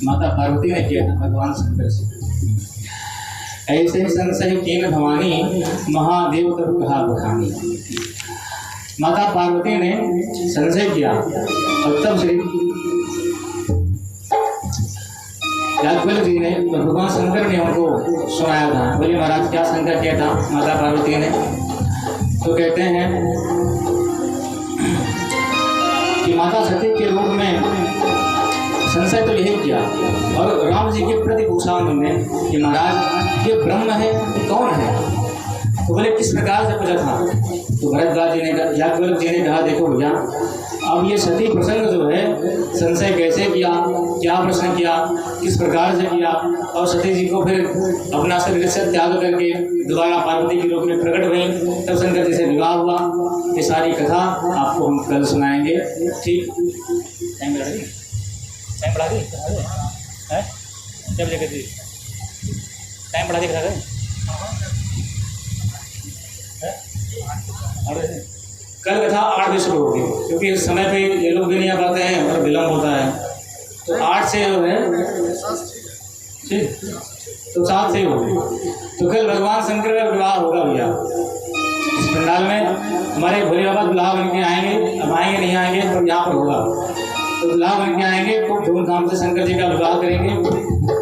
माता पार्वती ने किया था भगवान शंकर से। ऐसे संशय कीन भवानी महादेव तब कहा बखानी। माता पार्वती ने संशय किया और तब श्री याज्ञवल्क्य जी ने भगवान शंकर ने उनको सुनाया था। बोले महाराज क्या शंका किया था माता पार्वती ने? तो कहते हैं कि माता सती के रूप में संशय तो यही किया और राम जी के प्रति पूछा उन्होंने कि महाराज ये ब्रह्म है कौन है? तो बोले किस प्रकार से पूछा था? तो भरद्वाज जी ने याज्ञवल्क्य जी ने कहा देखो भैया अब ये सती प्रसंग जो है संशय कैसे किया, क्या प्रश्न किया, किस प्रकार से किया और सती जी को फिर अपना शरीर से त्याग करके दोबारा पार्वती के रूप में प्रकट हुई, तब शंकर जी से विवाह हुआ। ये सारी कथा आपको हम कल सुनाएंगे। ठीक टाइम बढ़ा दी, टाइम बढ़ा दी है जब लेकर दी टाइम बढ़ा दी कथा है कल कथा 8 बजे शुरू होगी क्योंकि इस समय पे ये लोग भी नहीं आ पाते हैं और विलम्ब होता है। तो 8 से जो है ठीक तो 7 से ही होगी। तो कल भगवान शंकर का विवाह होगा भैया इस पंडाल में। हमारे भोले बाबा दुल्हा बन के आएंगे, अब आएंगे नहीं आएंगे तो यहाँ पर होगा। तो दुल्हा बन के आएंगे तो धूमधाम से शंकर जी का विवाह करेंगे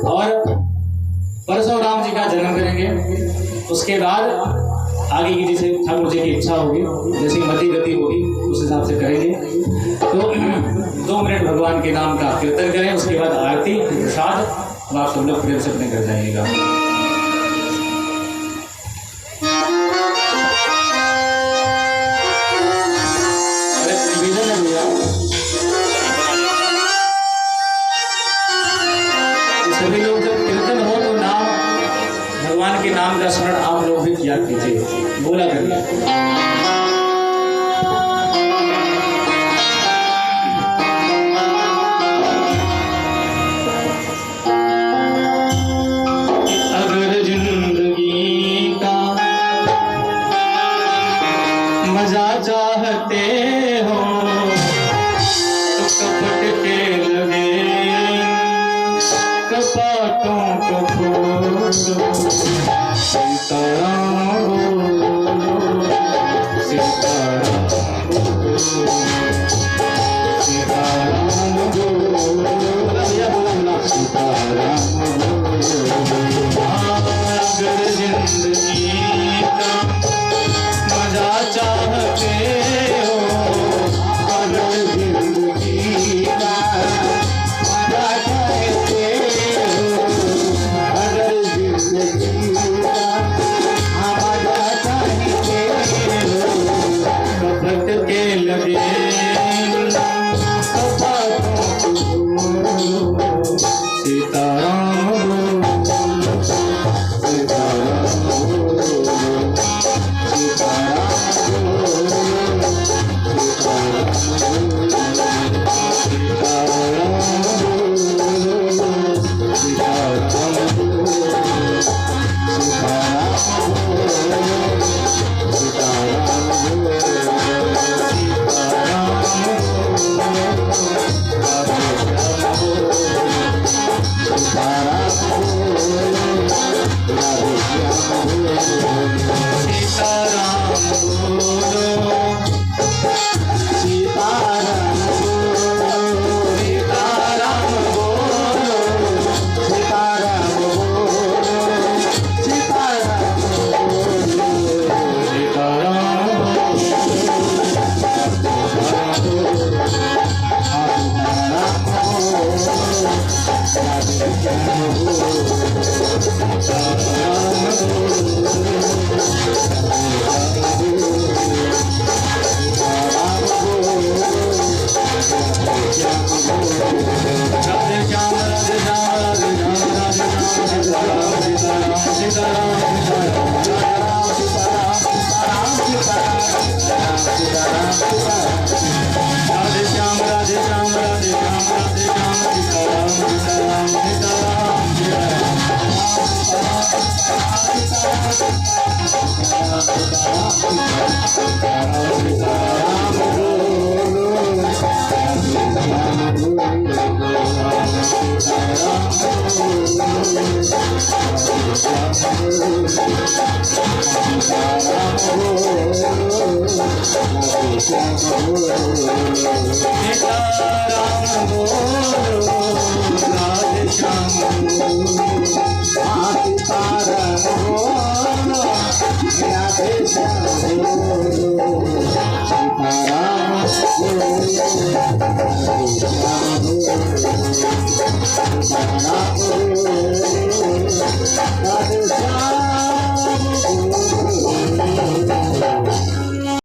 और परसों राम जी का जन्म करेंगे। उसके बाद आगे की जैसे ठाकुर जी की इच्छा होगी, जैसी मति गति होगी उस हिसाब से करेंगे। तो 2 मिनट भगवान के नाम का कीर्तन करें, उसके बाद आरती प्रसाद आप सब लोग प्रेम से अपने कर जाइएगा। सभी लोग जब कीर्तन हो तो नाम भगवान के नाम का स्मरण आप लोग भी किया कीजिए, बोला करिए। अगर जिंदगी का मजा चाहते हो तो कपट के लगे कपाटों को खोलो, सीताराम बोलो, सीताराम बोलो, सीताराम बोलो, सीताराम बोलो। अगर जिंदगी का मजा चाहते हो, अगर जिंदगी का मजा चाहते हो, अगर जिंदगी का मजा चाहते हो, कपट के लगे कपाटों को सीताराम बोलो, सीताराम बोलो, सीताराम बोलो, सीताराम सीताराम बोलो, राधे श्याम बोलो, सीताराम बोलो, राधे श्याम बोलो, सीताराम बोलो, राधे श्याम बोलो, सीताराम